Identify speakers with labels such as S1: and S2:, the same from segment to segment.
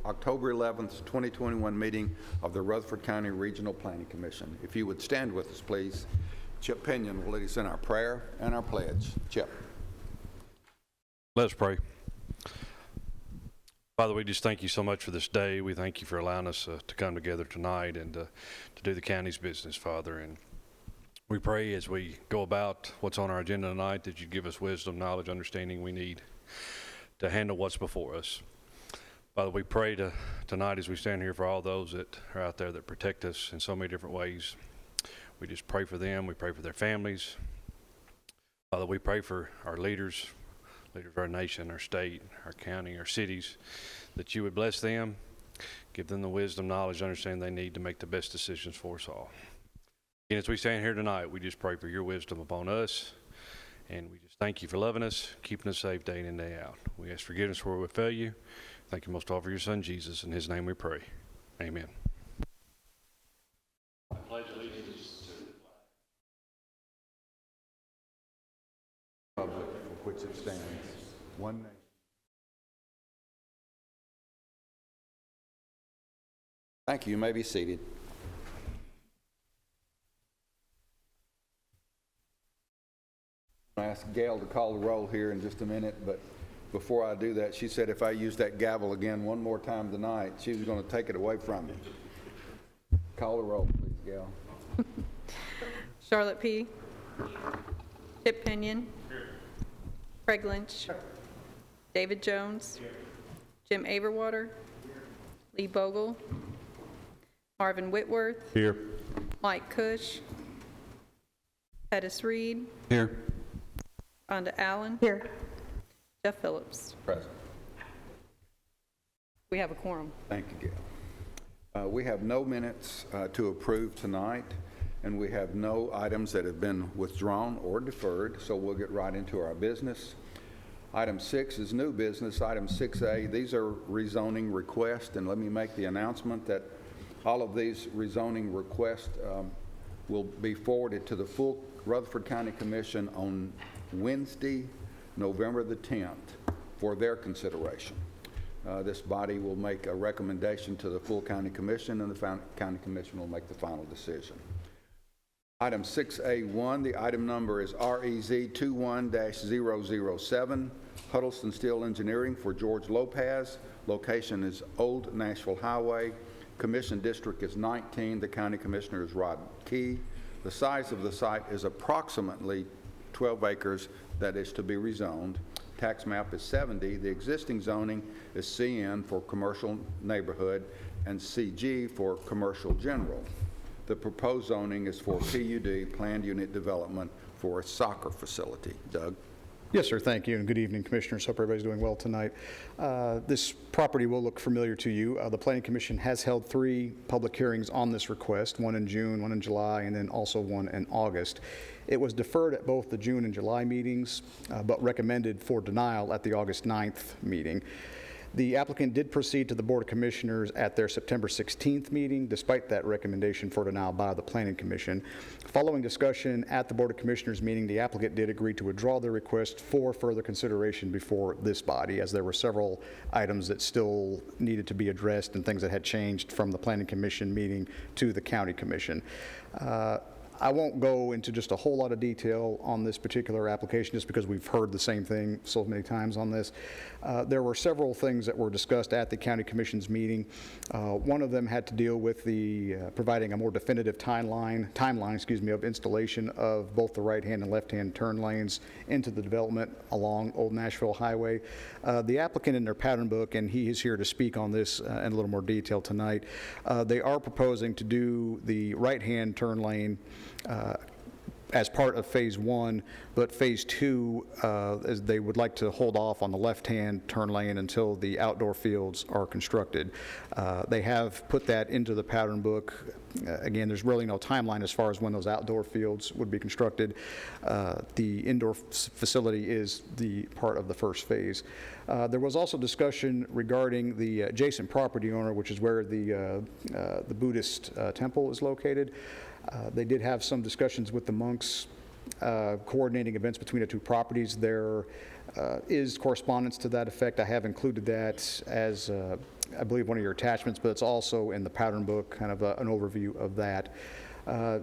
S1: October 11th, 2021 meeting of the Rutherford County Regional Planning Commission. If you would stand with us, please. Chip Pinion will lead us in our prayer and our pledge. Chip.
S2: Let us pray. Father, we just thank you so much for this day. We thank you for allowing us to come together tonight and to do the county's business, Father. And we pray as we go about what's on our agenda tonight that you give us wisdom, knowledge, understanding we need to handle what's before us. Father, we pray tonight as we stand here for all those that are out there that protect us in so many different ways. We just pray for them. We pray for their families. Father, we pray for our leaders of our nation, our state, our county, our cities, that you would bless them, give them the wisdom, knowledge, understanding they need to make the best decisions for us all. And as we stand here tonight, we just pray for your wisdom upon us, and we just thank you for loving us, keeping us safe day in and day out. We ask forgiveness where we fail you. Thank you most of all for your son, Jesus. In his name we pray. Amen. I pledge allegiance to the flag.
S1: Republic for which it stands, one nation. Thank you. You may be seated. I ask Gail to call the roll here in just a minute, but before I do that, she said if I use that gavel again one more time tonight, she was going to take it away from me. Call the roll, please, Gail.
S3: Charlotte P. Chip Pinion. Craig Lynch. David Jones. Jim Averwater. Lee Bogle. Marvin Whitworth.
S2: Here.
S3: Mike Cush. Pettis Reed.
S2: Here.
S3: Rhonda Allen. Here. Jeff Phillips.
S1: Present.
S3: We have a quorum.
S1: Thank you, Gail. We have no minutes to approve tonight, and we have no items that have been withdrawn or deferred, so we'll get right into our business. Item 6 is new business. Item 6A, these are rezoning requests, and let me make the announcement that all of these rezoning requests will be forwarded to the full Rutherford County Commission on Wednesday, November the 10th, for their consideration. This body will make a recommendation to the full county commission, and the county commission will make the final decision. Item 6A1, the item number is REZ 21-007, Huddleston Steel Engineering for Jorge Lopez. Location is Old Nashville Highway. Commission district is 19. The county commissioner is Rod Key. The size of the site is approximately 12 acres that is to be rezoned. Tax map is 70. The existing zoning is CN for commercial neighborhood and CG for commercial general. The proposed zoning is for PUD, planned unit development, for a soccer facility. Doug?
S4: Yes, sir. Thank you, and good evening, Commissioners. Hope everybody's doing well tonight. This property will look familiar to you. The Planning Commission has held 3 public hearings on this request, one in June, one in July, and then also one in August. It was deferred at both the June and July meetings, but recommended for denial at the August 9th meeting. The applicant did proceed to the Board of Commissioners at their September 16th meeting, despite that recommendation for denial by the Planning Commission. Following discussion at the Board of Commissioners meeting, the applicant did agree to withdraw their request for further consideration before this body, as there were several items that still needed to be addressed and things that had changed from the Planning Commission meeting to the County Commission. I won't go into just a whole lot of detail on this particular application just because we've heard the same thing so many times on this. There were several things that were discussed at the County Commission's meeting. One of them had to deal with the providing a more definitive timeline of installation of both the right-hand and left-hand turn lanes into the development along Old Nashville Highway. The applicant in their pattern book, and he is here to speak on this in a little more detail tonight, they are proposing to do the right-hand turn lane as part of phase 1, but phase 2, as they would like to hold off on the left-hand turn lane until the outdoor fields are constructed. They have put that into the pattern book. Again, there's really no timeline as far as when those outdoor fields would be constructed. The indoor facility is the part of the first phase. There was also discussion regarding the adjacent property owner, which is where the Buddhist temple is located. They did have some discussions with the monks coordinating events between the 2 properties. Their is correspondence to that effect. I have included that as, I believe, one of your attachments, but it's also in the pattern book, kind of an overview of that.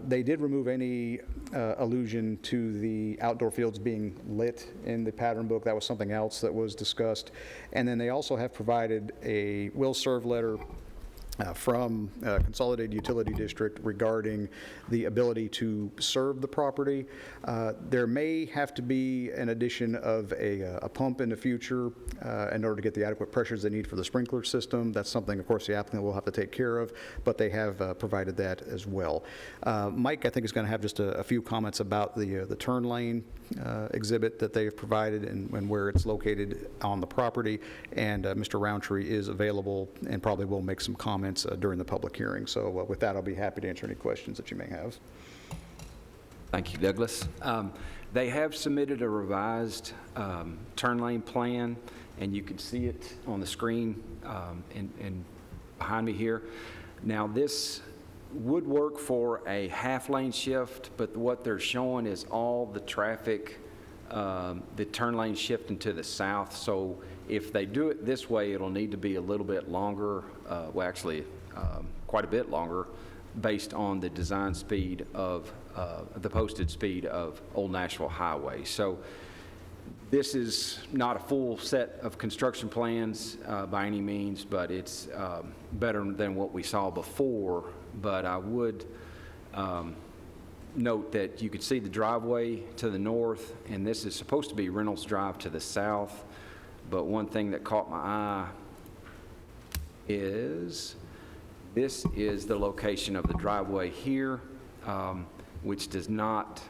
S4: They did remove any allusion to the outdoor fields being lit in the pattern book. That was something else that was discussed. And then they also have provided a will-serve letter from Consolidated Utility District regarding the ability to serve the property. There may have to be an addition of a pump in the future in order to get the adequate pressures they need for the sprinkler system. That's something, of course, the applicant will have to take care of, but they have provided that as well. Mike, I think, is going to have just a few comments about the turn lane exhibit that they have provided and where it's located on the property, and Mr. Roundtree is available and probably will make some comments during the public hearing. So with that, I'll be happy to answer any questions that you may have.
S5: Thank you, Douglas. They have submitted a revised turn lane plan, and you can see it on the screen and behind me here. Now, this would work for a half-lane shift, but what they're showing is all the traffic, the turn lane shifting to the south. So if they do it this way, it'll need to be a little bit longer, well, actually, quite a bit longer, based on the design speed of the posted speed of Old Nashville Highway. So this is not a full set of construction plans by any means, but it's better than what we saw before. But I would note that you could see the driveway to the north, and this is supposed to be Reynolds Drive to the south. But one thing that caught my eye is this is the location of the driveway here, which does not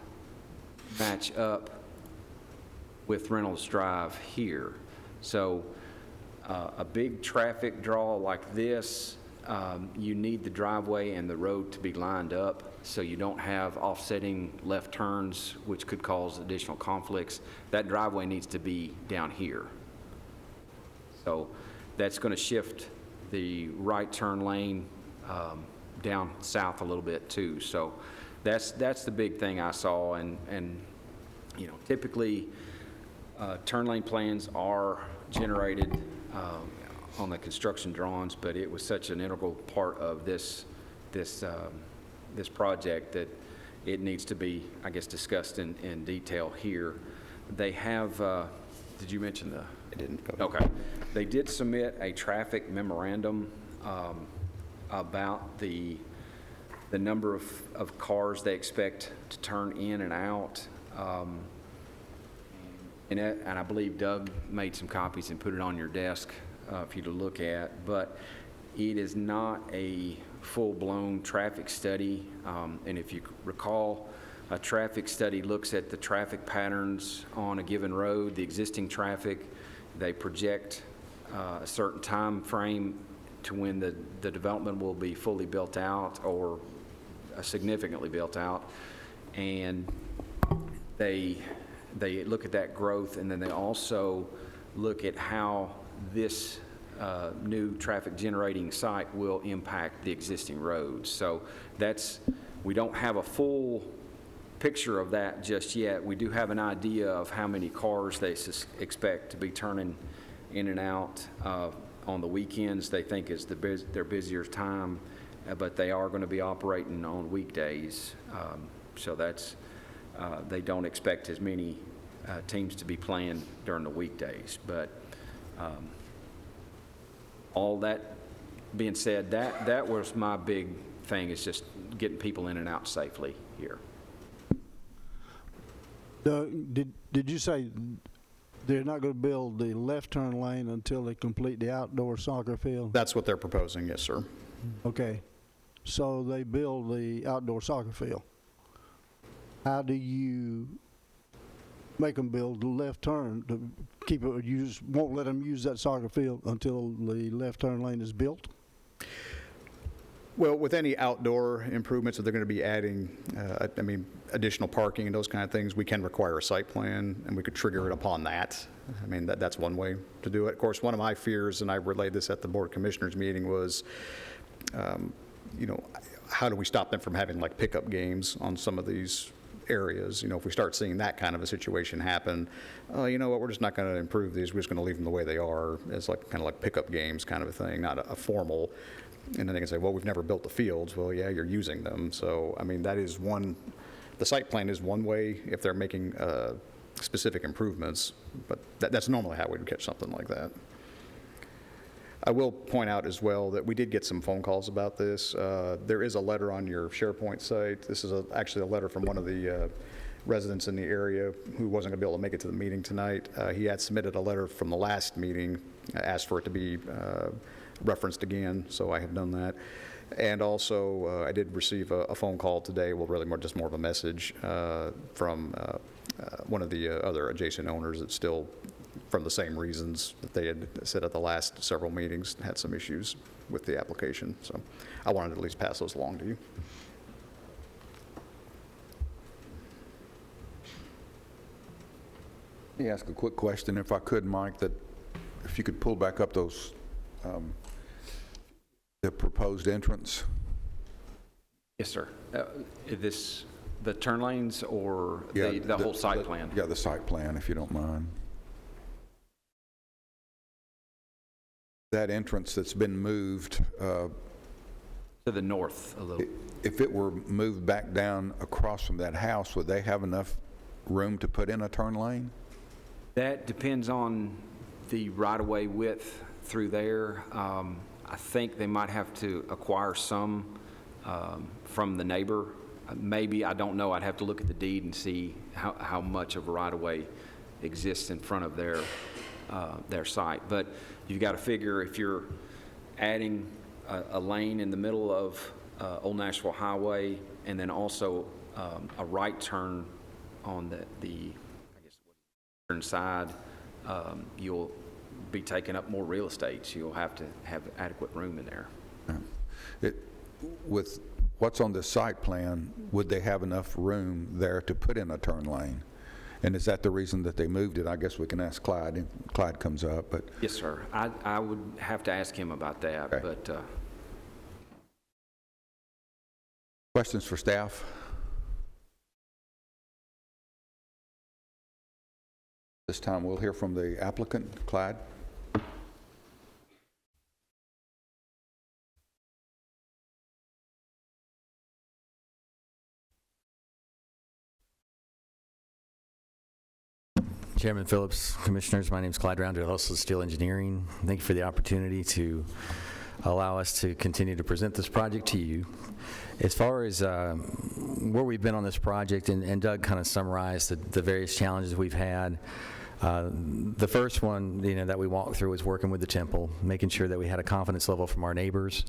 S5: match up with Reynolds Drive here. So a big traffic draw like this, you need the driveway and the road to be lined up so you don't have offsetting left turns, which could cause additional conflicts. That driveway needs to be down here. So that's going to shift the right turn lane down south a little bit too. So that's the big thing I saw. And you know, typically turn lane plans are generated on the construction drawings, but it was such an integral part of this project that it needs to be, I guess, discussed in detail here. They have, did you mention the?
S4: I didn't.
S5: Okay. They did submit a traffic memorandum about the number of cars they expect to turn in and out. And I believe Doug made some copies and put it on your desk for you to look at. But it is not a full-blown traffic study. And if you recall, a traffic study looks at the traffic patterns on a given road, the existing traffic. They project a certain time frame to when the development will be fully built out or significantly built out. And they look at that growth, and then they also look at how this new traffic generating site will impact the existing roads. So we don't have a full picture of that just yet. We do have an idea of how many cars they expect to be turning in and out on the weekends. They think is their busier time, but they are going to be operating on weekdays. So that's they don't expect as many teams to be playing during the weekdays. But all that being said, that was my big thing, is just getting people in and out safely here.
S6: Did you say they're not going to build the left turn lane until they complete the outdoor soccer field?
S4: That's what they're proposing, yes, sir.
S6: Okay. So they build the outdoor soccer field. How do you make them build the left turn to keep it? You just won't let them use that soccer field until the left turn lane is built?
S4: Well, with any outdoor improvements that they're going to be adding, additional parking and those kind of things, we can require a site plan, and we could trigger it upon that. I mean, that's one way to do it. Of course, one of my fears, and I relayed this at the Board of Commissioners meeting, was, how do we stop them from having like pickup games on some of these areas. You know, if we start seeing that kind of a situation happen, you know what, we're just not going to improve these, we're just going to leave them the way they are. It's like kind of like pickup games kind of a thing, not a formal. And then they can say, well, we've never built the fields. Well, yeah, you're using them. So, I mean, that is one, the site plan is one way if they're making specific improvements, but that's normally how we'd catch something like that. I will point out as well that we did get some phone calls about this. There is a letter on your SharePoint site. This is actually a letter from one of the residents in the area who wasn't going to be able to make it to the meeting tonight. He had submitted a letter from the last meeting, asked for it to be referenced again, so I have done that. And also, I did receive a phone call today, well, really just more of a message from one of the other adjacent owners that's still, from the same reasons that they had said at the last several meetings, had some issues with the application. So I wanted to at least pass those along to you.
S1: Let me ask a quick question, if I could, Mike, that if you could pull back up those, the proposed entrance.
S5: Yes, sir. The turn lanes or
S1: Yeah,
S5: the whole site plan?
S1: Yeah, the site plan, if you don't mind. That entrance that's been moved,
S5: To the north a little.
S1: if it were moved back down across from that house, would they have enough room to put in a turn lane?
S5: That depends on the right-of-way width through there. I think they might have to acquire some from the neighbor. Maybe, I don't know. I'd have to look at the deed and see how much of a right-of-way exists in front of their site. But you've got to figure if you're adding a lane in the middle of Old Nashville Highway and then also a right turn on the I guess, turn side, you'll be taking up more real estate. So you'll have to have adequate room in there.
S1: With what's on the site plan, would they have enough room there to put in a turn lane? And is that the reason that they moved it? I guess we can ask Clyde if Clyde comes up, but.
S5: Yes, sir. I would have to ask him about that,
S1: Okay.
S5: but
S1: Questions for staff? This time we'll hear from the applicant, Clyde.
S7: Chairman Phillips, Commissioners, my name is Clyde Rounder, Hustle Steel Engineering. Thank you for the opportunity to allow us to continue to present this project to you. As far as where we've been on this project, and Doug kind of summarized the various challenges we've had. The first one, that we walked through was working with the temple, making sure that we had a confidence level from our neighbors.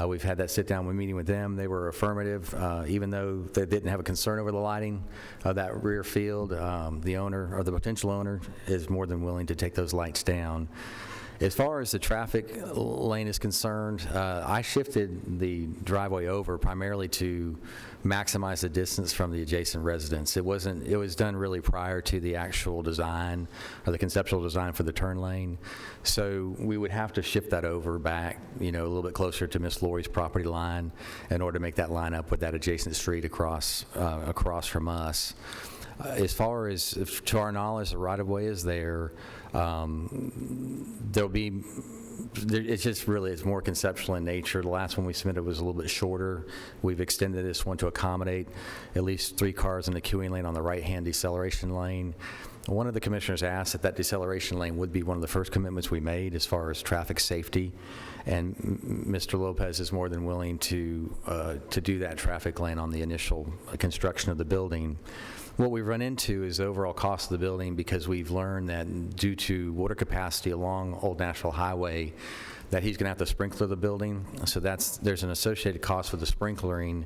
S7: We've had that sit-down meeting with them. They were affirmative, even though they didn't have a concern over the lighting of that rear field. The owner, or the potential owner, is more than willing to take those lights down. As far as the traffic lane is concerned, I shifted the driveway over primarily to maximize the distance from the adjacent residence. It was done really prior to the actual design or the conceptual design for the turn lane. So we would have to shift that over back, a little bit closer to Miss Lori's property line in order to make that line up with that adjacent street across from us. As far as, to our knowledge, the right-of-way is there. There'll be, it's more conceptual in nature. The last one we submitted was a little bit shorter. We've extended this one to accommodate at least 3 cars in the queuing lane on the right-hand deceleration lane. One of the commissioners asked that deceleration lane would be one of the first commitments we made as far as traffic safety, and Mr. Lopez is more than willing to do that traffic lane on the initial construction of the building. What we've run into is the overall cost of the building, because we've learned that due to water capacity along Old Nashville Highway, that he's going to have to sprinkler the building. So there's an associated cost with the sprinklering,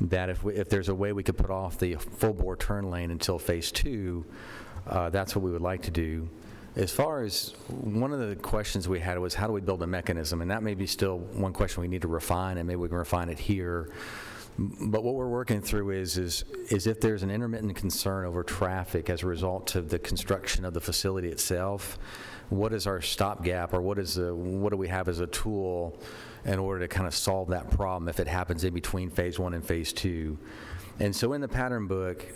S7: that if there's a way we could put off the full bore turn lane until phase 2, that's what we would like to do. As far as one of the questions we had was, how do we build a mechanism? And that may be still one question we need to refine, and maybe we can refine it here. But what we're working through is if there's an intermittent concern over traffic as a result of the construction of the facility itself, what is our stopgap, or what do we have as a tool in order to kind of solve that problem if it happens in between phase 1 and phase 2? And so in the pattern book,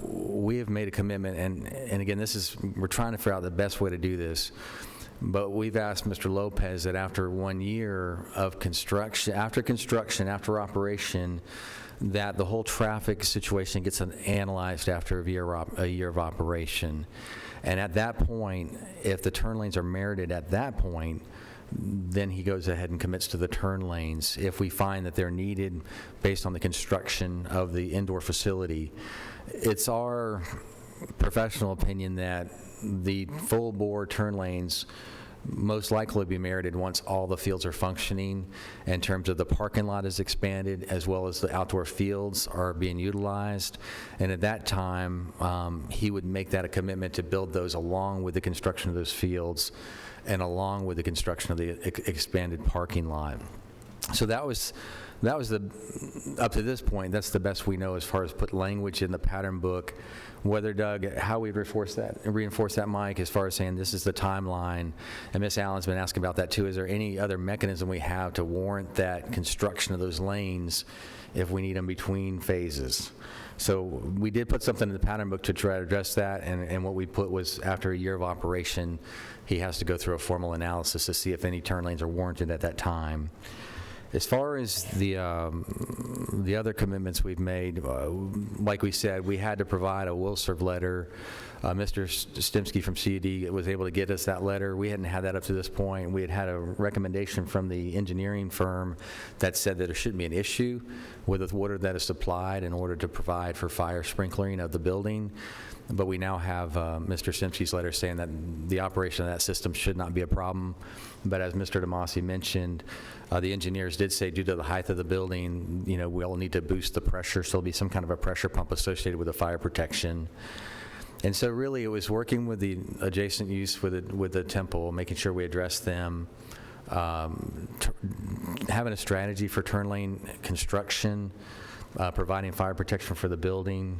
S7: we have made a commitment, and again, we're trying to figure out the best way to do this. But we've asked Mr. Lopez that after 1 year of construction, after operation, that the whole traffic situation gets analyzed after a year of operation. And at that point, if the turn lanes are merited at that point, then he goes ahead and commits to the turn lanes if we find that they're needed based on the construction of the indoor facility. It's our professional opinion that the full bore turn lanes most likely be merited once all the fields are functioning in terms of the parking lot is expanded as well as the outdoor fields are being utilized. And at that time, he would make that a commitment to build those along with the construction of those fields and along with the construction of the expanded parking lot. So that was up to this point, that's the best we know as far as put language in the pattern book. Whether, Doug, how we reinforce that, Mike, as far as saying this is the timeline, and Ms. Allen's been asking about that too. Is there any other mechanism we have to warrant that construction of those lanes if we need them between phases? So we did put something in the pattern book to try to address that, and what we put was after a year of operation, he has to go through a formal analysis to see if any turn lanes are warranted at that time. As far as the other commitments we've made, like we said, we had to provide a will serve letter. Mr. Stimsky from CUD was able to get us that letter. We hadn't had that up to this point. We had a recommendation from the engineering firm that said that there shouldn't be an issue with the water that is supplied in order to provide for fire sprinklering of the building. But we now have Mr. Stimsky's letter saying that the operation of that system should not be a problem. But as Mr. DeMasi mentioned, the engineers did say due to the height of the building, we'll need to boost the pressure, so there'll be some kind of a pressure pump associated with the fire protection. And so really it was working with the adjacent use with the temple, making sure we address them, having a strategy for turn lane construction, providing fire protection for the building,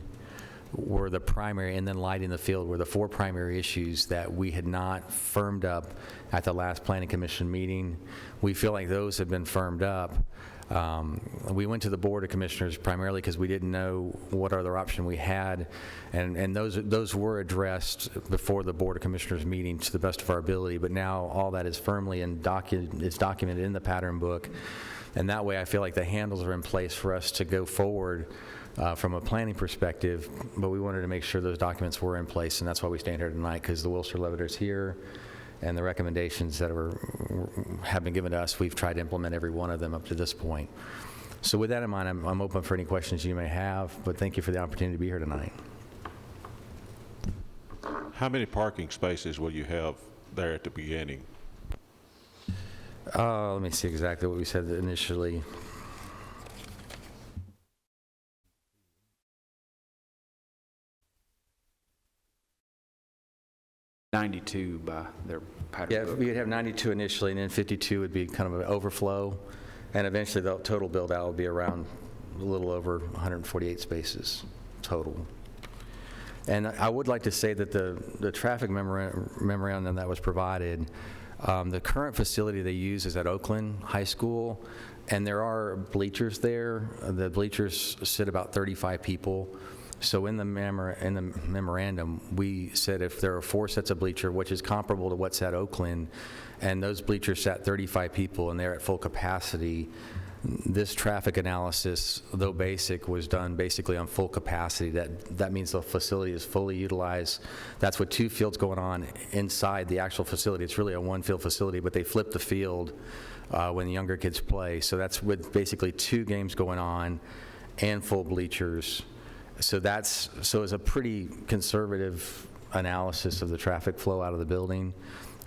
S7: were the primary, and then lighting the field were the four primary issues that we had not firmed up at the last Planning Commission meeting. We feel like those have been firmed up. We went to the Board of Commissioners primarily because we didn't know what other option we had, and those were addressed before the Board of Commissioners meeting to the best of our ability, but now all that is firmly it's documented in the pattern book, and that way I feel like the handles are in place for us to go forward from a planning perspective, but we wanted to make sure those documents were in place, and that's why we stand here tonight, because the Wilshire Levator's here, and the recommendations that have been given to us, we've tried to implement every one of them up to this point. So with that in mind, I'm open for any questions you may have, but thank you for the opportunity to be here tonight.
S8: How many parking spaces will you have there at the beginning?
S7: Let me see exactly what we said initially.
S5: $92 by their pattern
S7: Yeah,
S5: book.
S7: we'd have 92 initially, and then 52 would be kind of an overflow, and eventually the total build-out would be around a little over 148 spaces total. And I would like to say that the traffic memorandum that was provided, the current facility they use is at Oakland High School, and there are bleachers there. The bleachers sit about 35 people. So in the memorandum, we said if there are 4 sets of bleacher, which is comparable to what's at Oakland, and those bleachers sat 35 people and they're at full capacity, this traffic analysis, though basic, was done basically on full capacity. That means the facility is fully utilized. That's with 2 fields going on inside the actual facility. It's really a 1-field facility, but they flip the field when the younger kids play. So that's with basically 2 games going on and full bleachers. So it's a pretty conservative analysis of the traffic flow out of the building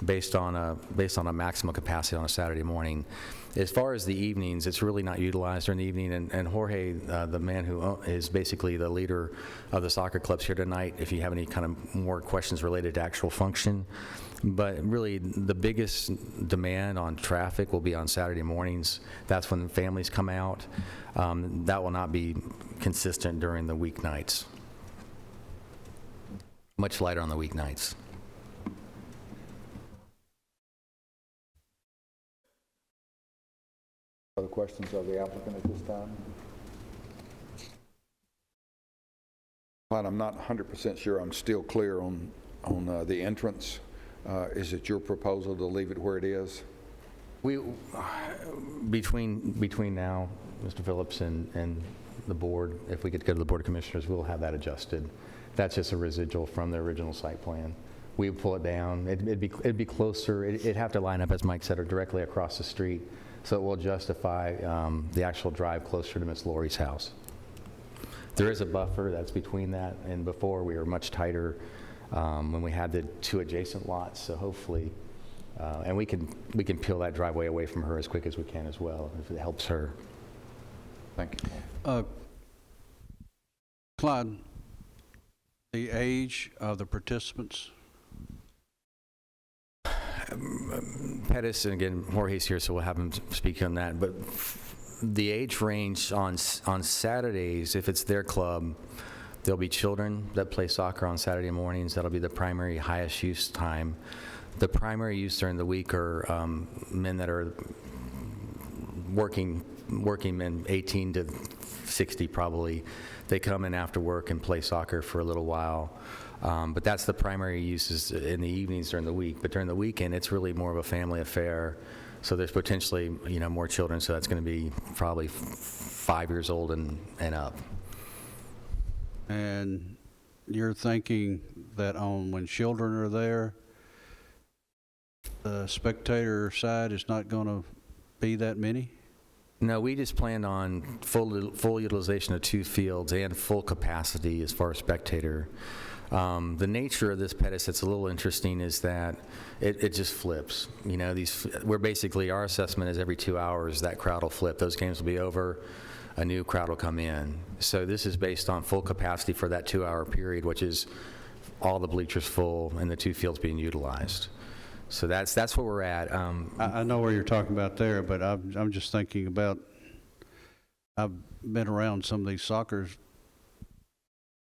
S7: based on a maximum capacity on a Saturday morning. As far as the evenings, it's really not utilized during the evening, and Jorge, the man who is basically the leader of the soccer clubs here tonight, if you have any kind of more questions related to actual function. But really, the biggest demand on traffic will be on Saturday mornings. That's when families come out. That will not be consistent during the weeknights. Much lighter on the weeknights.
S1: Other questions of the applicant at this time? Clyde, I'm not 100% sure I'm still clear on the entrance. Is it your proposal to leave it where it is?
S7: We, between now, Mr. Phillips, and the board, if we get to go to the Board of Commissioners, we'll have that adjusted. That's just a residual from the original site plan. We would pull it down. It'd be closer. It'd have to line up, as Mike said, or directly across the street, so it will justify the actual drive closer to Ms. Lori's house. There is a buffer that's between that, and before we were much tighter when we had the two adjacent lots, so hopefully, and we can peel that driveway away from her as quick as we can as well, if it helps her.
S1: Thank you.
S9: Clyde, the age of the participants?
S7: Pettis, and again, Jorge's here, so we'll have him speak on that, but the age range on Saturdays, if it's their club, there'll be children that play soccer on Saturday mornings. That'll be the primary highest use time. The primary use during the week are men that are working men, 18 to 60 probably. They come in after work and play soccer for a little while. But that's the primary uses in the evenings during the week. But during the weekend, it's really more of a family affair. So there's potentially, more children. So that's going to be probably 5 years old and up.
S9: And you're thinking that when children are there, the spectator side is not going to be that many?
S7: No, we just planned on full utilization of 2 fields and full capacity as far as spectator. The nature of this Pettis that's a little interesting is that it just flips. We're basically, our assessment is every 2 hours that crowd will flip. Those games will be over, a new crowd will come in. So this is based on full capacity for that 2-hour period, which is all the bleachers full and the 2 fields being utilized. So that's where we're at.
S9: I know where you're talking about there, but I'm just thinking about, I've been around some of these soccers.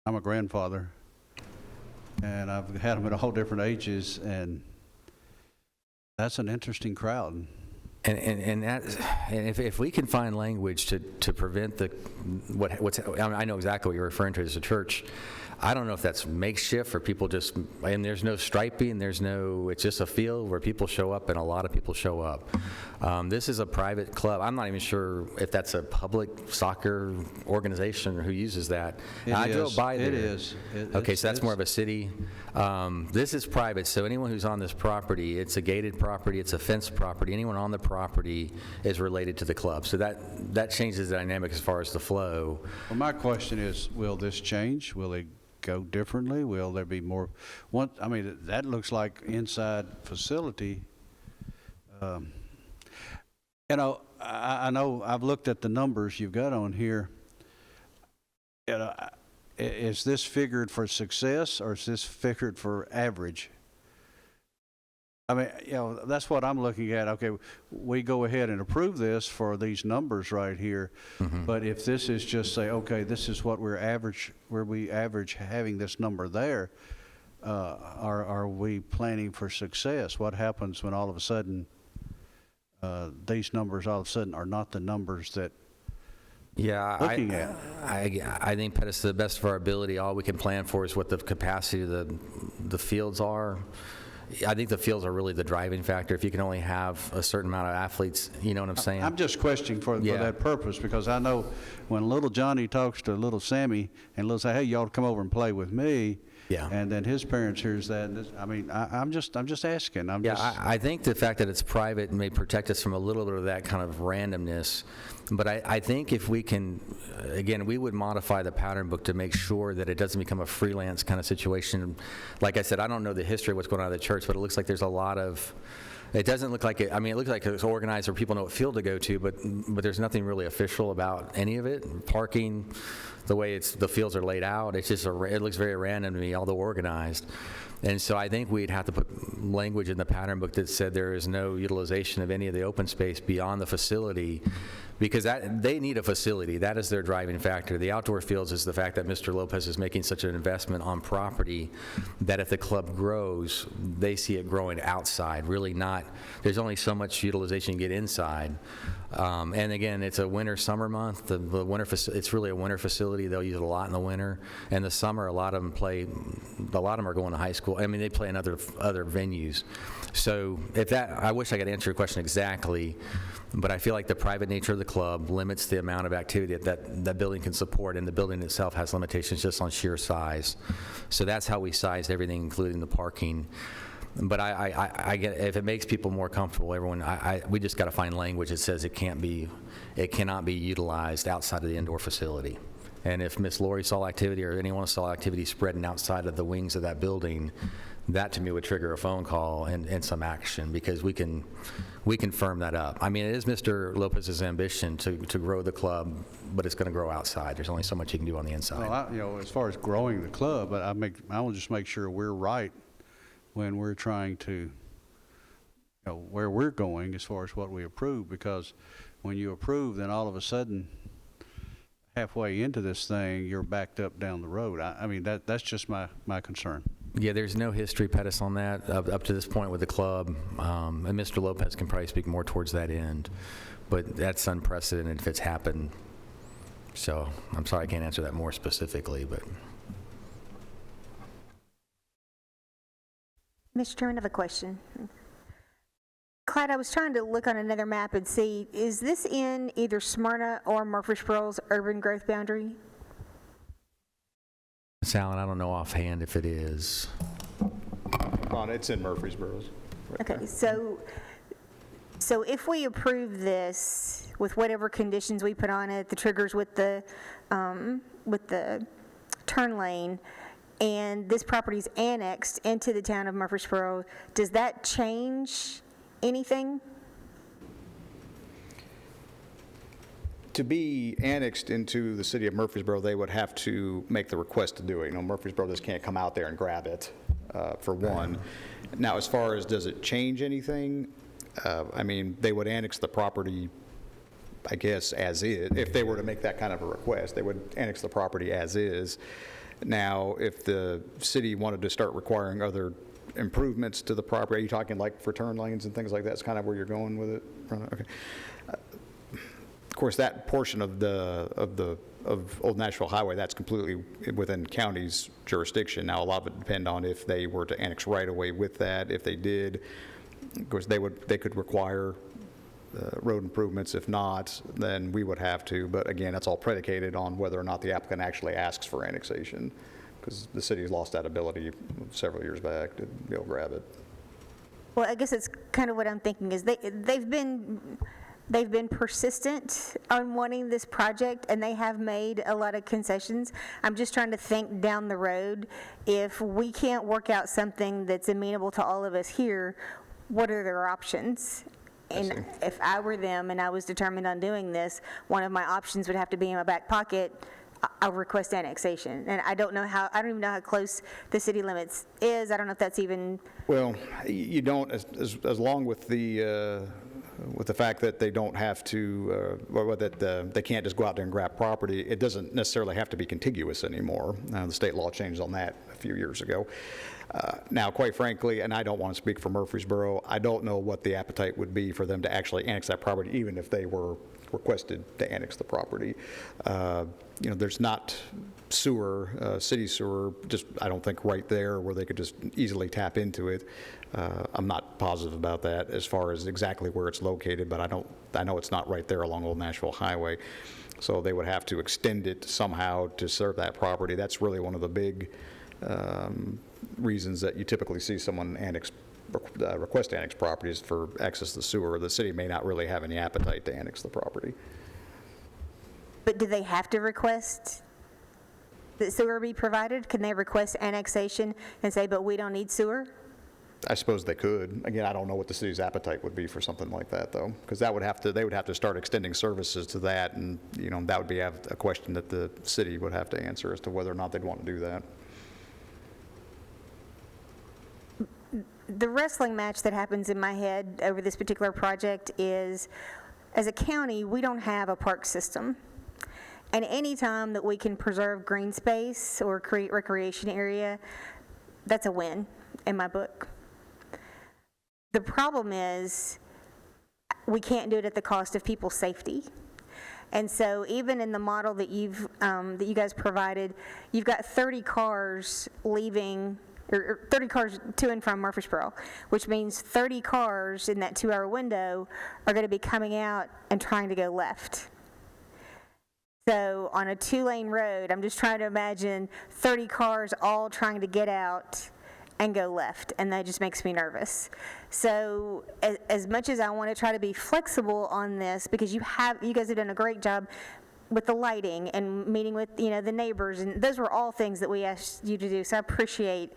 S9: I'm a grandfather, and I've had them at all different ages, and that's an interesting crowd.
S7: And if we can find language to prevent I know exactly what you're referring to as a church. I don't know if that's makeshift or people just, and there's no striping, it's just a field where people show up, and a lot of people show up. This is a private club. I'm not even sure if that's a public soccer organization who uses that. I drove by there.
S9: It is.
S7: Okay, so that's more of a city. This is private, so anyone who's on this property, it's a gated property, it's a fenced property. Anyone on the property is related to the club. So that changes the dynamic as far as the flow.
S9: Well, my question is, will this change? Will it go differently? Will there be more? That looks like inside facility. I know I've looked at the numbers you've got on here. Is this figured for success, or is this figured for average? That's what I'm looking at. Okay, we go ahead and approve this for these numbers right here. Mm-hmm. But if this is just say, okay, this is what we average having this number there, are we planning for success? What happens when all of a sudden these numbers all of a sudden are not the numbers that looking at?
S7: I think, Pettis, to the best of our ability, all we can plan for is what the capacity of the fields are. I think the fields are really the driving factor. If you can only have a certain amount of athletes, you know what I'm saying?
S9: I'm just questioning for that purpose, because I know when little Johnny talks to little Sammy and little say, hey, y'all come over and play with me. Yeah. And then his parents hears that. I'm just asking.
S7: I think the fact that it's private may protect us from a little bit of that kind of randomness. But I think if we can, again, we would modify the pattern book to make sure that it doesn't become a freelance kind of situation. Like I said, I don't know the history of what's going on at the church, but it looks like there's a lot of, it doesn't look like it, it looks like it's organized where people know what field to go to, but there's nothing really official about any of it. Parking, the way the fields are laid out, it's just it looks very random to me, although organized. And so I think we'd have to put language in the pattern book that said there is no utilization of any of the open space beyond the facility, because they need a facility. That is their driving factor. The outdoor fields is the fact that Mr. Lopez is making such an investment on property that if the club grows, they see it growing outside, really not. There's only so much utilization you get inside. And again, it's a winter-summer month. The winter it's really a winter facility. They'll use it a lot in the winter. And the summer, a lot of them are going to high school. I mean, they play in other venues. So I wish I could answer your question exactly, but I feel like the private nature of the club limits the amount of activity that building can support, and the building itself has limitations just on sheer size. So that's how we sized everything, including the parking. But I get, if it makes people more comfortable, we just got to find language that says it cannot be utilized outside of the indoor facility. And if Miss Lori saw activity or anyone saw activity spreading outside of the wings of that building, that to me would trigger a phone call and some action, because we can firm that up. I mean, it is Mr. Lopez's ambition to grow the club, but it's going to grow outside. There's only so much you can do on the inside.
S9: Well, as far as growing the club, but I will just make sure we're right when we're trying to, where we're going as far as what we approve, because when you approve, then all of a sudden, halfway into this thing, you're backed up down the road. I mean, that's just my concern.
S7: Yeah, there's no history, Pettis, on that up to this point with the club, and Mr. Lopez can probably speak more towards that end, but that's unprecedented if it's happened. So I'm sorry I can't answer that more specifically, but.
S10: Mr. Chairman, I have a question. Clyde, I was trying to look on another map and see, is this in either Smyrna or Murfreesboro's urban growth boundary?
S7: Alan, I don't know offhand if it is.
S4: It's in Murfreesboro's.
S10: Okay, so if we approve this with whatever conditions we put on it, the triggers with the turn lane, and this property is annexed into the town of Murfreesboro, does that change anything?
S4: To be annexed into the city of Murfreesboro, they would have to make the request to do it. Murfreesboro just can't come out there and grab it, for one. Now, as far as does it change anything, I mean, they would annex the property, I guess, as is. If they were to make that kind of a request, they would annex the property as is. Now, if the city wanted to start requiring other improvements to the property, are you talking like for turn lanes and things like that? That's kind of where you're going with it? Okay. Of course, that portion of Old Nashville Highway, that's completely within county's jurisdiction. Now, a lot of it would depend on if they were to annex right away with that. If they did, of course, they could require road improvements. If not, then we would have to. But again, that's all predicated on whether or not the applicant actually asks for annexation, because the city's lost that ability several years back to be able to grab it.
S10: Well, I guess it's kind of what I'm thinking is they've been persistent on wanting this project, and they have made a lot of concessions. I'm just trying to think down the road, if we can't work out something that's amenable to all of us here, what are their options? And if I were them and I was determined on doing this, one of my options would have to be in my back pocket. I'll request annexation. And I don't even know how close the city limits is. I don't know if that's even. Well,
S4: you don't, as long with the fact that they don't have to, or that they can't just go out there and grab property, it doesn't necessarily have to be contiguous anymore. The state law changed on that a few years ago. Now, quite frankly, and I don't want to speak for Murfreesboro, I don't know what the appetite would be for them to actually annex that property, even if they were requested to annex the property. There's not sewer, city sewer, just I don't think right there where they could just easily tap into it. I'm not positive about that as far as exactly where it's located, but I know it's not right there along Old Nashville Highway. So they would have to extend it somehow to serve that property. That's really one of the big reasons that you typically see someone request to annex properties for access to the sewer. The city may not really have any appetite to annex the property.
S10: But do they have to request that sewer be provided? Can they request annexation and say, but we don't need sewer?
S4: I suppose they could. Again, I don't know what the city's appetite would be for something like that, though, because they would have to start extending services to that, and that would be a question that the city would have to answer as to whether or not they'd want to do that.
S10: The wrestling match that happens in my head over this particular project is, as a county, we don't have a park system. And any time that we can preserve green space or create recreation area, that's a win in my book. The problem is, we can't do it at the cost of people's safety. And so even in the model that you guys provided, you've got 30 cars leaving, or 30 cars to and from Murfreesboro, which means 30 cars in that 2-hour window are going to be coming out and trying to go left. So on a 2-lane road, I'm just trying to imagine 30 cars all trying to get out and go left, and that just makes me nervous. So as much as I want to try to be flexible on this, because you guys have done a great job with the lighting and meeting with, the neighbors, and those were all things that we asked you to do, so I appreciate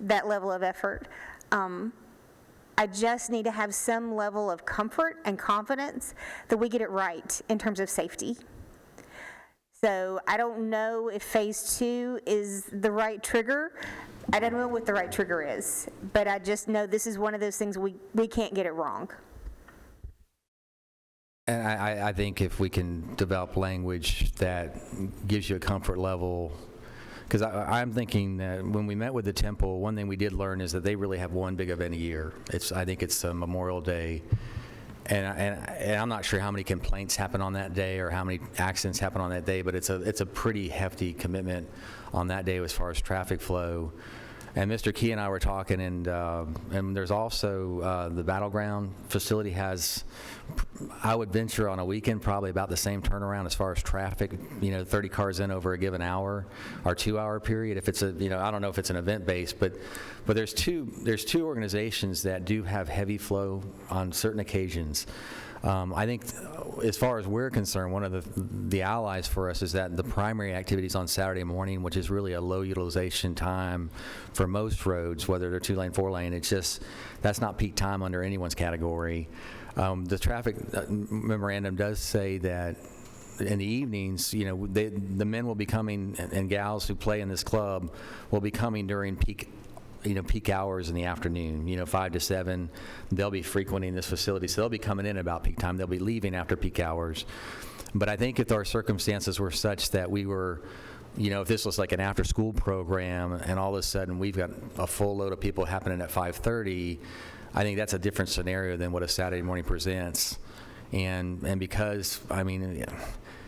S10: that level of effort. I just need to have some level of comfort and confidence that we get it right in terms of safety. So I don't know if phase 2 is the right trigger. I don't know what the right trigger is, but I just know this is one of those things we can't get it wrong.
S7: And I think if we can develop language that gives you a comfort level, because I'm thinking that when we met with the temple, one thing we did learn is that they really have one big event a year. I think it's Memorial Day. And I'm not sure how many complaints happen on that day or how many accidents happen on that day, but it's a pretty hefty commitment on that day as far as traffic flow. And Mr. Key and I were talking, and there's also the Battleground facility has, I would venture on a weekend, probably about the same turnaround as far as traffic, 30 cars in over a given hour or 2-hour period. If it's I don't know if it's an event based, but there's two organizations that do have heavy flow on certain occasions. I think as far as we're concerned, one of the allies for us is that the primary activities on Saturday morning, which is really a low utilization time for most roads, whether they're 2-lane, 4-lane, that's not peak time under anyone's category. The traffic memorandum does say that in the evenings, the men will be coming and gals who play in this club will be coming during peak hours in the afternoon, 5 to 7, they'll be frequenting this facility. So they'll be coming in about peak time. They'll be leaving after peak hours. But I think if our circumstances were such that we were, if this was like an after-school program and all of a sudden we've got a full load of people happening at 5:30, I think that's a different scenario than what a Saturday morning presents. And because,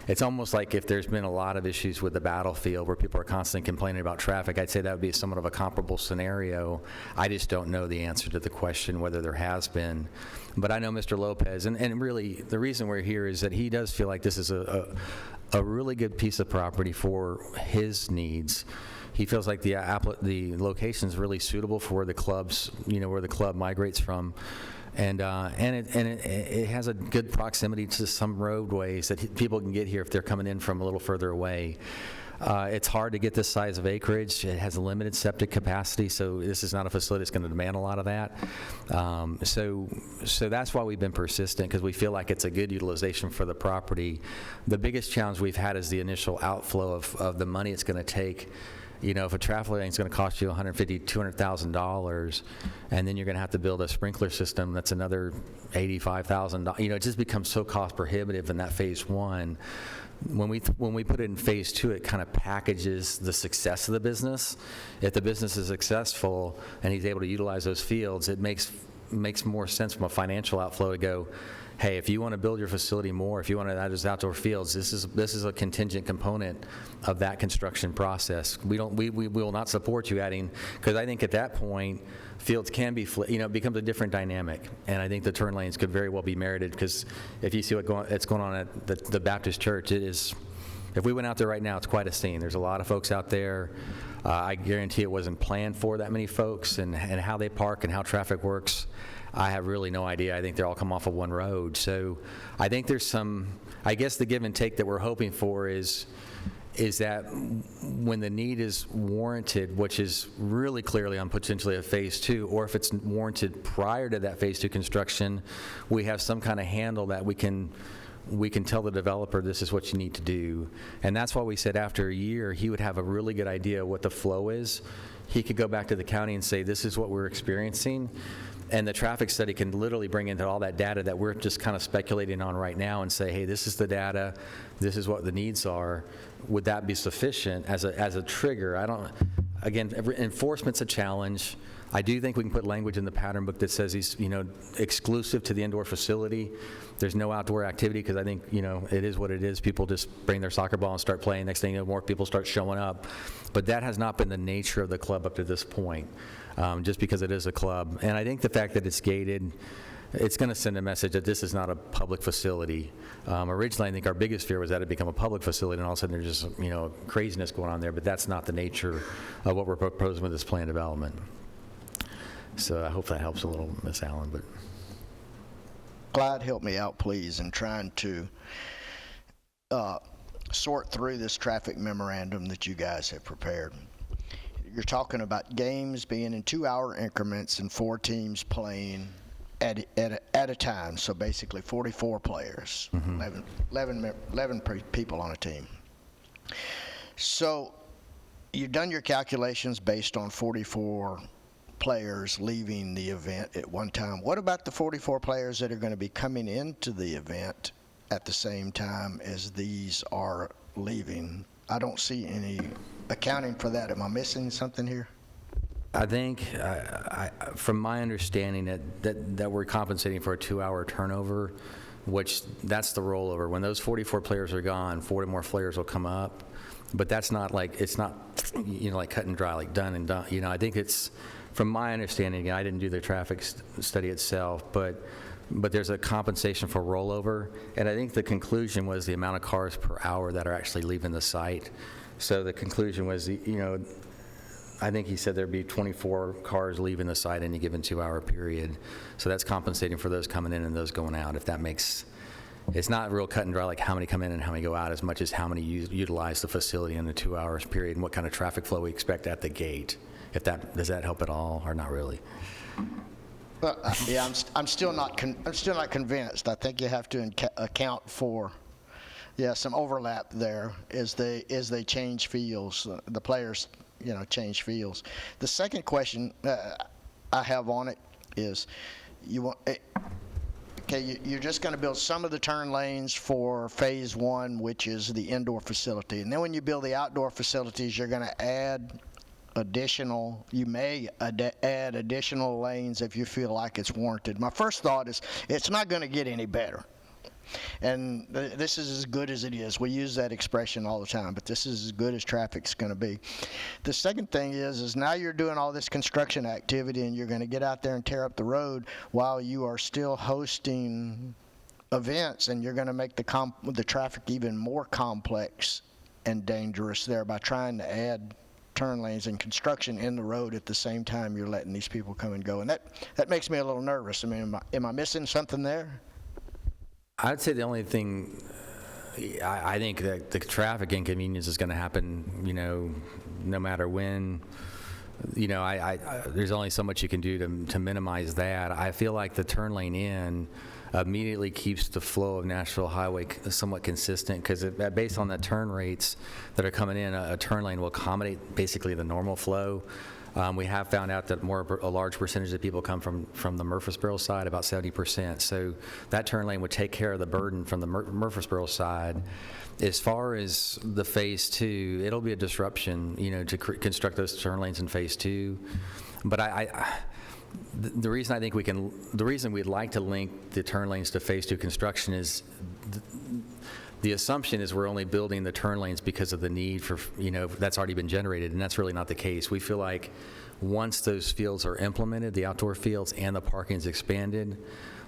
S7: it's almost like if there's been a lot of issues with the battlefield where people are constantly complaining about traffic, I'd say that would be somewhat of a comparable scenario. I just don't know the answer to the question whether there has been. But I know Mr. Lopez, and really the reason we're here is that he does feel like this is a really good piece of property for his needs. He feels like the location is really suitable for where the clubs, where the club migrates from. And it has a good proximity to some roadways that people can get here if they're coming in from a little further away. It's hard to get this size of acreage. It has a limited septic capacity, so this is not a facility that's going to demand a lot of that. So that's why we've been persistent, because we feel like it's a good utilization for the property. The biggest challenge we've had is the initial outflow of the money it's going to take. If a traffic lane is going to cost you $150,000, $200,000, and then you're going to have to build a sprinkler system that's another $85,000, it just becomes so cost prohibitive in that phase 1. When we put it in phase 2, it kind of packages the success of the business. If the business is successful and he's able to utilize those fields, it makes more sense from a financial outflow to go, hey, if you want to build your facility more, if you want to add those outdoor fields, this is a contingent component of that construction process. We will not support you adding, because I think at that point, fields can be, it becomes a different dynamic. And I think the turn lanes could very well be merited, because if you see what's going on at the Baptist church, it is, if we went out there right now, it's quite a scene. There's a lot of folks out there. I guarantee it wasn't planned for that many folks, and how they park and how traffic works, I have really no idea. I think they're all come off of one road. So I think there's I guess the give and take that we're hoping for is that when the need is warranted, which is really clearly on potentially a phase 2, or if it's warranted prior to that phase 2 construction, we have some kind of handle that we can tell the developer this is what you need to do. And that's why we said after a year he would have a really good idea what the flow is. He could go back to the county and say, this is what we're experiencing. And the traffic study can literally bring into all that data that we're just kind of speculating on right now and say, hey, this is the data, this is what the needs are. Would that be sufficient as a trigger? Again, enforcement's a challenge. I do think we can put language in the pattern book that says he's, exclusive to the indoor facility. There's no outdoor activity, because I think, it is what it is. People just bring their soccer ball and start playing. Next thing you know, more people start showing up. But that has not been the nature of the club up to this point, just because it is a club. And I think the fact that it's gated, it's going to send a message that this is not a public facility. Originally, I think our biggest fear was that it become a public facility, and all of a sudden there's just, craziness going on there. But that's not the nature of what we're proposing with this plan development. So I hope that helps a little, Ms. Allen. But
S11: Clyde, help me out, please, in trying to sort through this traffic memorandum that you guys have prepared. You're talking about games being in 2-hour increments and 4 teams playing at a time, so basically 44 players, 11 people on a team. So you've done your calculations based on 44 players leaving the event at one time. What about the 44 players that are going to be coming into the event at the same time as these are leaving? I don't see any accounting for that. Am I missing something here?
S7: I think, from my understanding, that we're compensating for a 2-hour turnover, which that's the rollover. When those 44 players are gone, 40 more players will come up. But that's not like, it's not, like cut and dry, like done and done. I think it's, from my understanding, I didn't do the traffic study itself, but there's a compensation for rollover. And I think the conclusion was the amount of cars per hour that are actually leaving the site. So the conclusion was, I think he said there'd be 24 cars leaving the site in any given 2-hour period. So that's compensating for those coming in and those going out, if that makes, it's not real cut and dry like how many come in and how many go out, as much as how many utilize the facility in the 2 hours period and what kind of traffic flow we expect at the gate. Does that help at all, or not really?
S11: Well, yeah, I'm still not convinced. I think you have to account for, some overlap there as they change fields. The players, change fields. The second question I have on it is, you're just going to build some of the turn lanes for phase 1, which is the indoor facility, and then when you build the outdoor facilities, you're going to add you may add additional lanes if you feel like it's warranted. My first thought is it's not going to get any better. And this is as good as it is. We use that expression all the time, but this is as good as traffic's going to be. The second thing is now you're doing all this construction activity and you're going to get out there and tear up the road while you are still hosting events, and you're going to make the traffic even more complex and dangerous there by trying to add turn lanes and construction in the road at the same time you're letting these people come and go. And that makes me a little nervous. I mean, am I missing something there?
S7: I'd say the only thing, I think that the traffic inconvenience is going to happen, no matter when. There's only so much you can do to minimize that. I feel like the turn lane in immediately keeps the flow of Nashville Highway somewhat consistent, because based on the turn rates that are coming in, a turn lane will accommodate basically the normal flow. We have found out that a large percentage of people come from the Murfreesboro side, about 70%. So that turn lane would take care of the burden from the Murfreesboro side. As far as the phase 2, it'll be a disruption, to construct those turn lanes in phase 2. But the reason I think the reason we'd like to link the turn lanes to phase 2 construction is the assumption is we're only building the turn lanes because of the need for, that's already been generated, and that's really not the case. We feel like once those fields are implemented, the outdoor fields and the parking is expanded,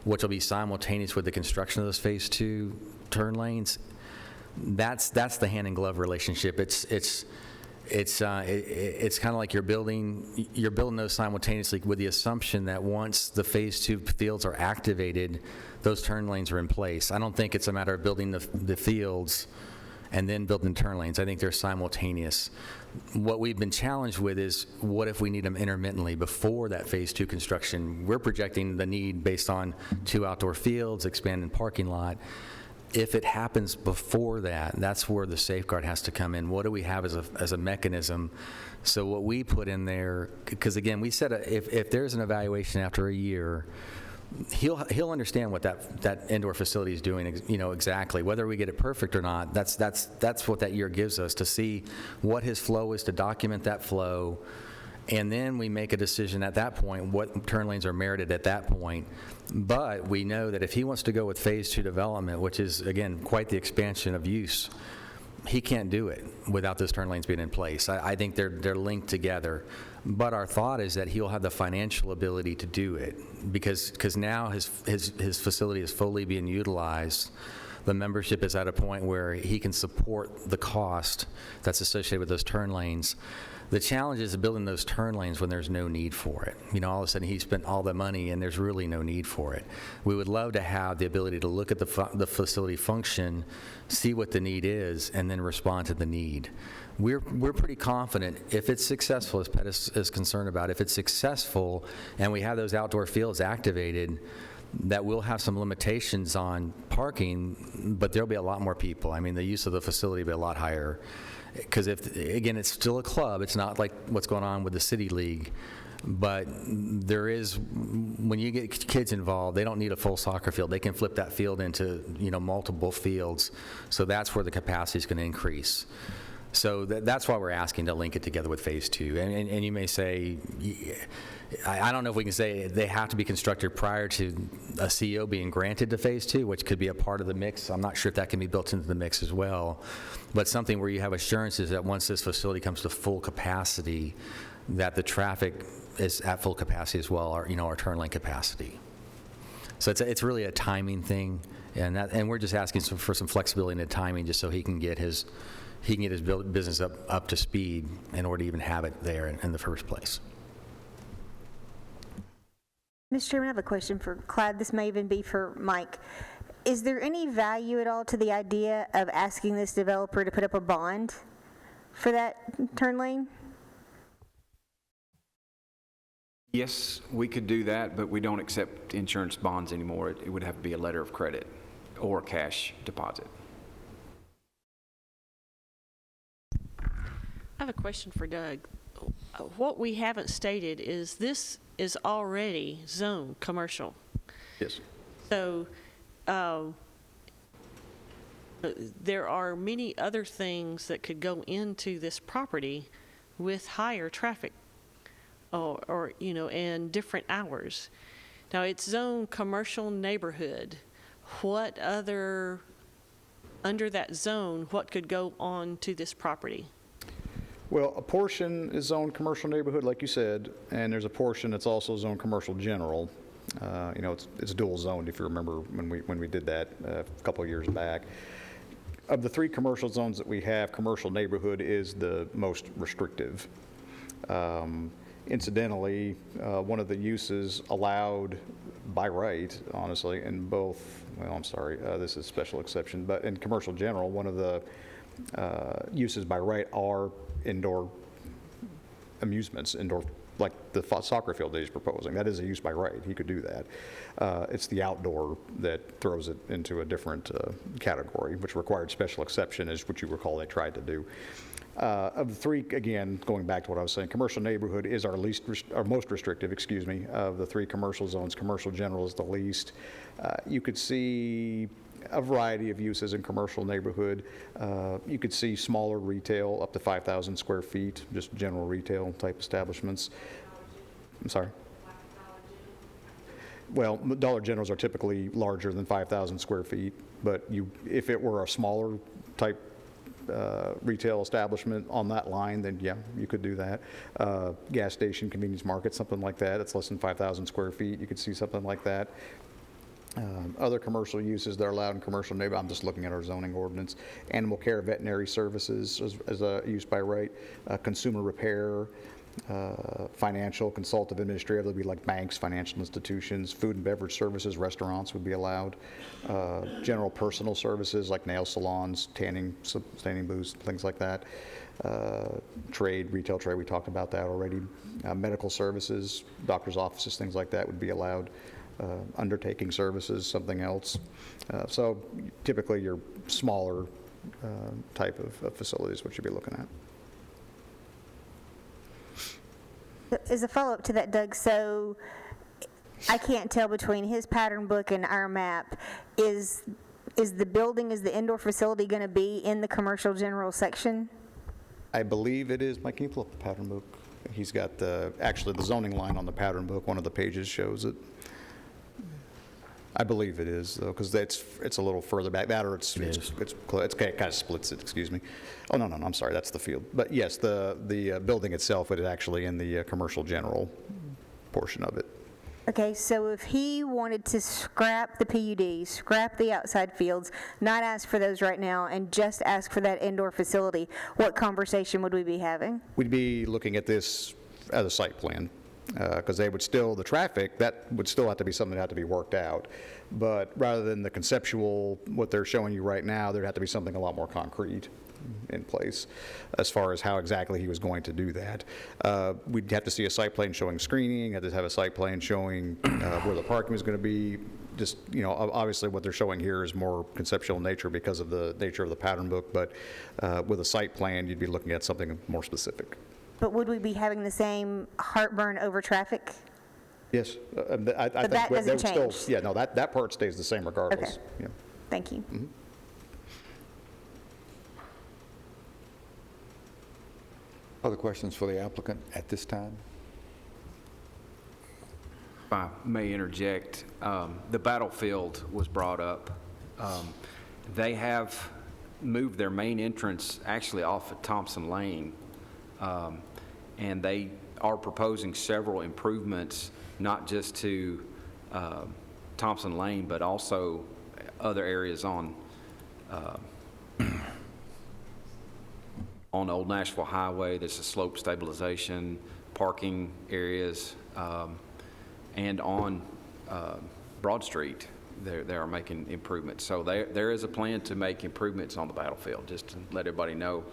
S7: which will be simultaneous with the construction of those phase 2 turn lanes, that's the hand in glove relationship. It's kind of like you're building those simultaneously with the assumption that once the phase 2 fields are activated, those turn lanes are in place. I don't think it's a matter of building the fields and then building turn lanes. I think they're simultaneous. What we've been challenged with is, what if we need them intermittently before that phase 2 construction? We're projecting the need based on 2 outdoor fields, expanded parking lot. If it happens before that, that's where the safeguard has to come in. What do we have as a mechanism? So what we put in there, because again, we said if there's an evaluation after a year, he'll understand what that indoor facility is doing, exactly. Whether we get it perfect or not, that's what that year gives us, to see what his flow is, to document that flow, And then we make a decision at that point, what turn lanes are merited at that point. But we know that if he wants to go with Phase 2 development, which is, again, quite the expansion of use, he can't do it without those turn lanes being in place. I think they're linked together. But our thought is that he'll have the financial ability to do it because now his facility is fully being utilized. The membership is at a point where he can support the cost that's associated with those turn lanes. The challenge is building those turn lanes when there's no need for it. You know, all of a sudden he spent all the money and there's really no need for it. We would love to have the ability to look at the facility function, see what the need is, and then respond to the need. We're pretty confident if it's successful, as Pat is concerned about, if it's successful and we have those outdoor fields activated, that we'll have some limitations on parking, but there'll be a lot more people. I mean, the use of the facility will be a lot higher. Because again, it's still a club. It's not like what's going on with the City League. But there is, when you get kids involved, they don't need a full soccer field. They can flip that field into, multiple fields. So that's where the capacity is going to increase. So that's why we're asking to link it together with Phase 2. And you may say, I don't know if we can say they have to be constructed prior to a CO being granted to Phase 2, which could be a part of the mix. I'm not sure if that can be built into the mix as well. But something where you have assurances that once this facility comes to full capacity, that the traffic is at full capacity as well, or our turn lane capacity. So it's really a timing thing, and we're just asking for some flexibility in the timing, just so he can get his business up to speed in order to even have it there in the first place.
S10: Mr. Chairman, I have a question for Clyde. This may even be for Mike. Is there any value at all to the idea of asking this developer to put up a bond for that turn lane?
S5: Yes, we could do that, but we don't accept insurance bonds anymore. It would have to be a letter of credit or cash deposit.
S12: I have a question for Doug. What we haven't stated is this is already zoned commercial.
S4: Yes.
S12: So there are many other things that could go into this property with higher traffic or and different hours. Now, it's zoned commercial neighborhood. What other, under that zone, what could go on to this property?
S4: Well, a portion is zoned commercial neighborhood, like you said, and there's a portion that's also zoned commercial general. It's dual zoned, if you remember when we did that a couple of years back. Of the 3 commercial zones that we have, commercial neighborhood is the most restrictive. Incidentally, one of the uses allowed by right, honestly, in both, this is special exception, but in commercial general, one of the uses by right are indoor amusements, like the soccer field that he's proposing. That is a use by right. He could do that. It's the outdoor that throws it into a different category, which required special exception, is what you recall they tried to do. Of the 3, again, going back to what I was saying, commercial neighborhood is our most restrictive, of the 3 commercial zones. Commercial general is the least. You could see a variety of uses in commercial neighborhood. You could see smaller retail up to 5,000 square feet, just general retail type establishments. I'm sorry? Well, Dollar Generals are typically larger than 5,000 square feet, but if it were a smaller type retail establishment on that line, then yeah, you could do that. Gas station, convenience market, something like that. It's less than 5,000 square feet. You could see something like that. Other commercial uses that are allowed in commercial neighborhood, I'm just looking at our zoning ordinance. Animal care, veterinary services as a use by right. Consumer repair, financial, consultative, administrative, would be like banks, financial institutions. Food and beverage services, restaurants would be allowed. General personal services like nail salons, tanning booths, things like that. Trade, retail trade, we talked about that already. Medical services, doctor's offices, things like that would be allowed. Undertaking services, something else. So typically your smaller type of facilities, what you'd be looking at.
S10: As a follow-up to that, Doug, so I can't tell between his pattern book and our map, is the indoor facility going to be in the commercial general section?
S4: I believe it is. Mike, can you pull up the pattern book He's got actually the zoning line on the pattern book, one of the pages shows it. I believe it is, though, because it's a little further back. That or it's kind of splits it, excuse me. Oh, no, I'm sorry, that's the field. But yes, the building itself, it is actually in the commercial general portion of it.
S10: Okay, so if he wanted to scrap the PUD, scrap the outside fields, not ask for those right now, and just ask for that indoor facility, what conversation would we be having?
S4: We'd be looking at this as a site plan, because they would still, the traffic, that would still have to be something that had to be worked out. But rather than the conceptual, what they're showing you right now, there'd have to be something a lot more concrete in place as far as how exactly he was going to do that. We'd have to see a site plan showing screening, had to have a site plan showing where the parking was going to be. Just, obviously what they're showing here is more conceptual in nature because of the nature of the pattern book, but with a site plan, you'd be looking at something more specific.
S10: But would we be having the same heartburn over traffic?
S4: Yes. I think
S10: that
S4: they
S10: doesn't
S4: would still,
S10: change?
S4: yeah, no, that part stays the same regardless.
S10: Okay.
S4: Yeah.
S10: Thank you.
S1: Other questions for the applicant at this time?
S5: If I may interject, the battlefield was brought up. They have moved their main entrance actually off of Thompson Lane, and they are proposing several improvements, not just to Thompson Lane, but also other areas on Old Nashville Highway. There's a slope stabilization, parking areas, and on Broad Street, they are making improvements. So there is a plan to make improvements on the battlefield, just to let everybody know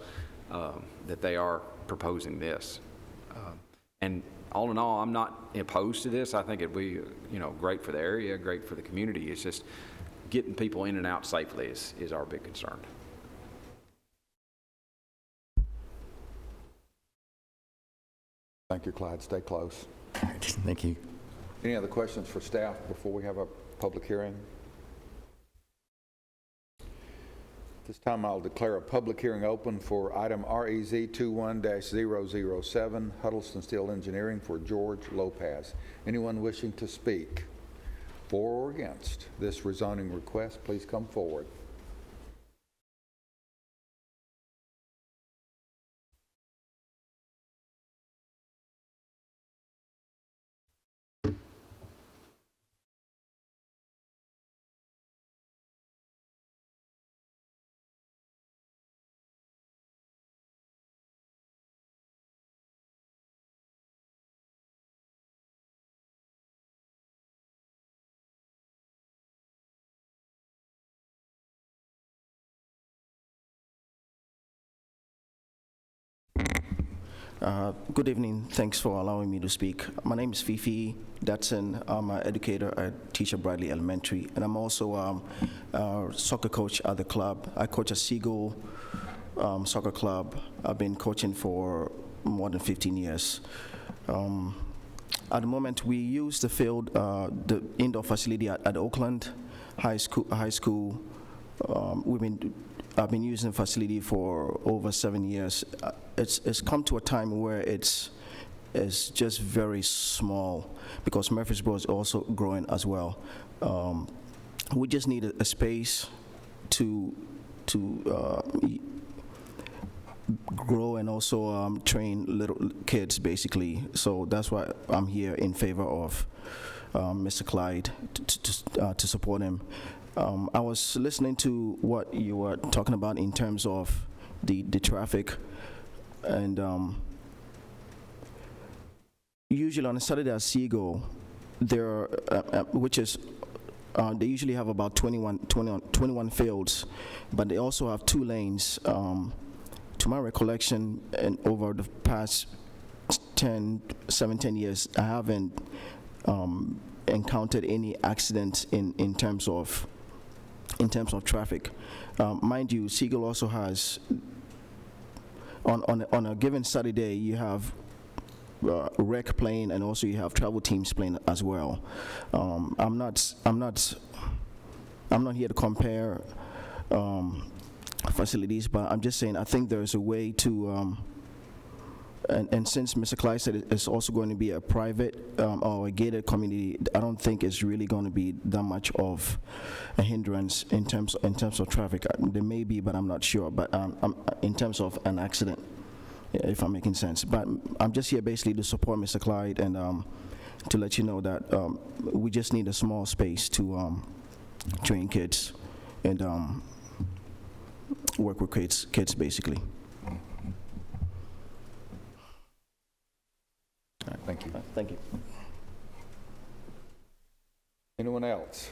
S5: that they are proposing this. And all in all, I'm not opposed to this. I think it'd be, great for the area, great for the community. It's just getting people in and out safely is our big concern.
S1: Thank you, Clyde. Stay close.
S7: Thank you.
S1: Any other questions for staff before we have a public hearing? This time I'll declare a public hearing open for item REZ 21-007, Huddleston Steel Engineering for Jorge Lopez. Anyone wishing to speak for or against this rezoning request, please come forward.
S13: Good evening. Thanks for allowing me to speak. My name is Fifi Datson. I'm an educator. I teach at Bradley Elementary, and I'm also a soccer coach at the club. I coach at Seagull Soccer Club. I've been coaching for more than 15 years. At the moment, we use the field, the indoor facility at Oakland High School. I've been using the facility for over 7 years. It's come to a time where it's just very small because Murfreesboro is also growing as well. We just need a space to grow and also train little kids, basically. So that's why I'm here in favor of Mr. Clyde to support him. I was listening to what you were talking about in terms of the traffic, and usually on a Saturday at Seagull, there, which is they usually have about 21 fields, but they also have 2 lanes. To my recollection, and over the past 10 years, I haven't encountered any accidents in terms of traffic. Mind you, Seagull also has, on a given Saturday, you have rec playing, and also you have travel teams playing as well. I'm not here to compare facilities, but I'm just saying I think there's a way to And since Mr. Clyde said it's also going to be a private or a gated community, I don't think it's really going to be that much of a hindrance in terms of traffic. There may be, but I'm not sure. But in terms of an accident, if I'm making sense. But I'm just here basically to support Mr. Clyde and to let you know that we just need a small space to train kids and work with kids basically.
S1: All right, thank you.
S13: Thank you.
S1: Anyone else?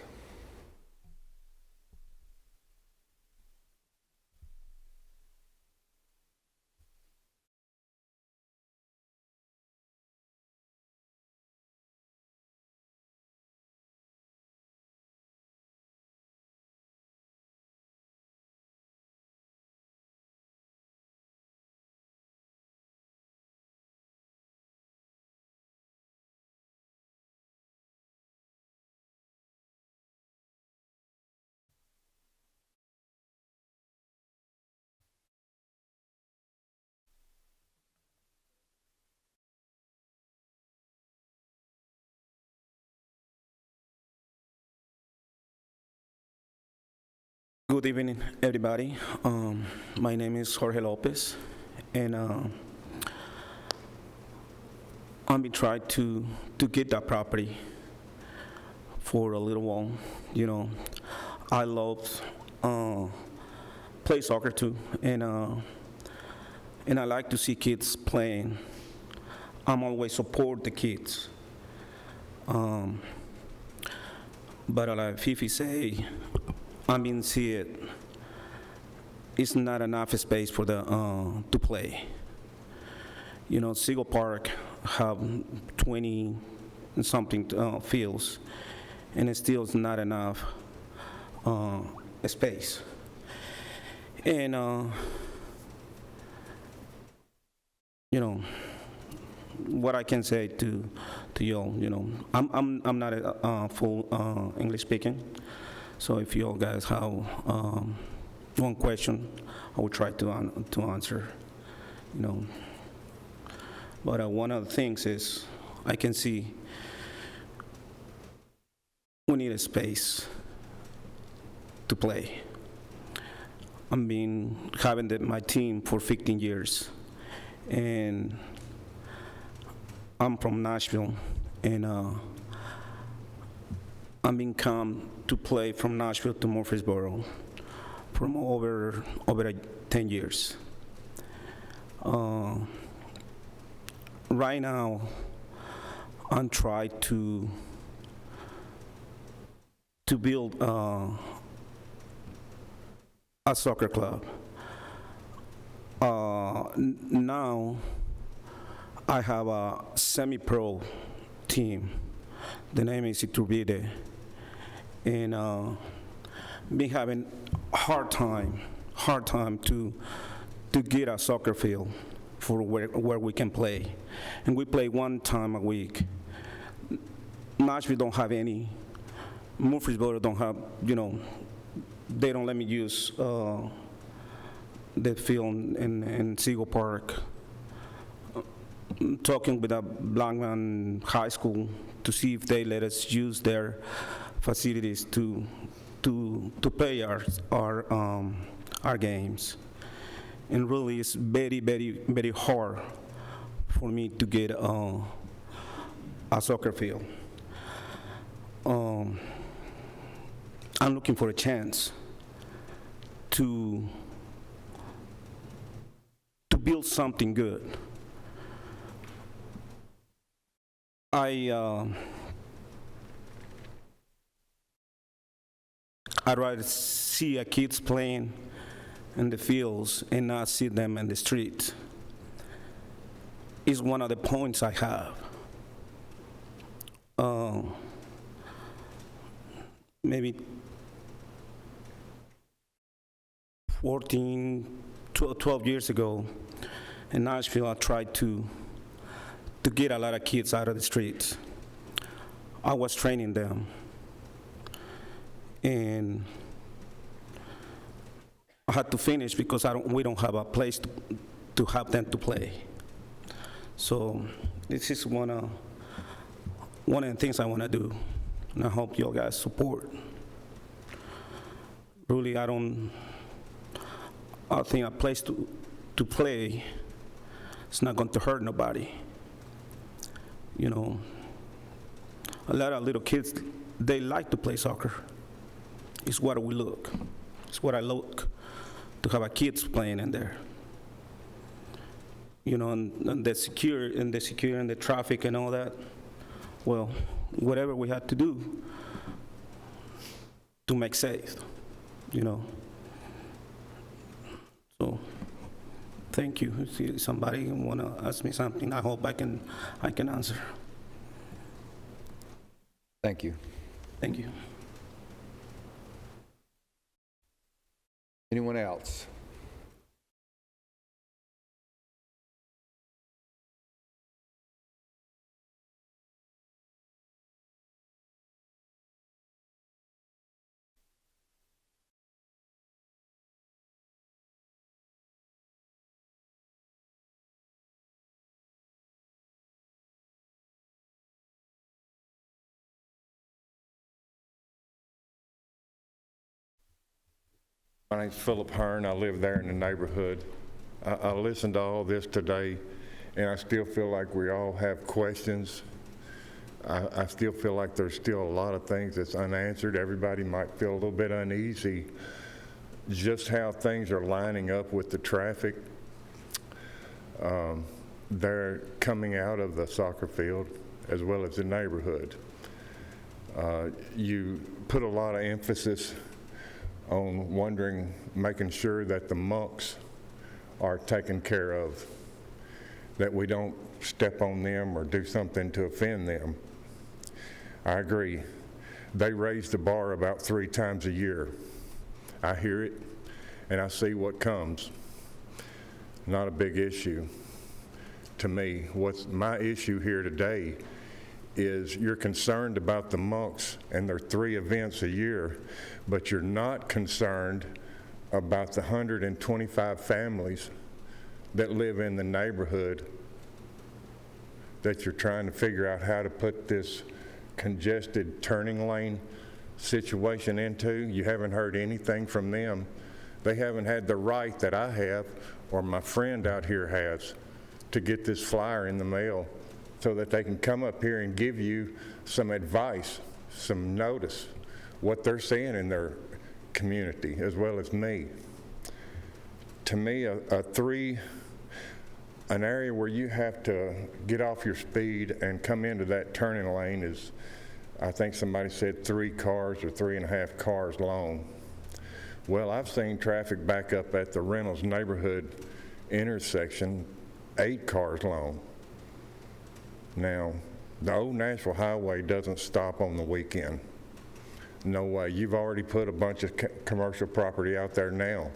S14: Good evening, everybody. My name is Jorge Lopez, and I've been trying to get that property for a little while. You know, I love play soccer too, and I like to see kids playing. I'm always support the kids. But like Fifi say, I mean, see it. It's not enough space for the to play. You know, Seagull Park have 20 and something fields, and it still is not enough space. And you know, what I can say to y'all, you know, I'm not a full English speaking. So if you all guys have one question, I will try to answer, you know. But one of the things is I can see we need a space to play. I've been having my team for 15 years, and I'm from Nashville, and I've been come to play from Nashville to Murfreesboro from over 10 years. Right now, I'm trying to build a soccer club. Now, I have a semi-pro team. The name is Iturbide. And been having hard time to get a soccer field for where we can play. And we play one time a week. Nashville don't have any. Murfreesboro don't have, you know, they don't let me use the field in Seagull Park. Talking with a Blackman High School to see if they let us use their facilities to play our games. And really it's very, very, very hard for me to get a soccer field. I'm looking for a chance to build something good. I'd rather see a kids playing in the fields and not see them in the street. Is one of the points I have. Maybe 12 years ago in Nashville, I tried to get a lot of kids out of the streets. I was training them. And I had to finish because we don't have a place to have them to play. So this is one of the things I want to do, and I hope you guys support. Really, I think a place to play, it's not going to hurt nobody. You know, a lot of little kids, they like to play soccer. It's what we look. It's what I look to have our kids playing in there. You know, and the security and the traffic and all that. Well, whatever we had to do to make safe, you know. So, thank you. If somebody want to ask me something, I hope I can answer.
S1: Thank you.
S14: Thank you.
S1: Anyone else?
S15: My name's Philip Hearn. I live there in the neighborhood. I listened to all this today, and I still feel like we all have questions. I still feel like there's still a lot of things that's unanswered. Everybody might feel a little bit uneasy just how things are lining up with the traffic. They're coming out of the soccer field as well as the neighborhood. You put a lot of emphasis on making sure that the monks are taken care of, that we don't step on them or do something to offend them. I agree. They raise the bar about 3 times a year. I hear it, and I see what comes. Not a big issue to me. What's my issue here today is you're concerned about the monks and their 3 events a year, but you're not concerned about the 125 families that live in the neighborhood that you're trying to figure out how to put this congested turning lane situation into. You haven't heard anything from them. They haven't had the right that I have or my friend out here has to get this flyer in the mail so that they can come up here and give you some advice, some notice, what they're seeing in their community, as well as me. To me, an area where you have to get off your speed and come into that turning lane is, I think somebody said 3 cars or 3.5 cars long. Well, I've seen traffic back up at the Reynolds neighborhood intersection 8 cars long. Now, the old Nashville Highway doesn't stop on the weekend. No way. You've already put a bunch of commercial property out there now.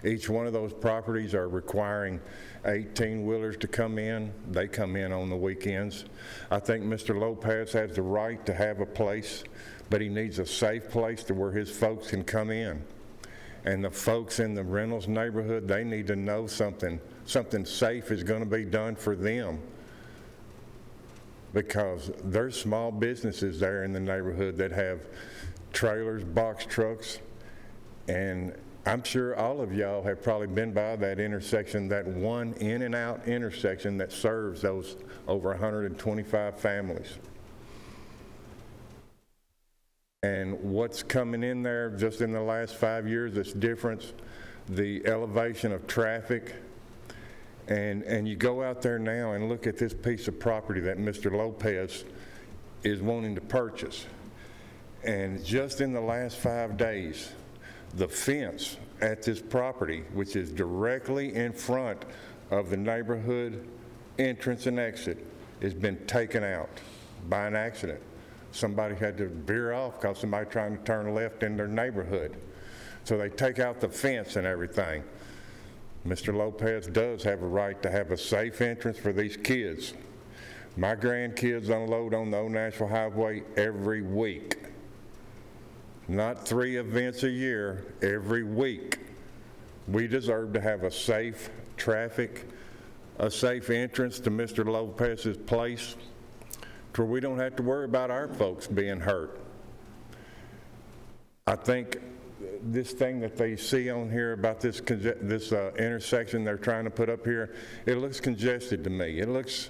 S15: Each one of those properties are requiring 18-wheelers to come in. They come in on the weekends. I think Mr. Lopez has the right to have a place, but he needs a safe place to where his folks can come in. And the folks in the Reynolds neighborhood, they need to know something safe is going to be done for them, because there's small businesses there in the neighborhood that have trailers, box trucks, and I'm sure all of y'all have probably been by that intersection, that one in and out intersection that serves those over 125 families. And what's coming in there just in the last 5 years that's different, the elevation of traffic. And you go out there now and look at this piece of property that Mr. Lopez is wanting to purchase. And just in the last 5 days, the fence at this property, which is directly in front of the neighborhood entrance and exit, has been taken out by an accident. Somebody had to veer off because somebody trying to turn left in their neighborhood. So they take out the fence and everything. Mr. Lopez does have a right to have a safe entrance for these kids. My grandkids unload on the Old Nashville Highway every week. Not 3 events a year, every week. We deserve to have a safe traffic a safe entrance to Mr. Lopez's place to where we don't have to worry about our folks being hurt. I think this thing that they see on here about this intersection they're trying to put up here, it looks congested to me. It looks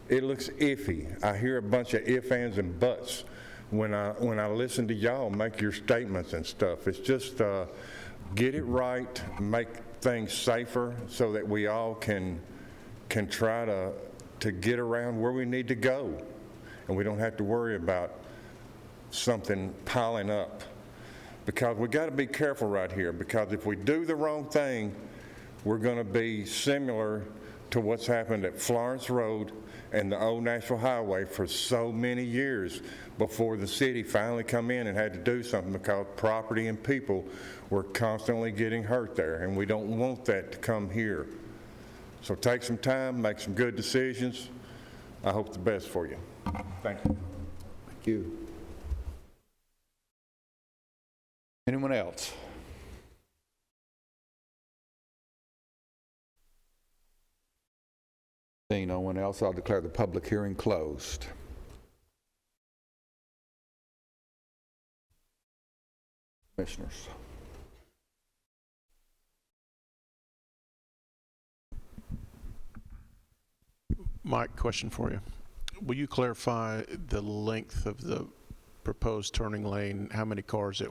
S15: iffy. I hear a bunch of ifs, ands, and buts when I listen to y'all make your statements and stuff. It's just get it right, make things safer so that we all can try to get around where we need to go, and we don't have to worry about something piling up. Because we got to be careful right here, because if we do the wrong thing, we're going to be similar to what's happened at Florence Road and the old Nashville Highway for so many years before the city finally come in and had to do something, because property and people were constantly getting hurt there, and we don't want that to come here. So take some time, make some good decisions. I hope the best for you. Thank you.
S1: Thank you. Anyone else? Seeing no one else, I'll declare the public hearing closed. Commissioners.
S8: Mike, question for you. Will you clarify the length of the proposed turning lane, how many cars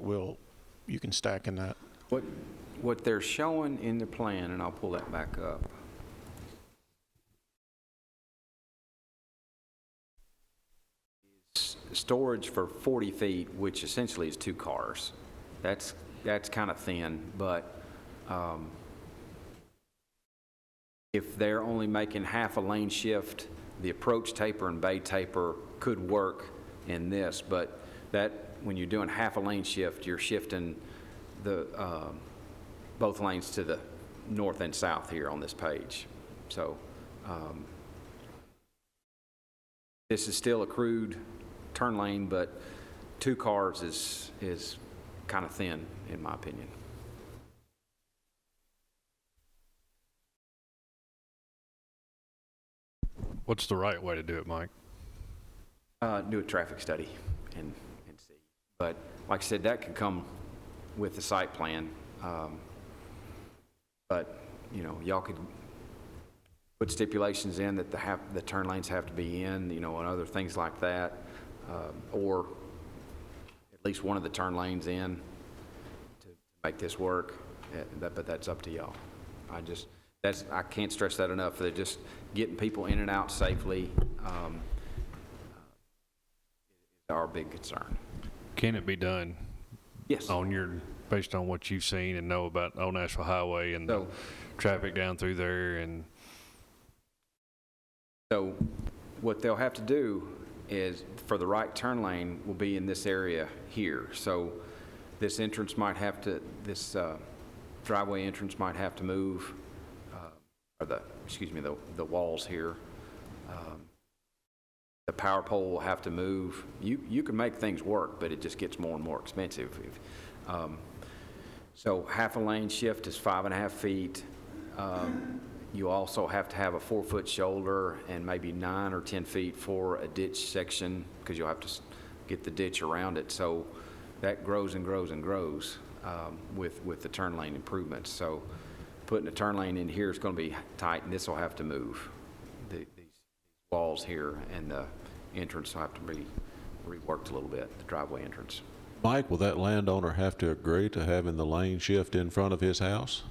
S8: you can stack in that?
S5: What they're showing in the plan, and I'll pull that back up. Storage for 40 feet, which essentially is 2 cars. That's kind of thin, but if they're only making half a lane shift, the approach taper and bay taper could work in this, but that when you're doing half a lane shift, you're shifting the both lanes to the north and south here on this page. So this is still a crude turn lane, but 2 cars is kind of thin, in my opinion.
S2: What's the right way to do it, Mike?
S5: Do a traffic study and see. But like I said, that could come with the site plan. But you know, y'all could put stipulations in that the turn lanes have to be in, you know, and other things like that, or at least one of the turn lanes in to make this work. But that's up to y'all. I can't stress that enough. They're just getting people in and out safely. Is our big concern.
S2: Can it be done?
S5: Yes.
S2: Based on what you've seen and know about Old Nashville Highway and the traffic down through there, and
S5: so what they'll have to do is, for the right turn lane, will be in this area here. So this entrance might have to, this driveway entrance might have to move, or the walls here. The power pole will have to move. You can make things work, but it just gets more and more expensive. So half a lane shift is 5.5 feet. You also have to have a 4-foot shoulder and maybe 9 or 10 feet for a ditch section, because you'll have to get the ditch around it. So that grows and grows and grows with the turn lane improvements. So putting a turn lane in here is going to be tight, and this will have to move. These walls here and the entrance will have to be reworked a little bit, the driveway entrance.
S8: Mike, will that landowner have to agree to having the lane shift in front of his house?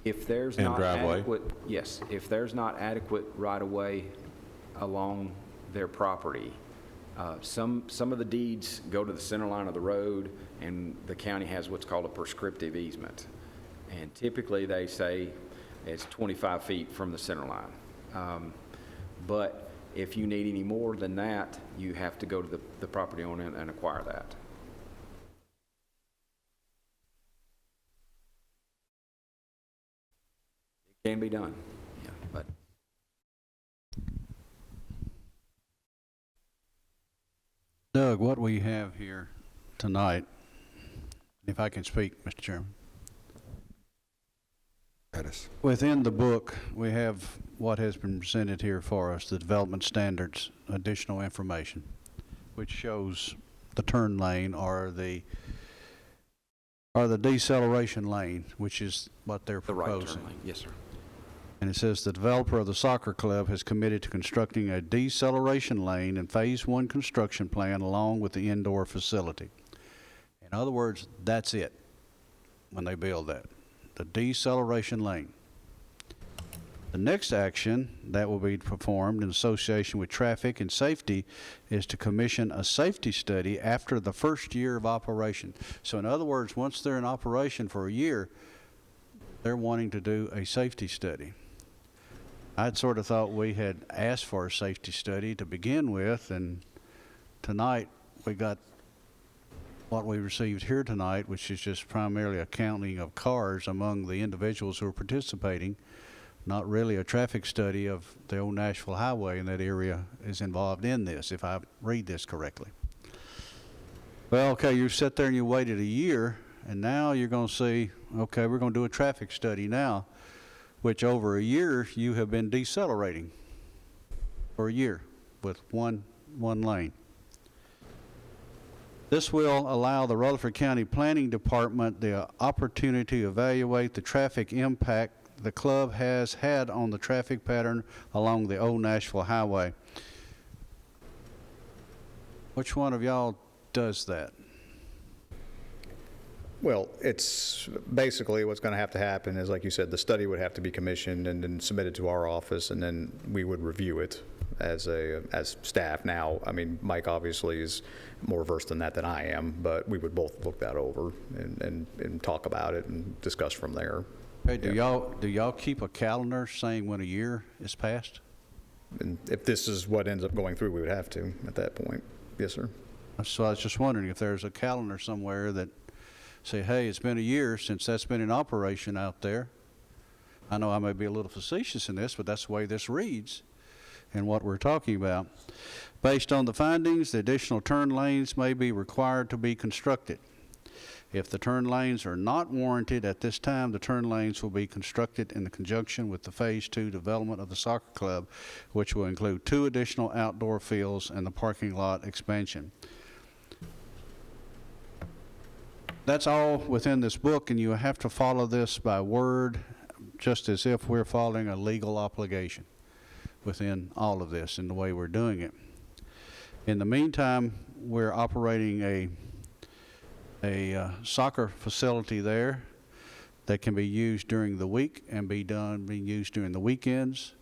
S5: If there's
S8: And
S5: not
S8: driveway?
S5: adequate, yes, if there's not adequate right-of-way along their property, some of the deeds go to the center line of the road, and the county has what's called a prescriptive easement. And typically they say it's 25 feet from the center line. But if you need any more than that, you have to go to the property owner and acquire that. It can be done, yeah, but.
S9: Doug, what we have here tonight, if I can speak, Mr. Chairman.
S1: Pettis.
S9: Within the book, we have what has been presented here for us, the development standards, additional information, which shows the turn lane or the deceleration lane, which is what they're
S5: The right
S9: proposing.
S5: turn lane, yes, sir.
S9: And it says the developer of the soccer club has committed to constructing a deceleration lane in Phase 1 construction plan along with the indoor facility. In other words, that's it when they build that, the deceleration lane. The next action that will be performed in association with traffic and safety is to commission a safety study after the first year of operation. So in other words, once they're in operation for a year, they're wanting to do a safety study. I'd sort of thought we had asked for a safety study to begin with, and tonight we got what we received here tonight, which is just primarily a counting of cars among the individuals who are participating, not really a traffic study of the old Nashville Highway, and that area is involved in this, if I read this correctly. Well, okay, you sat there and you waited a year, and now you're going to see, okay, we're going to do a traffic study now, which over a year you have been decelerating for a year with one lane. This will allow the Rutherford County Planning Department the opportunity to evaluate the traffic impact the club has had on the traffic pattern along the old Nashville Highway. Which one of y'all does that?
S4: Well, it's basically what's going to have to happen is, like you said, the study would have to be commissioned and then submitted to our office, and then we would review it as staff. Now, I mean, Mike obviously is more versed in that than I am, but we would both look that over and talk about it and discuss from there.
S9: Hey, do y'all keep a calendar saying when a year is passed?
S4: And if this is what ends up going through, we would have to at that point. Yes, sir.
S9: So I was just wondering if there's a calendar somewhere that say, hey, it's been a year since that's been in operation out there. I know I may be a little facetious in this, but that's the way this reads and what we're talking about. Based on the findings, the additional turn lanes may be required to be constructed. If the turn lanes are not warranted at this time, the turn lanes will be constructed in conjunction with the Phase 2 development of the soccer club, which will include 2 additional outdoor fields and the parking lot expansion. That's all within this book, and you have to follow this by word, just as if we're following a legal obligation within all of this and the way we're doing it. In the meantime, we're operating a soccer facility there that can be used during the week and being used during the weekends,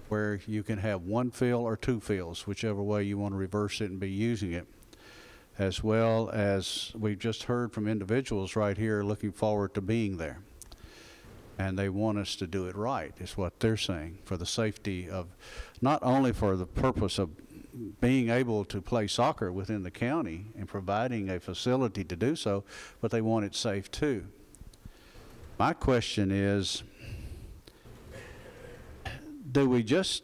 S9: where you can have 1 field or 2 fields, whichever way you want to reverse it and be using it. As well as we've just heard from individuals right here looking forward to being there. And they want us to do it right, is what they're saying, for the safety of, not only for the purpose of being able to play soccer within the county and providing a facility to do so, but they want it safe too. My question is, do we just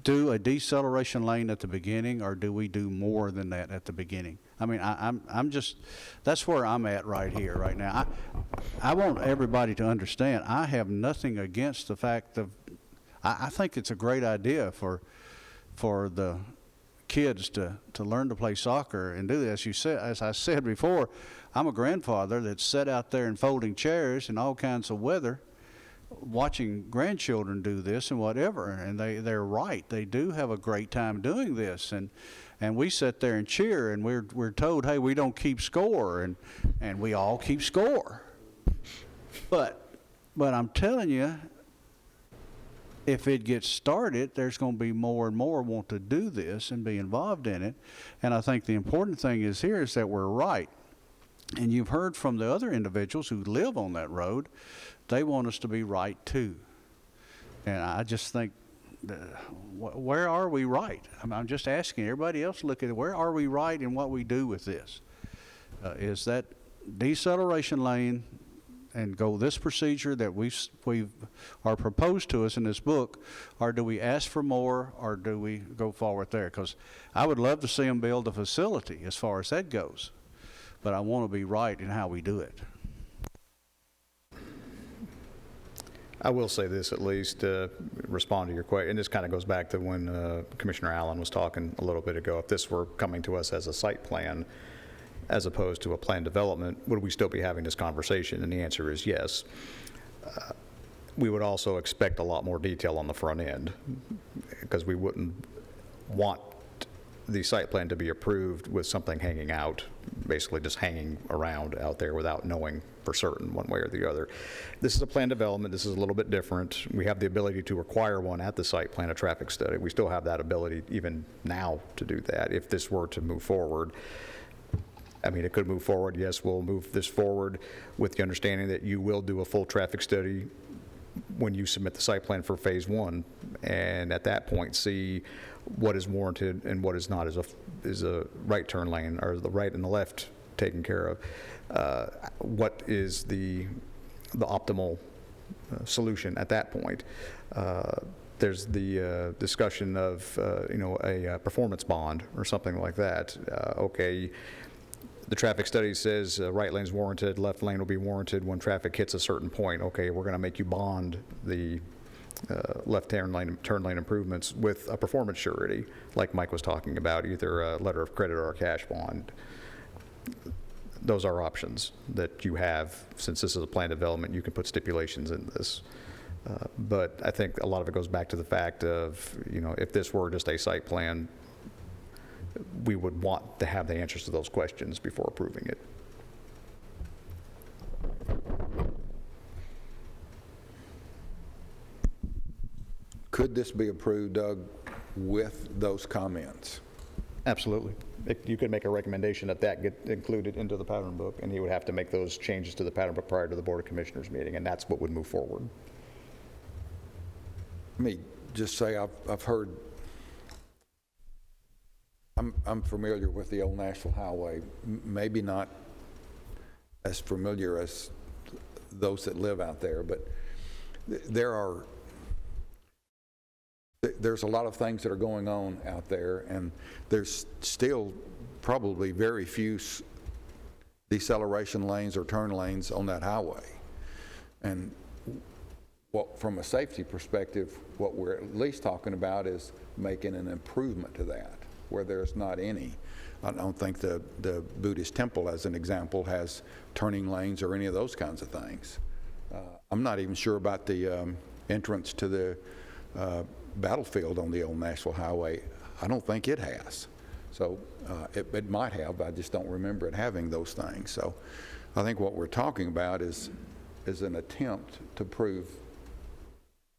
S9: do a deceleration lane at the beginning, or do we do more than that at the beginning? I mean, I'm just, that's where I'm at right here, right now. I want everybody to understand, I have nothing against the fact of, I think it's a great idea for the kids to learn to play soccer and do this. As I said before, I'm a grandfather that sat out there in folding chairs in all kinds of weather, watching grandchildren do this and whatever, and they're right. They do have a great time doing this, and we sit there and cheer, and we're told, hey, we don't keep score, and we all keep score. But I'm telling you, if it gets started, there's going to be more and more want to do this and be involved in it. And I think the important thing is here is that we're right. And you've heard from the other individuals who live on that road, they want us to be right too. And I just think, where are we right? I'm just asking everybody else to look at it. Where are we right in what we do with this? Is that deceleration lane and go this procedure that we are proposed to us in this book, or do we ask for more, or do we go forward there? Because I would love to see them build a facility as far as that goes, but I want to be right in how we do it.
S4: I will say this at least, respond to your question, and this kind of goes back to when Commissioner Allen was talking a little bit ago. If this were coming to us as a site plan as opposed to a plan development, would we still be having this conversation? And the answer is yes. We would also expect a lot more detail on the front end, because we wouldn't want the site plan to be approved with something hanging out, basically just hanging around out there without knowing for certain one way or the other. This is a plan development. This is a little bit different. We have the ability to require one at the site plan, a traffic study. We still have that ability even now to do that if this were to move forward. I mean, it could move forward. Yes, we'll move this forward with the understanding that you will do a full traffic study when you submit the site plan for phase 1, and at that point see what is warranted and what is not. Is a right turn lane or the right and the left taken care of? What is the optimal solution at that point? There's the discussion of a performance bond or something like that. Okay, the traffic study says right lane's warranted, left lane will be warranted when traffic hits a certain point. Okay, we're going to make you bond the left turn lane improvements with a performance surety, like Mike was talking about, either a letter of credit or a cash bond. Those are options that you have. Since this is a plan development, you can put stipulations in this. But I think a lot of it goes back to the fact of, if this were just a site plan, we would want to have the answers to those questions before approving it.
S1: Could this be approved, Doug, with those comments?
S4: Absolutely. You could make a recommendation that get included into the pattern book, and he would have to make those changes to the pattern book prior to the Board of Commissioners meeting, and that's what would move forward.
S1: Let me just say I've heard, I'm familiar with the old Nashville Highway, maybe not as familiar as those that live out there, but there's a lot of things that are going on out there, and there's still probably very few deceleration lanes or turn lanes on that highway. And from a safety perspective, what we're at least talking about is making an improvement to that, where there's not any. I don't think the Buddhist temple, as an example, has turning lanes or any of those kinds of things. I'm not even sure about the entrance to the battlefield on the old Nashville Highway. I don't think it has. So it might have, I just don't remember it having those things. So I think what we're talking about is an attempt to prove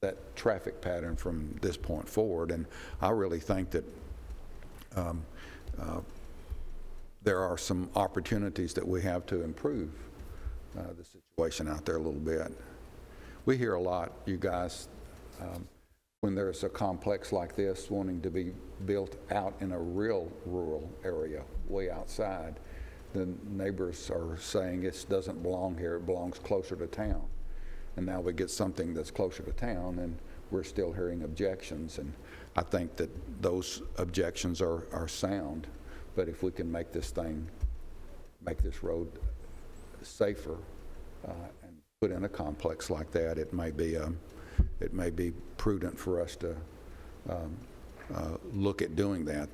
S1: that traffic pattern from this point forward. And I really think that there are some opportunities that we have to improve the situation out there a little bit. We hear a lot, you guys, when there's a complex like this wanting to be built out in a real rural area, way outside, the neighbors are saying it doesn't belong here, it belongs closer to town. And now we get something that's closer to town, and we're still hearing objections. And I think that those objections are sound. But if we can make this road safer and put in a complex like that, it may be prudent for us to look at doing that.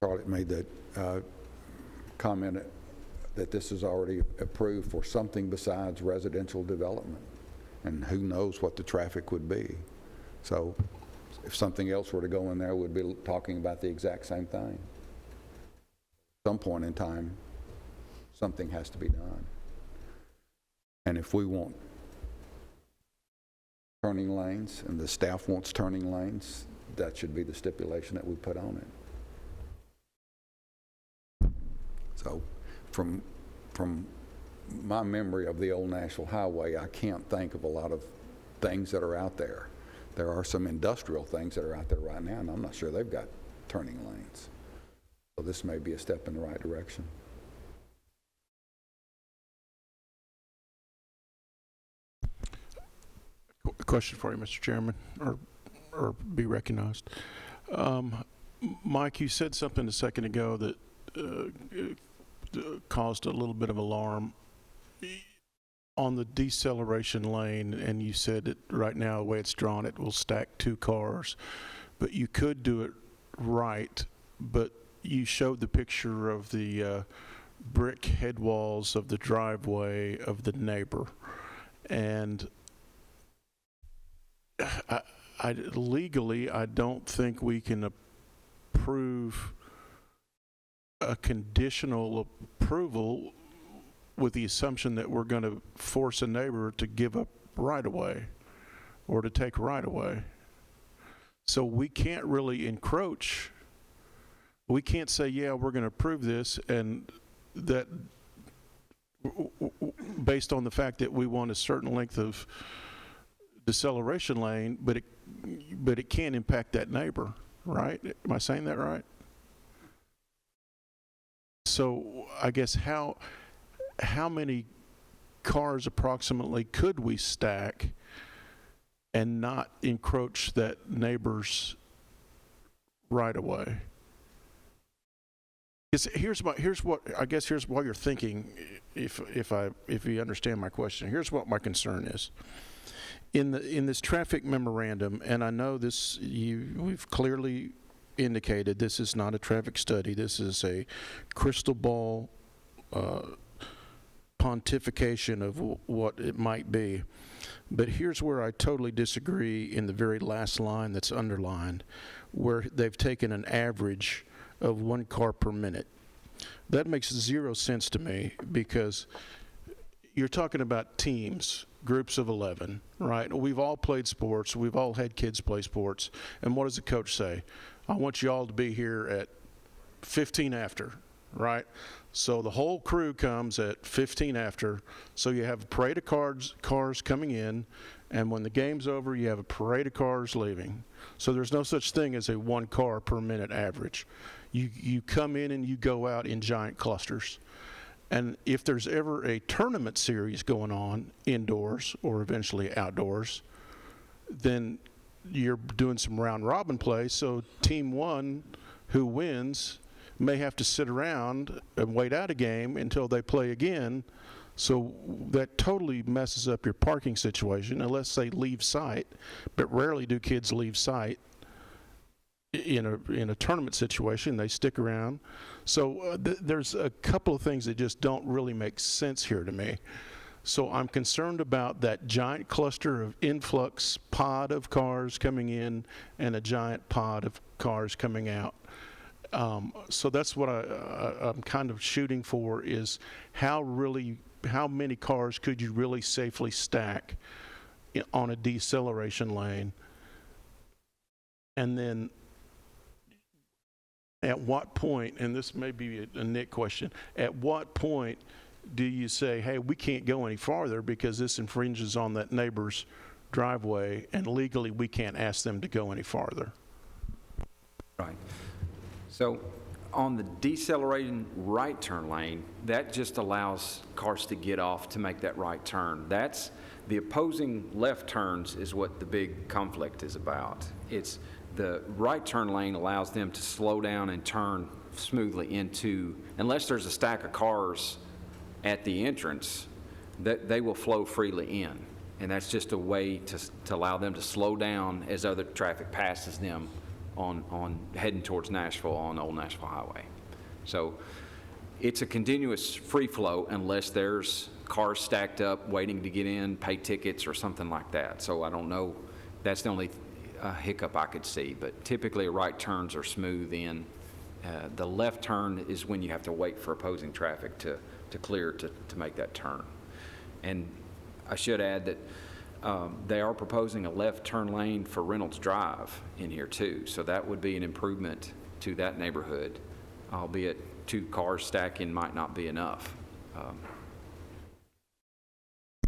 S1: Charlotte made the comment that this is already approved for something besides residential development, and who knows what the traffic would be. So if something else were to go in there, we'd be talking about the exact same thing. At some point in time, something has to be done. And if we want turning lanes, and the staff wants turning lanes, that should be the stipulation that we put on it. So from my memory of the old Nashville Highway, I can't think of a lot of things that are out there. There are some industrial things that are out there right now, and I'm not sure they've got turning lanes. So this may be a step in the right direction.
S8: A question for you, Mr. Chairman, or be recognized. Mike, you said something a second ago that caused a little bit of alarm. On the deceleration lane, and you said that right now, the way it's drawn, it will stack 2 cars, but you could do it right, but you showed the picture of the brick head walls of the driveway of the neighbor, and legally, I don't think we can approve a conditional approval with the assumption that we're going to force a neighbor to give up right-of-way or to take right-of-way. So we can't really encroach. We can't say, yeah, we're going to approve this, and that based on the fact that we want a certain length of deceleration lane, but it can impact that neighbor, right? Am I saying that right? So I guess how many cars approximately could we stack and not encroach that neighbor's right of way? Here's what you're thinking, if you understand my question. Here's what my concern is. In this traffic memorandum, and I know this, we've clearly indicated this is not a traffic study. This is a crystal ball pontification of what it might be. But here's where I totally disagree in the very last line that's underlined, where they've taken an average of 1 car per minute. That makes 0 sense to me, because you're talking about teams, groups of 11, right? We've all played sports. We've all had kids play sports. And what does the coach say? I want you all to be here at 15 after, right? So the whole crew comes at 15 after. So you have a parade of cars coming in, and when the game's over, you have a parade of cars leaving. So there's no such thing as a 1 car per minute average. You come in and you go out in giant clusters. And if there's ever a tournament series going on indoors or eventually outdoors, then you're doing some round robin play. So team 1 who wins may have to sit around and wait out a game until they play again. So that totally messes up your parking situation, unless they leave site. But rarely do kids leave site in a tournament situation. They stick around. So there's a couple of things that just don't really make sense here to me. So I'm concerned about that giant cluster of influx pod of cars coming in and a giant pod of cars coming out. So that's what I'm kind of shooting for, is how many cars could you really safely stack on a deceleration lane? And then at what point, and this may be a Nick question, at what point do you say, hey, we can't go any farther because this infringes on that neighbor's driveway, and legally we can't ask them to go any farther?
S5: Right. So on the decelerating right turn lane, that just allows cars to get off to make that right turn. That's the opposing left turns is what the big conflict is about. It's the right turn lane allows them to slow down and turn smoothly into, unless there's a stack of cars at the entrance, that they will flow freely in. And that's just a way to allow them to slow down as other traffic passes them on heading towards Nashville on Old Nashville Highway. So it's a continuous free flow unless there's cars stacked up waiting to get in, pay tickets or something like that. So I don't know, that's the only hiccup I could see, but typically right turns are smooth in. The left turn is when you have to wait for opposing traffic to clear to make that turn. And I should add that they are proposing a left turn lane for Reynolds Drive in here too, so that would be an improvement to that neighborhood, albeit 2 cars stacking might not be enough.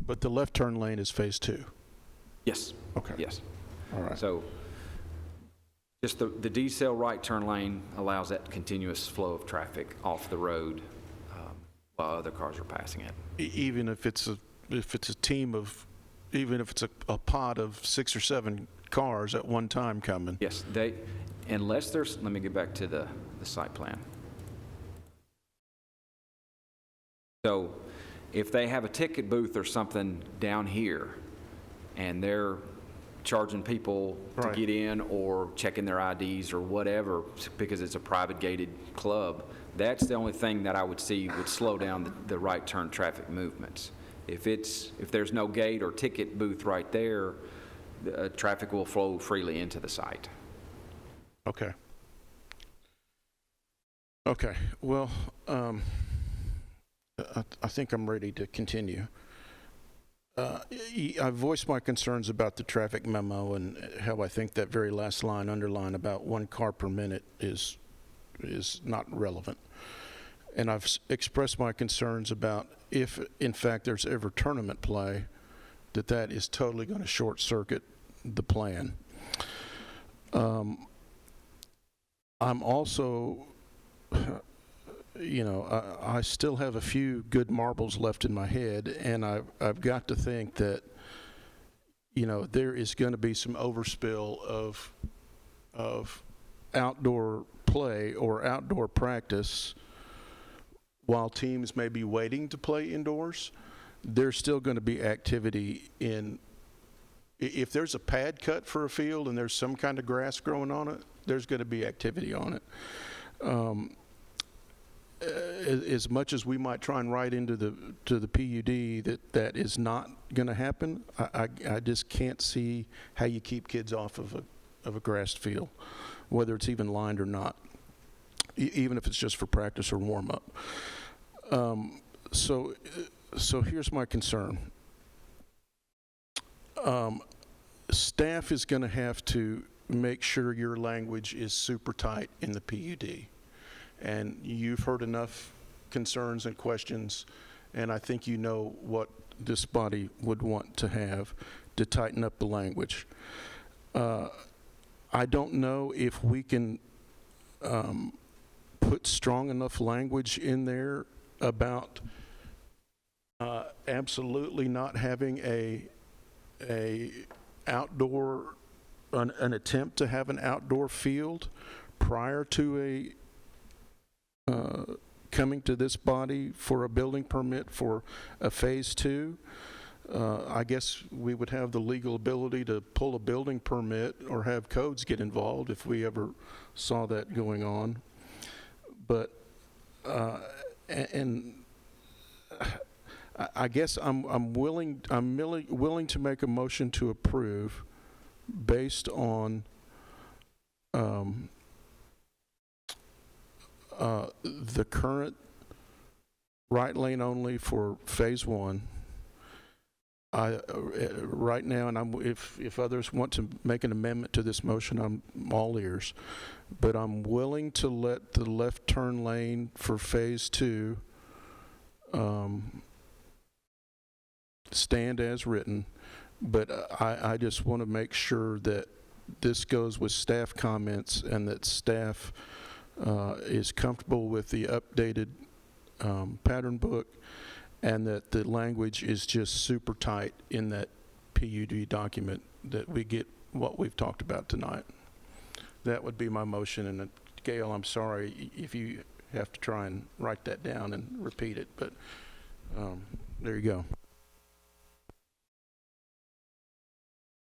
S8: But the left turn lane is phase 2?
S5: Yes.
S8: Okay.
S5: Yes.
S8: All right.
S5: So just the decel right turn lane allows that continuous flow of traffic off the road while other cars are passing it.
S8: Even if it's a team of, even if it's a pod of 6 or 7 cars at one time coming?
S5: Yes, unless there's, let me get back to the site plan. So If they have a ticket booth or something down here, and they're charging people to
S8: Right.
S5: get in or checking their IDs or whatever because it's a private gated club, that's the only thing that I would see would slow down the right turn traffic movements. If there's no gate or ticket booth right there, traffic will flow freely into the site.
S8: Okay. Okay, well, I think I'm ready to continue. I voiced my concerns about the traffic memo and how I think that very last line, underline about 1 car per minute is not relevant. And I've expressed my concerns about if, in fact, there's ever tournament play, that is totally going to short circuit the plan. I'm also, I still have a few good marbles left in my head, and I've got to think that, there is going to be some overspill of outdoor play or outdoor practice while teams may be waiting to play indoors. There's still going to be activity if there's a pad cut for a field and there's some kind of grass growing on it, there's going to be activity on it. As much as we might try and write into the PUD that is not going to happen, I just can't see how you keep kids off of a grassed field, whether it's even lined or not, even if it's just for practice or warm up. So here's my concern. Staff is going to have to make sure your language is super tight in the PUD. And you've heard enough concerns and questions, and I think you know what this body would want to have to tighten up the language. I don't know if we can put strong enough language in there about absolutely not having an attempt to have an outdoor field prior to coming to this body for a building permit for a phase 2. I guess we would have the legal ability to pull a building permit or have codes get involved if we ever saw that going on. But I guess I'm willing to make a motion to approve based on the current right lane only for phase 1. Right now, and if others want to make an amendment to this motion, I'm all ears. But I'm willing to let the left turn lane for phase 2 stand as written. But I just want to make sure that this goes with staff comments and that staff is comfortable with the updated pattern book, and that the language is just super tight in that PUD document, that we get what we've talked about tonight. That would be my motion. And Gail, I'm sorry if you have to try and write that down and repeat it, but there you go.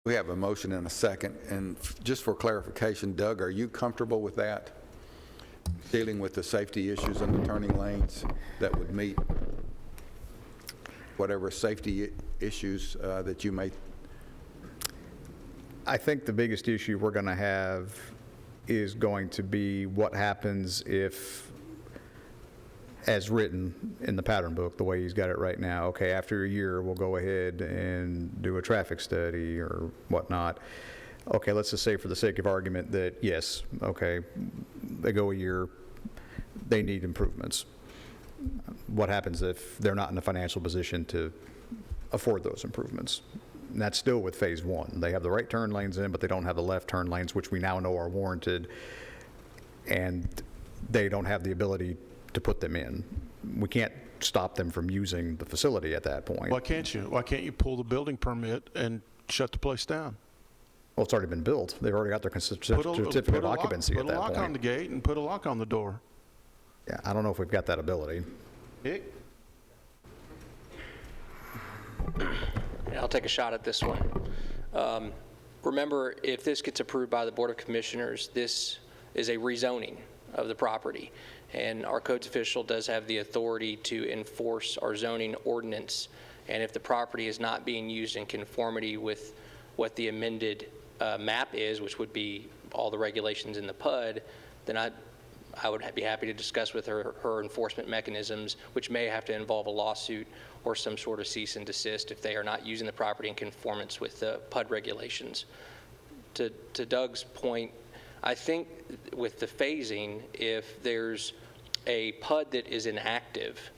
S1: We have a motion and a second, and just for clarification, Doug, are you comfortable with that? Dealing with the safety issues in the turning lanes that would meet whatever safety issues that you may?
S4: I think the biggest issue we're going to have is going to be what happens if, as written in the pattern book, the way he's got it right now, okay, after a year, we'll go ahead and do a traffic study or whatnot. Okay, let's just say for the sake of argument that, yes, okay, they go a year, they need improvements. What happens if they're not in a financial position to afford those improvements? And that's still with phase 1. They have the right turn lanes in, but they don't have the left turn lanes, which we now know are warranted, and they don't have the ability to put them in. We can't stop them from using the facility at that point.
S8: Why can't you? Why can't you pull the building permit and shut the place down?
S4: Well, it's already been built. They've already got their certificate of occupancy at that point.
S8: Put a lock on the gate and put a lock on the door.
S4: Yeah, I don't know if we've got that ability.
S16: I'll take a shot at this one. Remember, if this gets approved by the Board of Commissioners, this is a rezoning of the property. And our codes official does have the authority to enforce our zoning ordinance. And if the property is not being used in conformity with what the amended map is, which would be all the regulations in the PUD, then I would be happy to discuss with her enforcement mechanisms, which may have to involve a lawsuit or some sort of cease and desist if they are not using the property in conformance with the PUD regulations. To Doug's point, I think with the phasing, if there's a PUD that is inactive,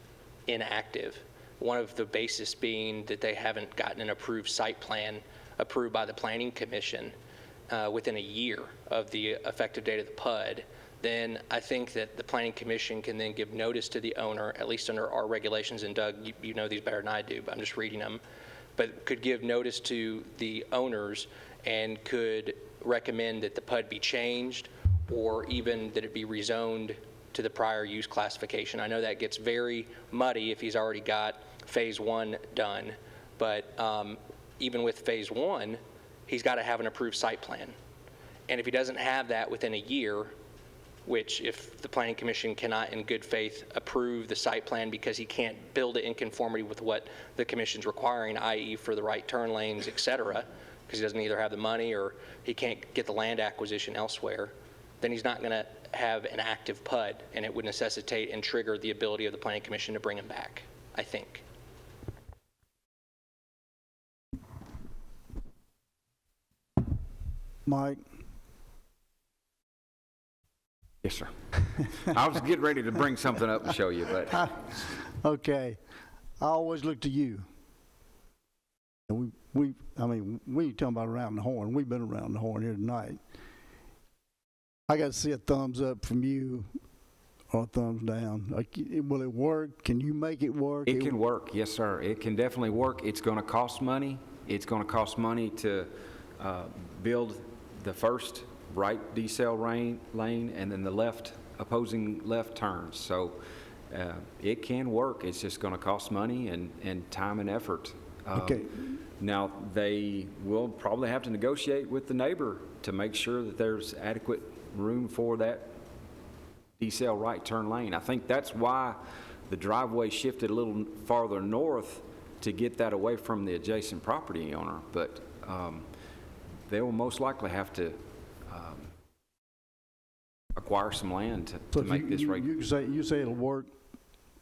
S16: one of the basis being that they haven't gotten an approved site plan approved by the Planning Commission within a year of the effective date of the PUD, then I think that the Planning Commission can then give notice to the owner, at least under our regulations, and Doug, you know these better than I do, but I'm just reading them, but could give notice to the owners and could recommend that the PUD be changed or even that it be rezoned to the prior use classification. I know that gets very muddy if he's already got phase 1 done, but even with phase 1, he's got to have an approved site plan. And if he doesn't have that within a year, which if the Planning Commission cannot in good faith approve the site plan because he can't build it in conformity with what the Commission's requiring, i.e. for the right turn lanes, et cetera, because he doesn't either have the money or he can't get the land acquisition elsewhere, then he's not going to have an active PUD, and it would necessitate and trigger the ability of the Planning Commission to bring him back, I think.
S6: Mike?
S5: Yes, sir. I was getting ready to bring something up and show you, but.
S6: Okay. I always look to you. And we ain't talking about around the horn. We've been around the horn here tonight. I got to see a thumbs up from you or a thumbs down. Like, will it work? Can you make it work?
S5: It can work, yes, sir. It can definitely work. It's going to cost money. It's going to cost money to build the first right decel lane and then the opposing left turns. So it can work. It's just going to cost money and time and effort.
S6: Okay.
S5: Now, they will probably have to negotiate with the neighbor to make sure that there's adequate room for that decel right turn lane. I think that's why the driveway shifted a little farther north to get that away from the adjacent property owner. But they will most likely have to acquire some land to make this right.
S6: You say it'll work.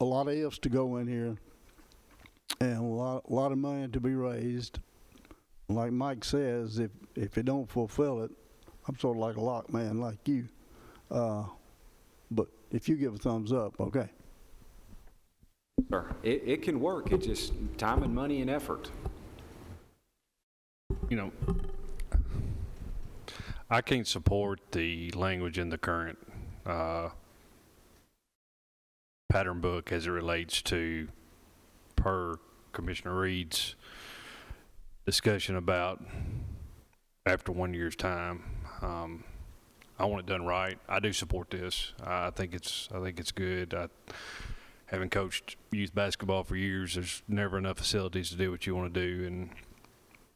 S6: A lot of ifs to go in here, and a lot of money to be raised. Like Mike says, if it don't fulfill it, I'm sort of like a lock man like you. But if you give a thumbs up, okay.
S5: Sure. It can work. It's just time and money and effort.
S2: You know, I can't support the language in the current pattern book as it relates to per Commissioner Reed's discussion about after 1 year's time. I want it done right. I do support this. I think it's good. Having coached youth basketball for years, there's never enough facilities to do what you want to do, and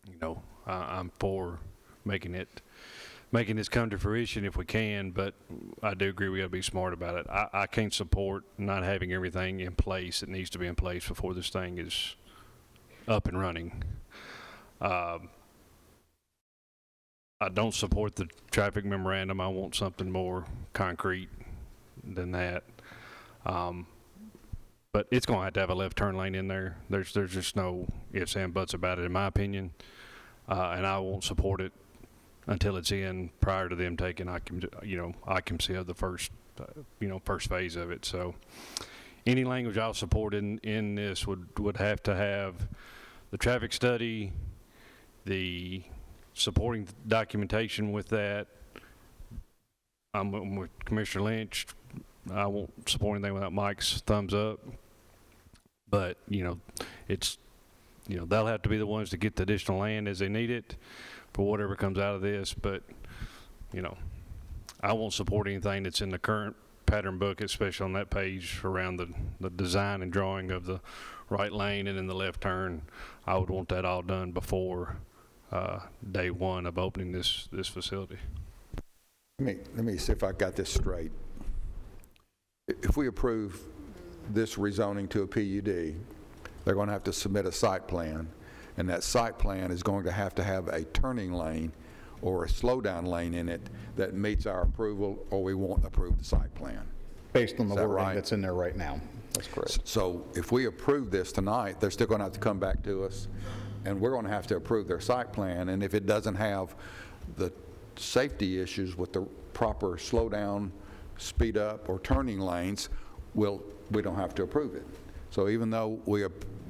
S2: you know, I'm for making this come to fruition if we can, but I do agree we got to be smart about it. I can't support not having everything in place that needs to be in place before this thing is up and running. I don't support the traffic memorandum. I want something more concrete than that. But it's going to have a left turn lane in there. There's just no ifs and buts about it, in my opinion. And I won't support it until it's in, prior to them taking occupancy of the first phase of it. So any language I'll support in this would have to have the traffic study, the supporting documentation with that. I'm with Commissioner Lynch. I won't support anything without Mike's thumbs up. But, they'll have to be the ones to get the additional land as they need it for whatever comes out of this. But, I won't support anything that's in the current pattern book, especially on that page around the design and drawing of the right lane and then the left turn. I would want that all done before day one of opening this facility.
S1: Let me see if I got this straight. If we approve this rezoning to a PUD, they're going to have to submit a site plan, and that site plan is going to have a turning lane or a slowdown lane in it that meets our approval, or we won't approve the site plan.
S4: Based on the
S1: Is that
S4: wording
S1: right?
S4: that's in there right now. That's correct.
S1: So if we approve this tonight, they're still going to have to come back to us, and we're going to have to approve their site plan, and if it doesn't have the safety issues with the proper slow down, speed up, or turning lanes, we don't have to approve it. So even though we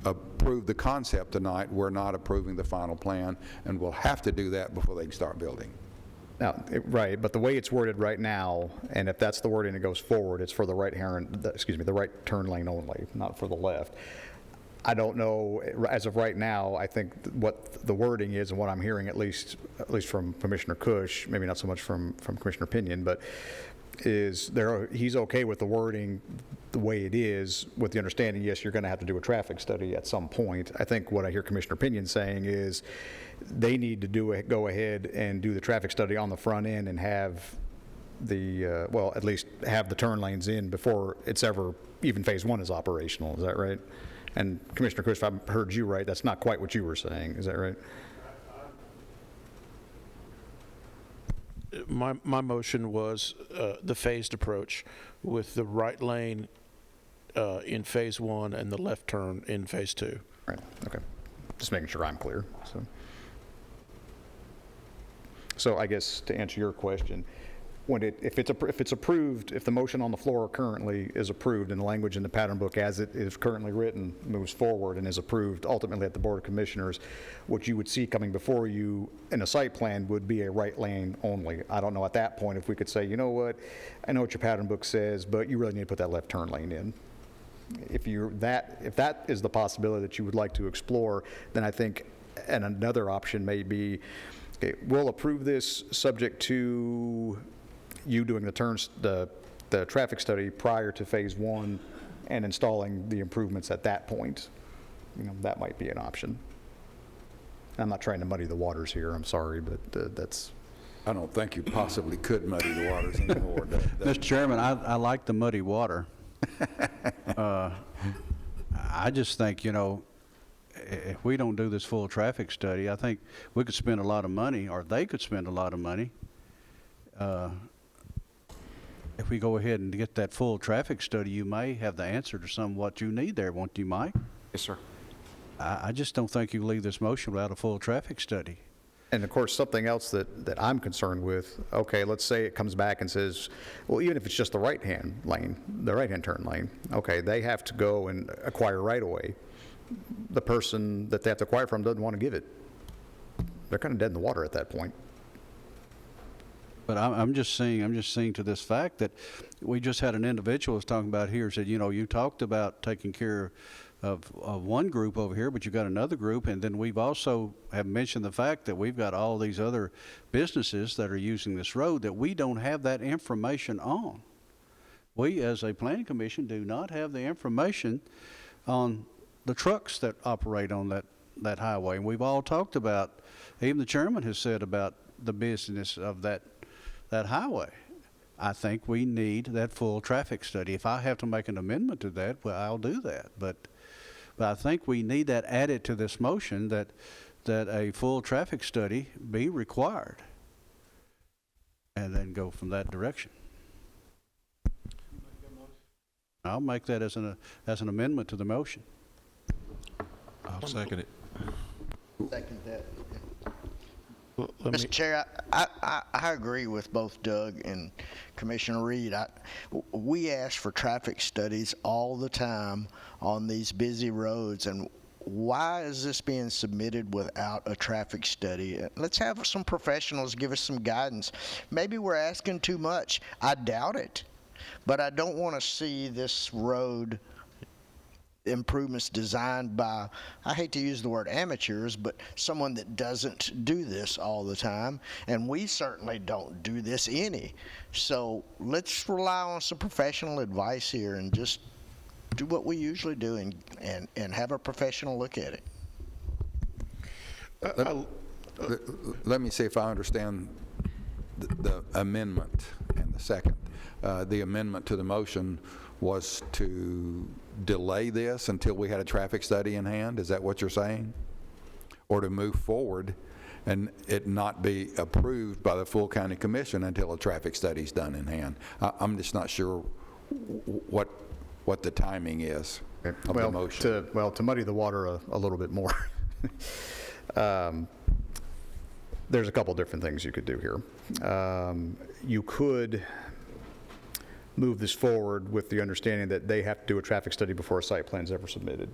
S1: approve the concept tonight, we're not approving the final plan, and we'll have to do that before they can start building.
S4: Now, right, but the way it's worded right now, and if that's the wording that goes forward, it's for the right turn lane only, not for the left. I don't know, as of right now, I think what the wording is and what I'm hearing, at least from Commissioner Cush, maybe not so much from Commissioner Pinion, but he's okay with the wording the way it is, with the understanding, yes, you're going to have to do a traffic study at some point. I think what I hear Commissioner Pinion saying is they need to go ahead and do the traffic study on the front end and have at least have the turn lanes in before it's ever, even phase one is operational. Is that right? And Commissioner Cush, if I heard you right, that's not quite what you were saying. Is that right?
S8: My motion was the phased approach with the right lane in phase one and the left turn in phase two.
S4: Right, okay. Just making sure I'm clear. So I guess to answer your question, if it's approved, if the motion on the floor currently is approved and the language in the pattern book as it is currently written moves forward and is approved ultimately at the Board of Commissioners, what you would see coming before you in a site plan would be a right lane only. I don't know at that point if we could say, you know what, I know what your pattern book says, but you really need to put that left turn lane in. If that is the possibility that you would like to explore, then I think, and another option may be, okay, we'll approve this subject to you doing the traffic study prior to phase one and installing the improvements at that point. That might be an option. I'm not trying to muddy the waters here, I'm sorry, but that's...
S1: I don't think you possibly could muddy the waters anymore.
S9: Mr. Chairman, I like the muddy water. I just think, if we don't do this full traffic study, I think we could spend a lot of money, or they could spend a lot of money, if we go ahead and get that full traffic study. You may have the answer to some of what you need there, won't you, Mike?
S4: Yes, sir.
S9: I just don't think you leave this motion without a full traffic study.
S4: And of course, something else that I'm concerned with, okay, let's say it comes back and says, well, even if it's just the right-hand lane, the right-hand turn lane, okay, they have to go and acquire right-of-way. The person that they have to acquire from doesn't want to give it. They're kind of dead in the water at that point.
S9: But I'm just seeing to this fact that we just had an individual was talking about here, said, you talked about taking care of one group over here, but you got another group, and then we've also have mentioned the fact that we've got all these other businesses that are using this road that we don't have that information on. We, as a planning commission, do not have the information on the trucks that operate on that highway. And we've all talked about, even the chairman has said about the business of that highway. I think we need that full traffic study. If I have to make an amendment to that, well, I'll do that. But I think we need that added to this motion, that a full traffic study be required, and then go from that direction. I'll make that as an amendment to the motion.
S17: I'll second it.
S11: Second that.
S8: Well,
S11: Mr. Chair, I agree with both Doug and Commissioner Reed. We ask for traffic studies all the time on these busy roads, and why is this being submitted without a traffic study? Let's have some professionals give us some guidance. Maybe we're asking too much. I doubt it, but I don't want to see this road improvements designed by, I hate to use the word amateurs, but someone that doesn't do this all the time, and we certainly don't do this any. So let's rely on some professional advice here and just do what we usually do and have a professional look at it.
S1: Let me see if I understand the amendment and the second. The amendment to the motion was to delay this until we had a traffic study in hand? Is that what you're saying? Or to move forward and it not be approved by the full county commission until a traffic study's done in hand? I'm just not sure what the timing is of the motion.
S4: To muddy the water a little bit more, there's a couple different things you could do here. You could move this forward with the understanding that they have to do a traffic study before a site plan is ever submitted.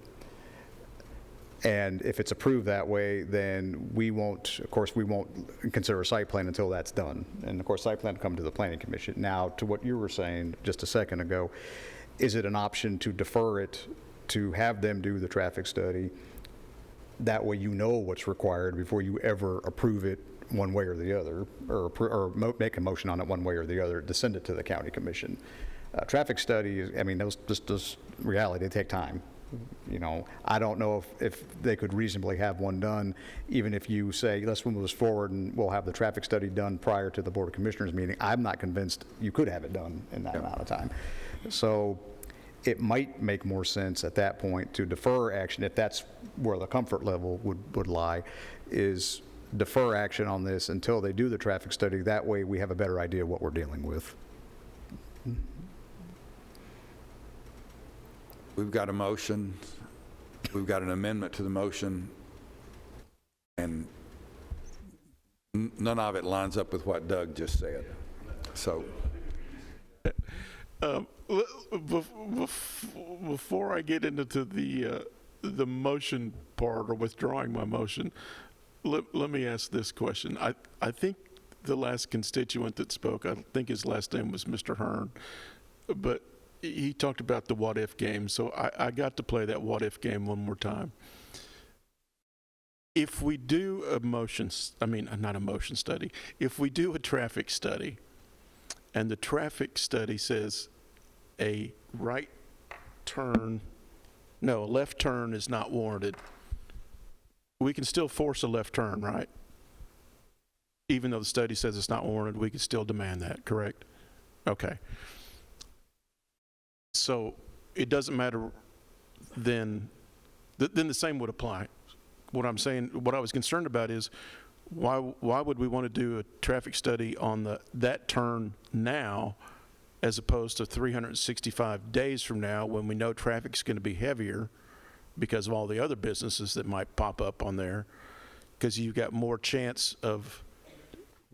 S4: And if it's approved that way, then we won't consider a site plan until that's done. And of course, site plan will come to the planning commission. Now, to what you were saying just a second ago, is it an option to defer it, to have them do the traffic study? That way you know what's required before you ever approve it one way or the other, or make a motion on it one way or the other to send it to the county commission. Traffic studies, I mean, those reality, they take time. You know, I don't know if they could reasonably have one done, even if you say, let's move this forward and we'll have the traffic study done prior to the Board of Commissioners meeting. I'm not convinced you could have it done in that amount of time. So it might make more sense at that point to defer action, if that's where the comfort level would lie, is defer action on this until they do the traffic study. That way we have a better idea of what we're dealing with.
S1: We've got a motion, we've got an amendment to the motion, and none of it lines up with what Doug just said. So
S8: before I get into the motion part or withdrawing my motion, let me ask this question. I think the last constituent that spoke, I think his last name was Mr. Hearn, but he talked about the what-if game, so I got to play that what-if game one more time. If we do if we do a traffic study, and the traffic study says a left turn is not warranted, we can still force a left turn, right? Even though the study says it's not warranted, we can still demand that, correct? Okay. So it doesn't matter then the same would apply. What I'm saying, what I was concerned about is why would we want to do a traffic study on that turn now as opposed to 365 days from now when we know traffic's going to be heavier because of all the other businesses that might pop up on there, because you've got more chance of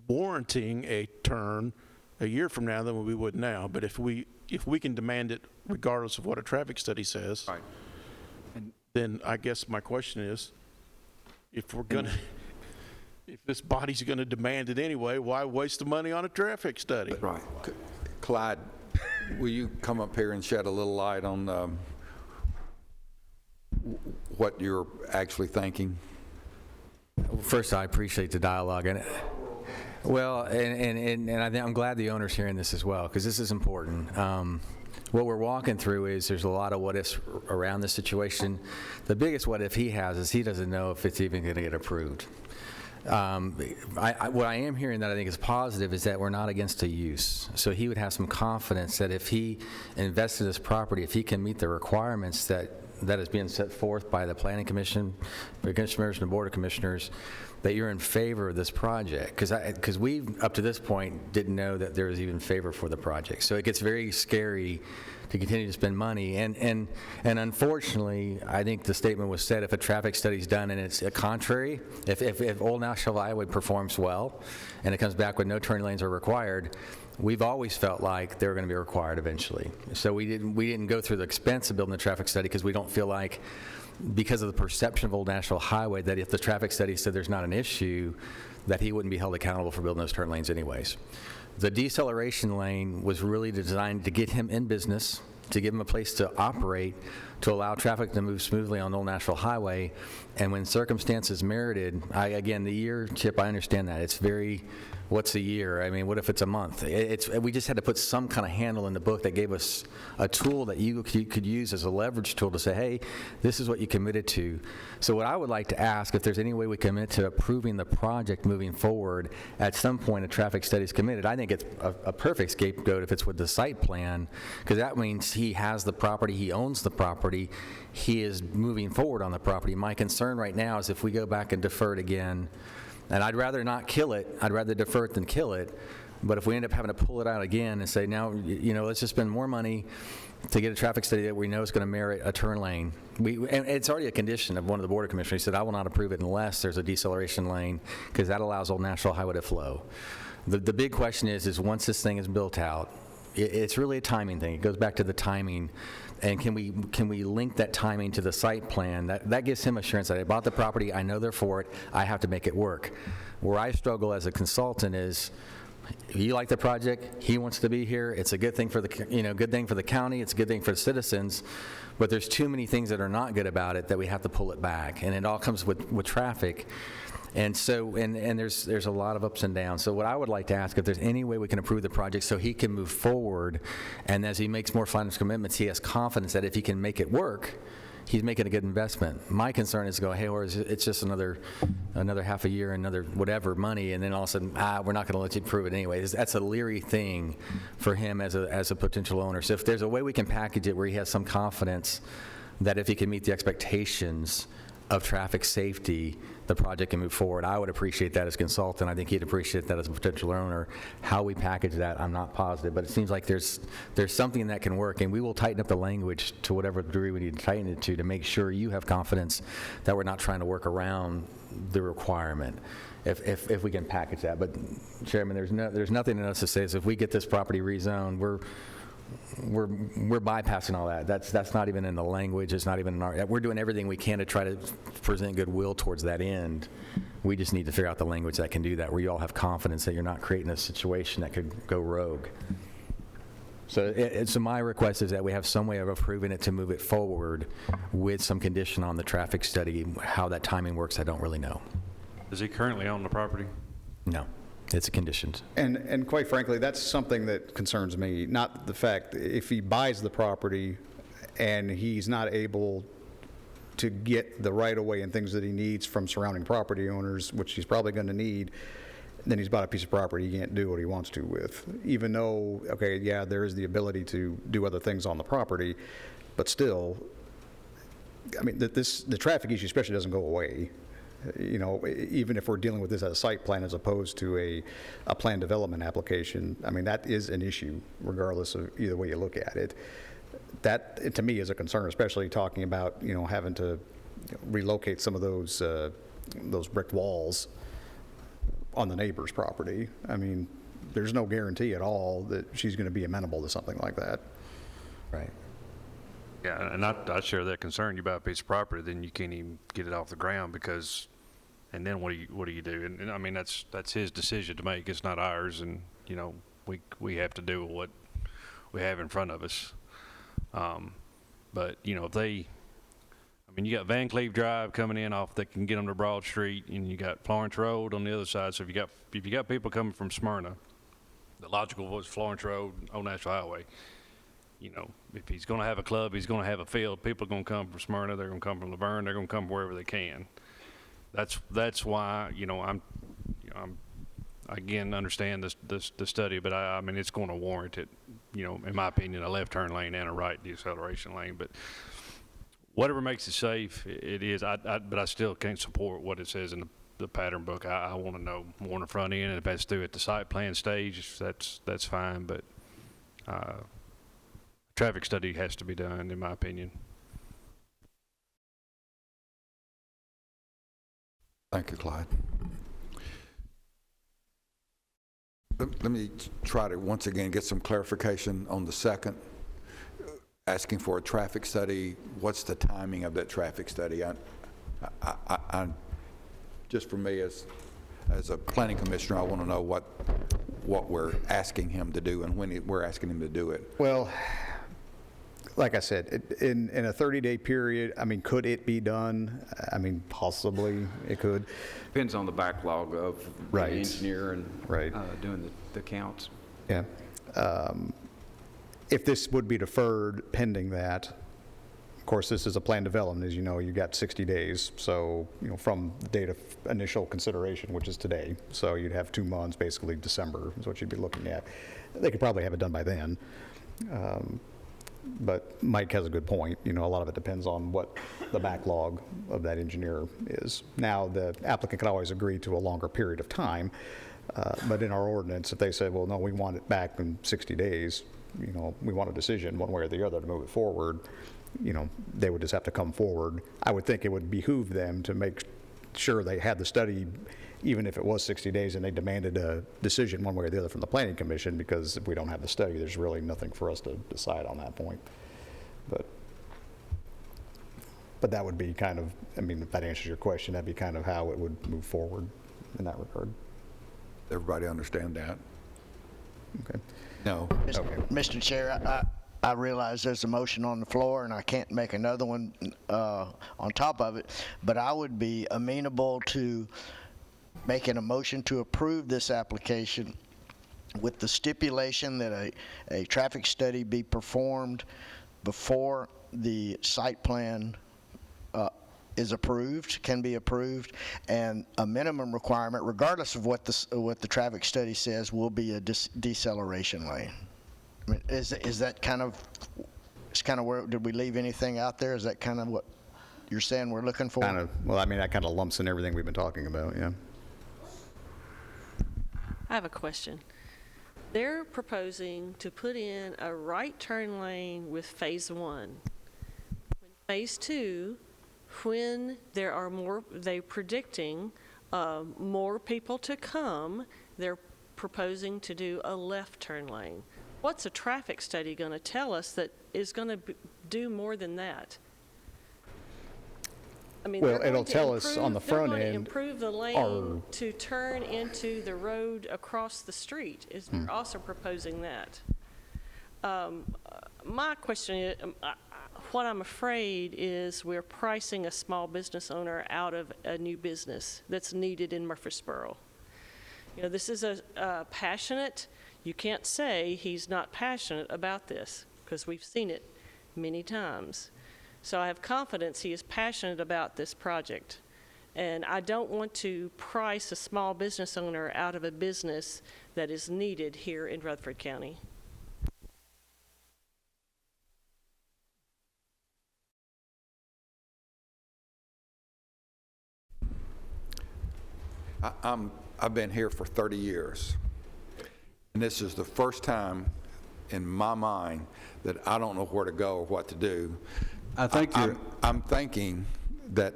S8: warranting a turn a year from now than we would now. But if we can demand it regardless of what a traffic study says,
S5: Right.
S8: then I guess my question is, if this body's gonna demand it anyway, why waste the money on a traffic study?
S1: right. Clyde, will you come up here and shed a little light on what you're actually thinking?
S7: First, I appreciate the dialogue. And I'm glad the owner's hearing this as well, because this is important. What we're walking through is there's a lot of what ifs around this situation. The biggest what if he has is he doesn't know if it's even going to get approved. What I am hearing that I think is positive is that we're not against the use. So he would have some confidence that if he invested in this property, if he can meet the requirements that is being set forth by the Planning Commission, the Commissioners, and the Board of Commissioners, that you're in favor of this project. Because we, up to this point, didn't know that there was even favor for the project. So it gets very scary to continue to spend money. And unfortunately, I think the statement was said, if a traffic study's done and it's contrary, if Old National Highway performs well and it comes back with no turning lanes are required, we've always felt like they were going to be required eventually. So we didn't go through the expense of building the traffic study because we don't feel like, because of the perception of Old National Highway, that if the traffic study said there's not an issue, that he wouldn't be held accountable for building those turn lanes anyways. The deceleration lane was really designed to get him in business, to give him a place to operate, to allow traffic to move smoothly on Old National Highway. And when circumstances merited, again, the year, Chip, I understand that. It's very, what's a year? I mean, what if it's a month? We just had to put some kind of handle in the book that gave us a tool that you could use as a leverage tool to say, hey, this is what you committed to. So what I would like to ask, if there's any way we commit to approving the project moving forward, at some point a traffic study is committed. I think it's a perfect scapegoat if it's with the site plan, because that means he has the property, he owns the property, he is moving forward on the property. My concern right now is if we go back and defer it again, and I'd rather not kill it, I'd rather defer it than kill it, but if we end up having to pull it out again and say, now, let's just spend more money to get a traffic study that we know is going to merit a turn lane. And it's already a condition of one of the Board of Commissioners. He said, I will not approve it unless there's a deceleration lane, because that allows Old National Highway to flow. The big question is once this thing is built out, it's really a timing thing. It goes back to the timing. And can we link that timing to the site plan? That gives him assurance that I bought the property, I know they're for it, I have to make it work. Where I struggle as a consultant is, you like the project, he wants to be here, it's a good thing for the good thing for the county, it's a good thing for the citizens, but there's too many things that are not good about it that we have to pull it back, and it all comes with traffic. And so, and there's a lot of ups and downs. So what I would like to ask, if there's any way we can approve the project so he can move forward, and as he makes more financial commitments, he has confidence that if he can make it work, he's making a good investment. My concern is going, hey, or it's just another half a year, another whatever money, and then all of a sudden, we're not going to let you approve it anyway. That's a leery thing for him as a potential owner. So if there's a way we can package it where he has some confidence that if he can meet the expectations of traffic safety, the project can move forward, I would appreciate that as a consultant. I think he'd appreciate that as a potential owner. How we package that, I'm not positive, but it seems like there's something that can work, and we will tighten up the language to whatever degree we need to tighten it to make sure you have confidence that we're not trying to work around the requirement, if we can package that. But Chairman, there's nothing in us that says if we get this property rezoned, we're bypassing all that. That's not even in the language. It's not even in our. We're doing everything we can to try to present goodwill towards that end. We just need to figure out the language that can do that, where you all have confidence that you're not creating a situation that could go rogue. So, so my request is that we have some way of approving it to move it forward with some condition on the traffic study. How that timing works, I don't really know.
S2: Does he currently own the property?
S7: No. It's a condition.
S4: And quite frankly, that's something that concerns me, not the fact if he buys the property and he's not able to get the right-of-way and things that he needs from surrounding property owners, which he's probably going to need, then he's bought a piece of property he can't do what he wants to with. Even though, okay, yeah, there is the ability to do other things on the property, but still, I mean, the traffic issue especially doesn't go away. Even if we're dealing with this as a site plan as opposed to a plan development application, I mean, that is an issue regardless of either way you look at it. That, to me, is a concern, especially talking about, having to relocate some of those brick walls on the neighbor's property. I mean, there's no guarantee at all that she's going to be amenable to something like that.
S7: Right.
S2: Yeah, and I share that concern. You buy a piece of property, then you can't even get it off the ground because, and then what do you do? And I mean, that's his decision to make. It's not ours, and we have to do what we have in front of us. But if they, I mean, you got Van Cleve Drive coming in off that can get them to Broad Street, and you got Florence Road on the other side. So if you got people coming from Smyrna, the logical was Florence Road, Old National Highway. If he's going to have a club, he's going to have a field. People are going to come from Smyrna. They're going to come from Laverne. They're going to come wherever they can. That's why I'm again understand the study, but I mean it's going to warrant it. In my opinion, a left turn lane and a right deceleration lane. But whatever makes it safe, it is. But I still can't support what it says in the pattern book. I want to know more on the front end, and if that's through at the site plan stage, that's fine. But traffic study has to be done, in my opinion.
S1: Thank you, Clyde. Let me try to once again get some clarification on the second. Asking for a traffic study. What's the timing of that traffic study? I just for me as a planning commissioner, I want to know what we're asking him to do and when we're asking him to do it.
S4: Well, like I said, in a 30-day period, I mean, could it be done? I mean, possibly it could.
S5: Depends on the backlog of the
S4: Right.
S5: engineer and
S4: Right.
S5: Doing the counts.
S4: Yeah. If this would be deferred pending that, of course, this is a planned development, as you know, you got 60 days. So, from the date of initial consideration, which is today. So you'd have 2 months, basically December is what you'd be looking at. They could probably have it done by then. But Mike has a good point. A lot of it depends on what the backlog of that engineer is. Now, the applicant can always agree to a longer period of time. But in our ordinance, if they said, well, no, we want it back in 60 days, we want a decision one way or the other to move it forward, they would just have to come forward. I would think it would behoove them to make sure they had the study, even if it was 60 days and they demanded a decision one way or the other from the Planning Commission, because if we don't have the study, there's really nothing for us to decide on that point. But that would be kind of, if that answers your question, that'd be kind of how it would move forward in that regard.
S1: Everybody understand that?
S4: Okay.
S1: No. Okay.
S11: Mr. Chair, I realize there's a motion on the floor, and I can't make another one on top of it, but I would be amenable to making a motion to approve this application with the stipulation that a traffic study be performed before the site plan is approved, can be approved, and a minimum requirement, regardless of what the traffic study says, will be a deceleration lane. I mean, is that kind of, where, did we leave anything out there? Is that kind of what you're saying we're looking for?
S4: Kind of, well, that kind of lumps in everything we've been talking about, yeah.
S12: I have a question. They're proposing to put in a right turn lane with phase 1. When phase 2, when there are they're predicting more people to come, they're proposing to do a left turn lane. What's a traffic study going to tell us that is going to do more than that?
S4: Well, it'll tell us on the front end.
S12: They're going to improve the lane to turn into the road across the street. They're also proposing that. My question is, what I'm afraid is we're pricing a small business owner out of a new business that's needed in Murfreesboro. This is a passionate, you can't say he's not passionate about this, because we've seen it many times. So I have confidence he is passionate about this project. And I don't want to price a small business owner out of a business that is needed here in Rutherford County.
S1: I've been here for 30 years, and this is the first time in my mind that I don't know where to go or what to do. I'm thinking that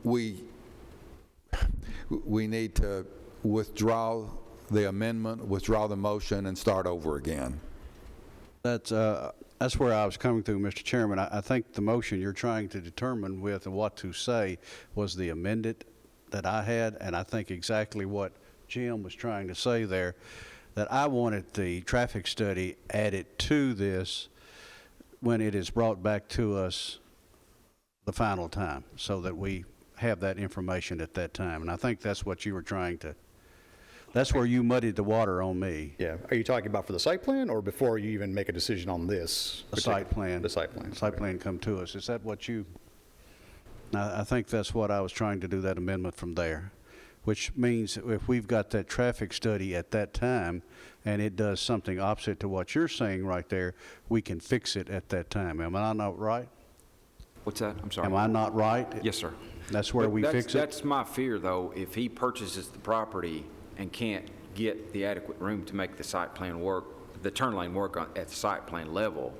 S1: we need to withdraw the amendment, withdraw the motion, and start over again.
S9: That's where I was coming through, Mr. Chairman. I think the motion you're trying to determine with and what to say was the amended that I had, and I think exactly what Jim was trying to say there, that I wanted the traffic study added to this when it is brought back to us the final time, so that we have that information at that time. And I think that's what you were trying to, that's where you muddied the water on me.
S4: Yeah. Are you talking about for the site plan or before you even make a decision on this?
S9: The site plan.
S4: The site plan.
S9: Site plan come to us. Is that what you, I think that's what I was trying to do, that amendment from there, which means if we've got that traffic study at that time and it does something opposite to what you're saying right there, we can fix it at that time. Am I not right?
S5: What's that? I'm sorry.
S9: Am I not right?
S5: Yes, sir.
S9: That's where we fix it?
S5: That's my fear, though. If he purchases the property and can't get the adequate room to make the site plan work, the turn lane work at the site plan level,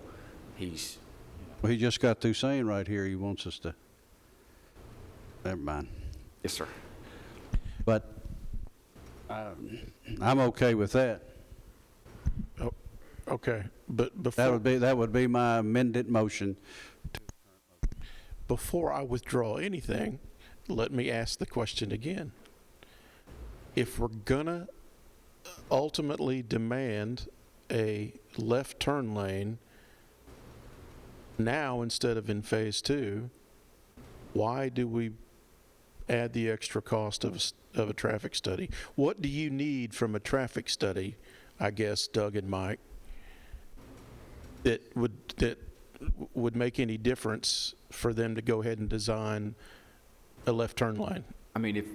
S5: he's...
S9: Well, he just got through saying right here he wants us to... Never mind.
S5: Yes, sir.
S9: But I'm okay with that.
S8: Oh, okay, but before...
S9: That would be my amended motion.
S8: Before I withdraw anything, let me ask the question again. If we're gonna ultimately demand a left turn lane now instead of in phase 2, why do we add the extra cost of a traffic study? What do you need from a traffic study, I guess, Doug and Mike, that would make any difference for them to go ahead and design a left turn lane?
S5: I mean, if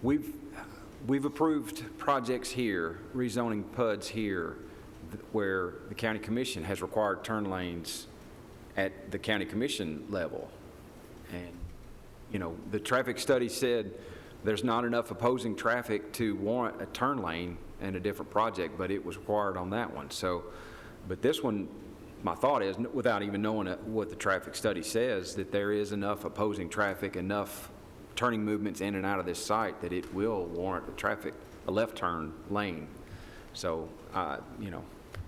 S5: we've approved projects here, rezoning PUDs here, where the county commission has required turn lanes at the county commission level. And, you know, the traffic study said there's not enough opposing traffic to warrant a turn lane in a different project, but it was required on that one. So, but this one, my thought is, without even knowing what the traffic study says, that there is enough opposing traffic, enough turning movements in and out of this site that it will warrant a left turn lane. So, you know,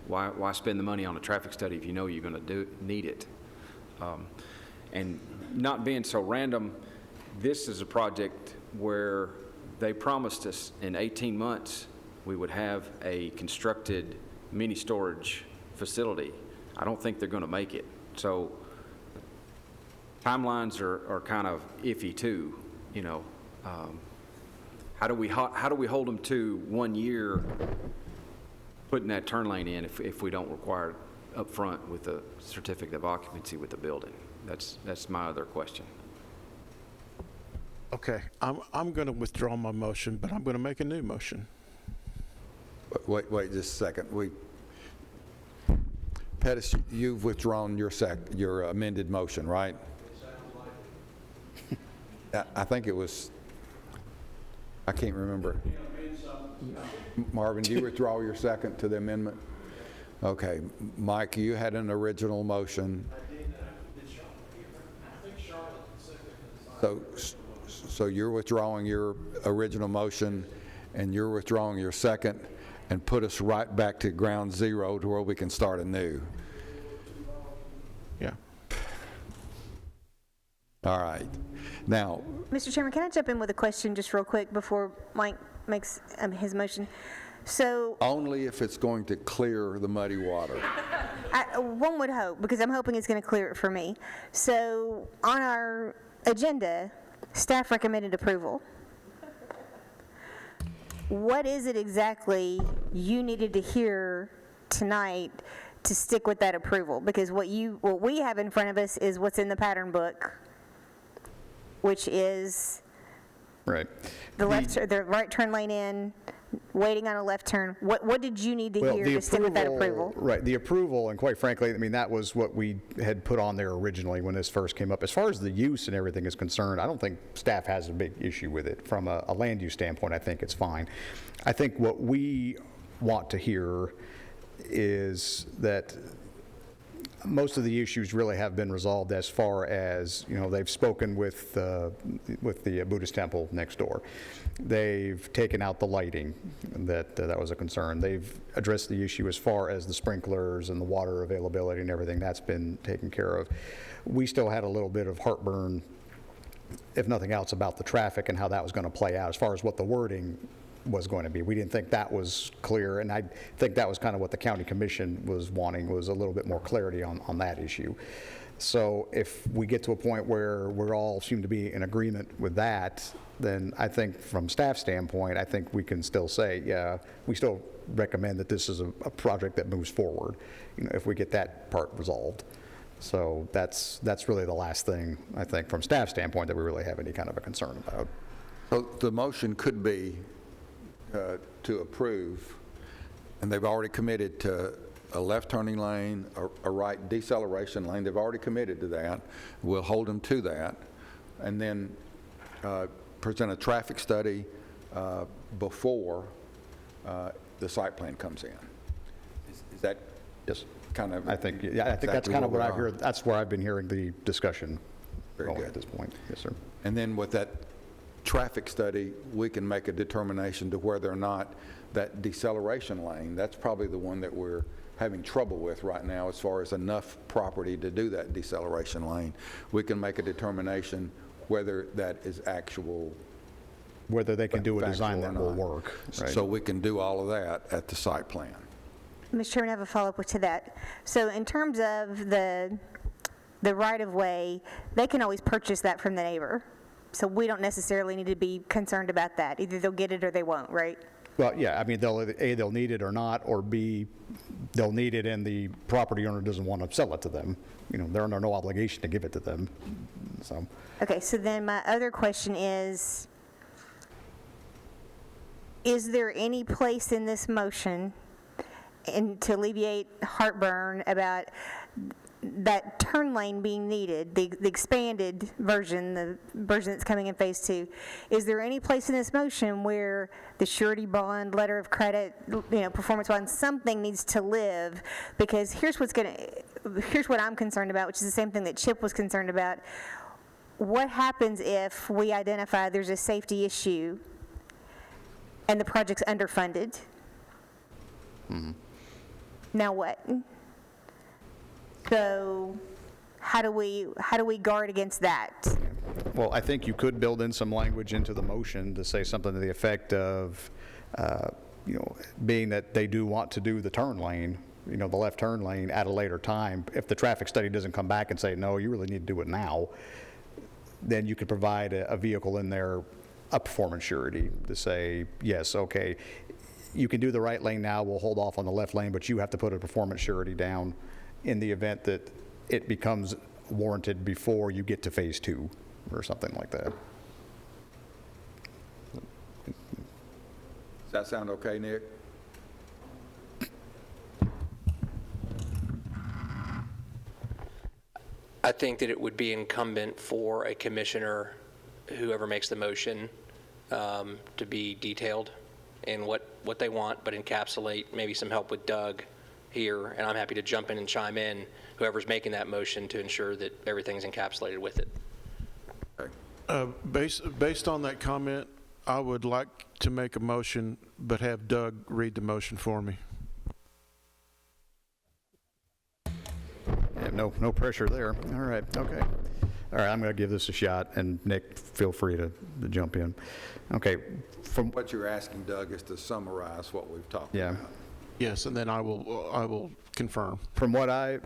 S5: why spend the money on a traffic study if you know you're going to need it? And not being so random, this is a project where they promised us in 18 months we would have a constructed mini storage facility. I don't think they're going to make it. So timelines are kind of iffy too, you know. How do we hold them to 1 year putting that turn lane in if we don't require it up front with a certificate of occupancy with the building? That's my other question.
S8: Okay, I'm going to withdraw my motion, but I'm going to make a new motion.
S1: Wait just a second. Pettis, you've withdrawn your amended motion, right? I think it was, I can't remember. Marvin, do you withdraw your second to the amendment? Okay. Mike, you had an original motion. So you're withdrawing your original motion, and you're withdrawing your second, and put us right back to ground zero to where we can start anew.
S8: Yeah.
S1: All right. Now,
S10: Mr. Chairman, can I jump in with a question just real quick before Mike makes his motion? So
S1: only if it's going to clear the muddy water.
S10: One would hope, because I'm hoping it's going to clear it for me. So on our agenda, staff recommended approval. What is it exactly you needed to hear tonight to stick with that approval? Because what we have in front of us is what's in the pattern book, which is
S4: Right.
S10: the right turn lane in, waiting on a left turn. What did you need to hear to stick with that approval?
S4: Right, the approval, and quite frankly, I mean, that was what we had put on there originally when this first came up. As far as the use and everything is concerned, I don't think staff has a big issue with it. From a land use standpoint, I think it's fine. I think what we want to hear is that most of the issues really have been resolved as far as, you know, they've spoken with the Buddhist temple next door. They've taken out the lighting, that was a concern. They've addressed the issue as far as the sprinklers and the water availability and everything. That's been taken care of. We still had a little bit of heartburn, if nothing else, about the traffic and how that was going to play out as far as what the wording was going to be. We didn't think that was clear, and I think that was kind of what the county commission was wanting, was a little bit more clarity on that issue. So if we get to a point where we all seem to be in agreement with that, then I think from staff standpoint, I think we can still say, yeah, we still recommend that this is a project that moves forward, you know, if we get that part resolved. So that's really the last thing, I think, from staff standpoint that we really have any kind of a concern about.
S1: So the motion could be to approve, and they've already committed to a left turning lane, a right deceleration lane. They've already committed to that. We'll hold them to that, and then present a traffic study before the site plan comes in. Is that
S4: yes?
S1: Kind of.
S4: I think that's kind of what I've heard. That's where I've been hearing the discussion going at this point. Yes, sir.
S1: And then with that traffic study, we can make a determination to whether or not that deceleration lane, that's probably the one that we're having trouble with right now as far as enough property to do that deceleration lane. We can make a determination whether that is actual.
S4: Whether they can do a design that will work. Right?
S1: So we can do all of that at the site plan.
S10: Mr. Chairman, I have a follow-up to that. So in terms of the the right-of-way, they can always purchase that from the neighbor. So we don't necessarily need to be concerned about that. Either they'll get it or they won't, right?
S4: Well, yeah, I mean, they'll need it or not, or B, they'll need it and the property owner doesn't want to sell it to them. You know, they're under no obligation to give it to them, so.
S10: Okay, so then my other question is there any place in this motion and to alleviate heartburn about that turn lane being needed, the expanded version, the version that's coming in phase 2, is there any place in this motion where the surety bond, letter of credit, performance bond, something needs to live? Because here's what I'm concerned about, which is the same thing that Chip was concerned about. What happens if we identify there's a safety issue and the project's underfunded?
S4: Mm-hmm.
S10: Now what? So how do we guard against that?
S4: Well, I think you could build in some language into the motion to say something to the effect of, being that they do want to do the turn lane, the left turn lane at a later time. If the traffic study doesn't come back and say, no, you really need to do it now, then you could provide a vehicle in there, a performance surety to say, yes, okay, you can do the right lane now, we'll hold off on the left lane, but you have to put a performance surety down in the event that it becomes warranted before you get to phase 2 or something like that.
S1: Does that sound okay, Nick?
S16: I think that it would be incumbent for a commissioner, whoever makes the motion, to be detailed in what they want, but encapsulate maybe some help with Doug here, and I'm happy to jump in and chime in, whoever's making that motion, to ensure that everything's encapsulated with it.
S8: Based on that comment, I would like to make a motion, but have Doug read the motion for me.
S4: Yeah, no pressure there. All right, okay. All right, I'm going to give this a shot, and Nick, feel free to jump in. Okay, from
S1: what you're asking, Doug, is to summarize what we've talked about.
S8: Yes, and then I will confirm.
S4: From what I've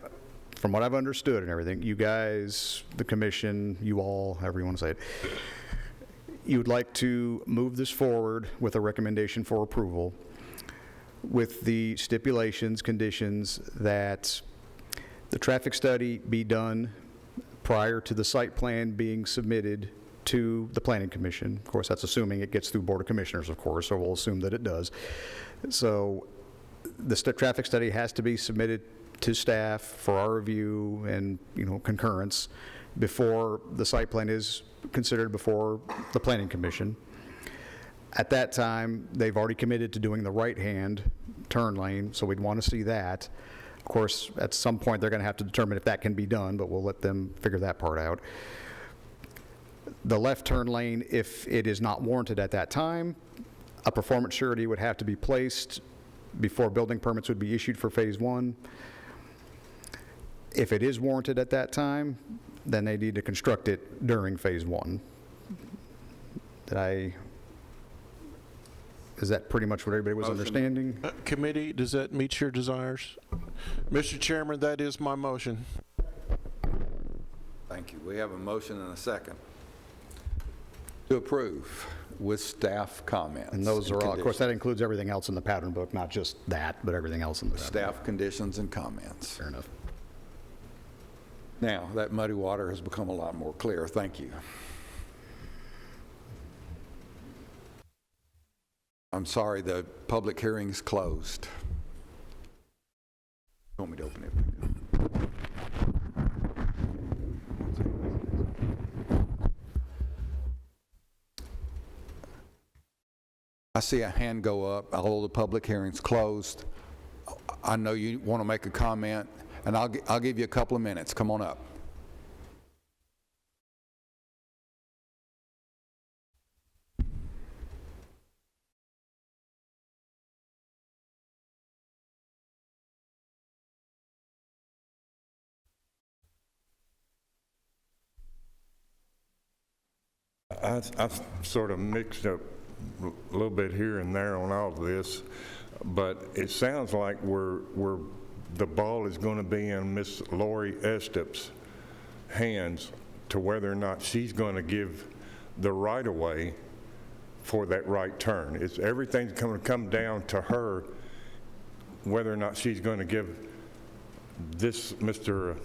S4: understood and everything, you guys, the commission, you all, however you want to say it, you would like to move this forward with a recommendation for approval with the stipulations, conditions that the traffic study be done prior to the site plan being submitted to the Planning Commission. Of course, that's assuming it gets through Board of Commissioners, of course, so we'll assume that it does. So the traffic study has to be submitted to staff for our review and, concurrence before the site plan is considered before the Planning Commission. At that time, they've already committed to doing the right-hand turn lane, so we'd want to see that. Of course, at some point, they're going to have to determine if that can be done, but we'll let them figure that part out. The left turn lane, if it is not warranted at that time, a performance surety would have to be placed before building permits would be issued for phase 1. If it is warranted at that time, then they need to construct it during phase 1. Is that pretty much what everybody was understanding?
S8: Committee, does that meet your desires? Mr. Chairman, that is my motion.
S1: Thank you. We have a motion and a second to approve with staff comments.
S4: And those are all, of course, that includes everything else in the pattern book, not just that, but everything else in the pattern
S1: staff conditions and comments.
S4: Fair enough.
S1: Now, that muddy water has become a lot more clear. Thank you. I'm sorry, the public hearing's closed. You want me to open it? I see a hand go up, although the public hearing's closed. I know you want to make a comment, and I'll give you a couple of minutes. Come on up.
S15: I've sort of mixed up a little bit here and there on all of this, but it sounds like the ball is going to be in Miss Lori Estep's hands to whether or not she's going to give the right-of-way for that right turn. Everything's going to come down to her, whether or not she's going to give this the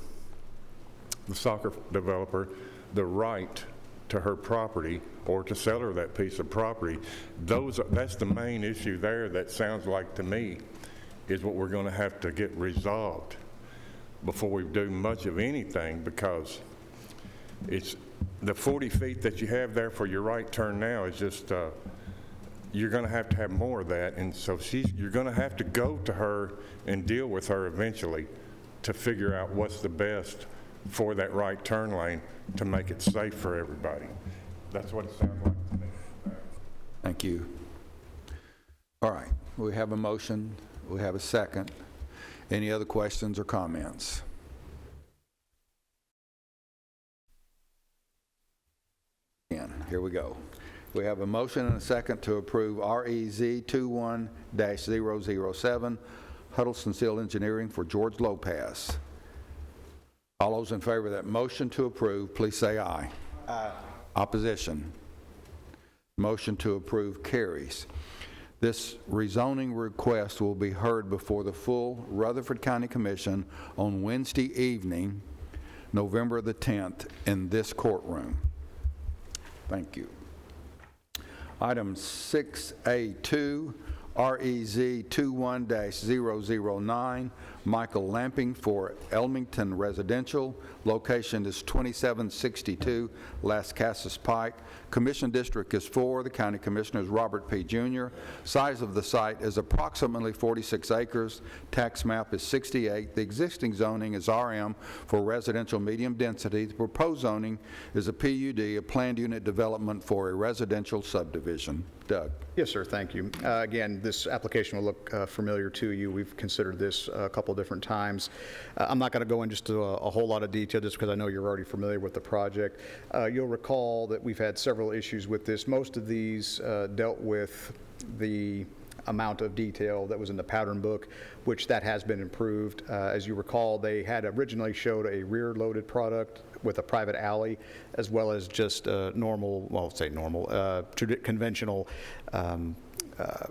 S15: soccer developer, the right to her property or to sell her that piece of property. That's the main issue there that sounds like to me is what we're going to have to get resolved before we do much of anything, because it's the 40 feet that you have there for your right turn now is just, you're going to have more of that. And so you're going to have to go to her and deal with her eventually to figure out what's the best for that right turn lane to make it safe for everybody. That's what it sounds like to me.
S1: Thank you. All right, we have a motion, we have a second. Any other questions or comments? Here we go. We have a motion and a second to approve REZ 21-007, Huddleston Seal Engineering for Jorge Lopez. All those in favor of that motion to approve, please say aye. Aye. Opposition? Motion to approve carries. This rezoning request will be heard before the full Rutherford County Commission on Wednesday evening, November the 10th, in this courtroom. Thank you. Item 6A2, REZ 21-009, Michael Lamping for Elmington Residential. Location is 2762 Las Casas Pike. Commission district is 4. The county commissioner is Robert P. Jr. Size of the site is approximately 46 acres. Tax map is 68. The existing zoning is RM for residential medium density. The proposed zoning is a PUD, a planned unit development for a residential subdivision. Doug.
S4: Yes, sir. Thank you. Again, this application will look familiar to you. We've considered this a couple different times. I'm not going to go into a whole lot of detail just because I know you're already familiar with the project. You'll recall that we've had several issues with this. Most of these dealt with the amount of detail that was in the pattern book, which that has been improved. As you recall, they had originally showed a rear-loaded product with a private alley, as well as just normal, well, say normal, conventional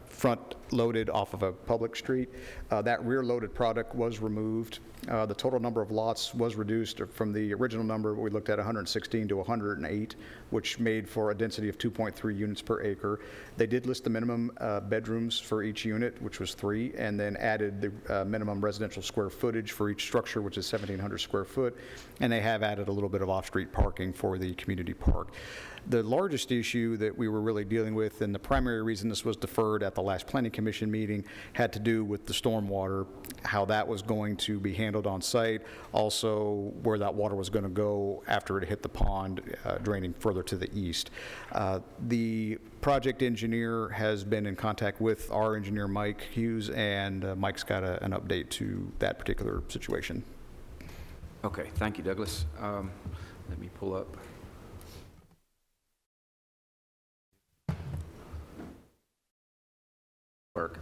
S4: front loaded off of a public street. That rear loaded product was removed. The total number of lots was reduced from the original number we looked at 116 to 108, which made for a density of 2.3 units per acre. They did list the minimum bedrooms for each unit, which was 3, and then added the minimum residential square footage for each structure, which is 1,700 square foot, and they have added a little bit of off-street parking for the community park. The largest issue that we were really dealing with, and the primary reason this was deferred at the last Planning Commission meeting, had to do with the stormwater, how that was going to be handled on site, also where that water was going to go after it hit the pond, draining further to the east. The project engineer has been in contact with our engineer, Mike Hughes, and Mike's got an update to that particular situation.
S5: Okay, thank you, Douglas. Let me pull up.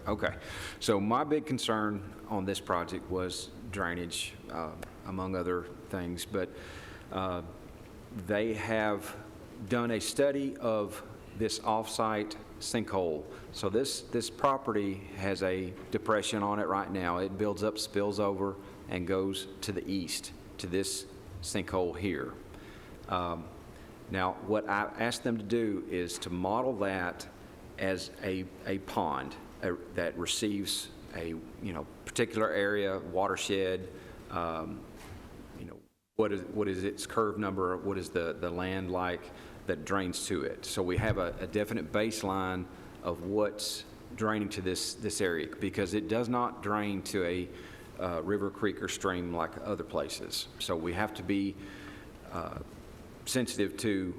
S5: Okay, so my big concern on this project was drainage, among other things, but they have done a study of this off-site sinkhole. So this property has a depression on it right now. It builds up, spills over, and goes to the east to this sinkhole here. Now, what I asked them to do is to model that as a pond that receives a particular area, watershed. What is its curve number? What is the land like that drains to it? So we have a definite baseline of what's draining to this area, because it does not drain to a river, creek, or stream like other places. So we have to be sensitive to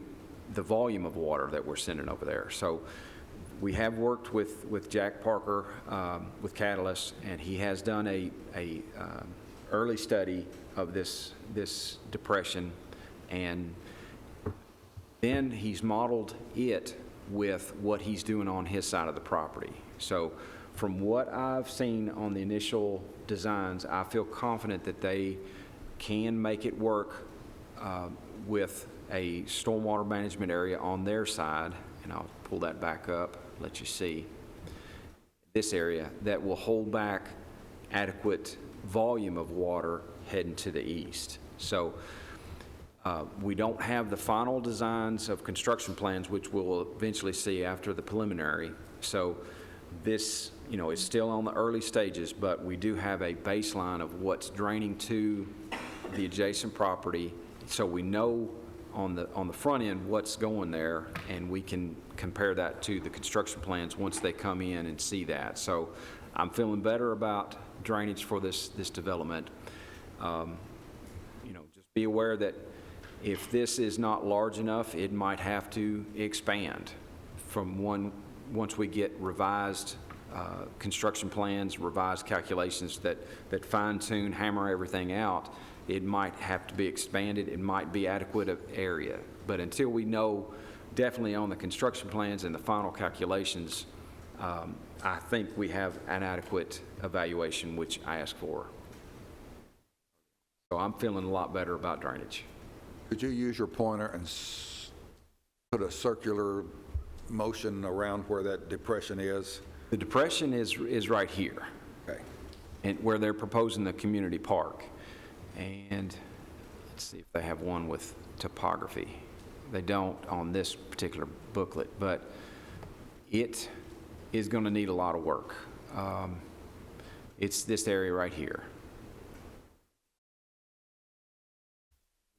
S5: the volume of water that we're sending over there. So we have worked with Jack Parker with Catalyst, and he has done a early study of this depression, and then he's modeled it with what he's doing on his side of the property. So from what I've seen on the initial designs, I feel confident that they can make it work with a stormwater management area on their side, and I'll pull that back up, let you see this area that will hold back adequate volume of water heading to the east. So we don't have the final designs of construction plans, which we'll eventually see after the preliminary. So this, is still on the early stages, but we do have a baseline of what's draining to the adjacent property, so we know on the front end what's going there, and we can compare that to the construction plans once they come in and see that. So I'm feeling better about drainage for this development. Just be aware that if this is not large enough, it might have to expand from once we get revised construction plans, revised calculations that fine-tune, hammer everything out. It might have to be expanded. It might be adequate area. But until we know definitely on the construction plans and the final calculations, I think we have an adequate evaluation, which I asked for. So I'm feeling a lot better about drainage.
S1: Could you use your pointer and put a circular motion around where that depression is?
S5: The depression is right here.
S1: Okay.
S5: And where they're proposing the community park. And let's see if they have one with topography. They don't on this particular booklet, but it is going to need a lot of work. It's this area right here.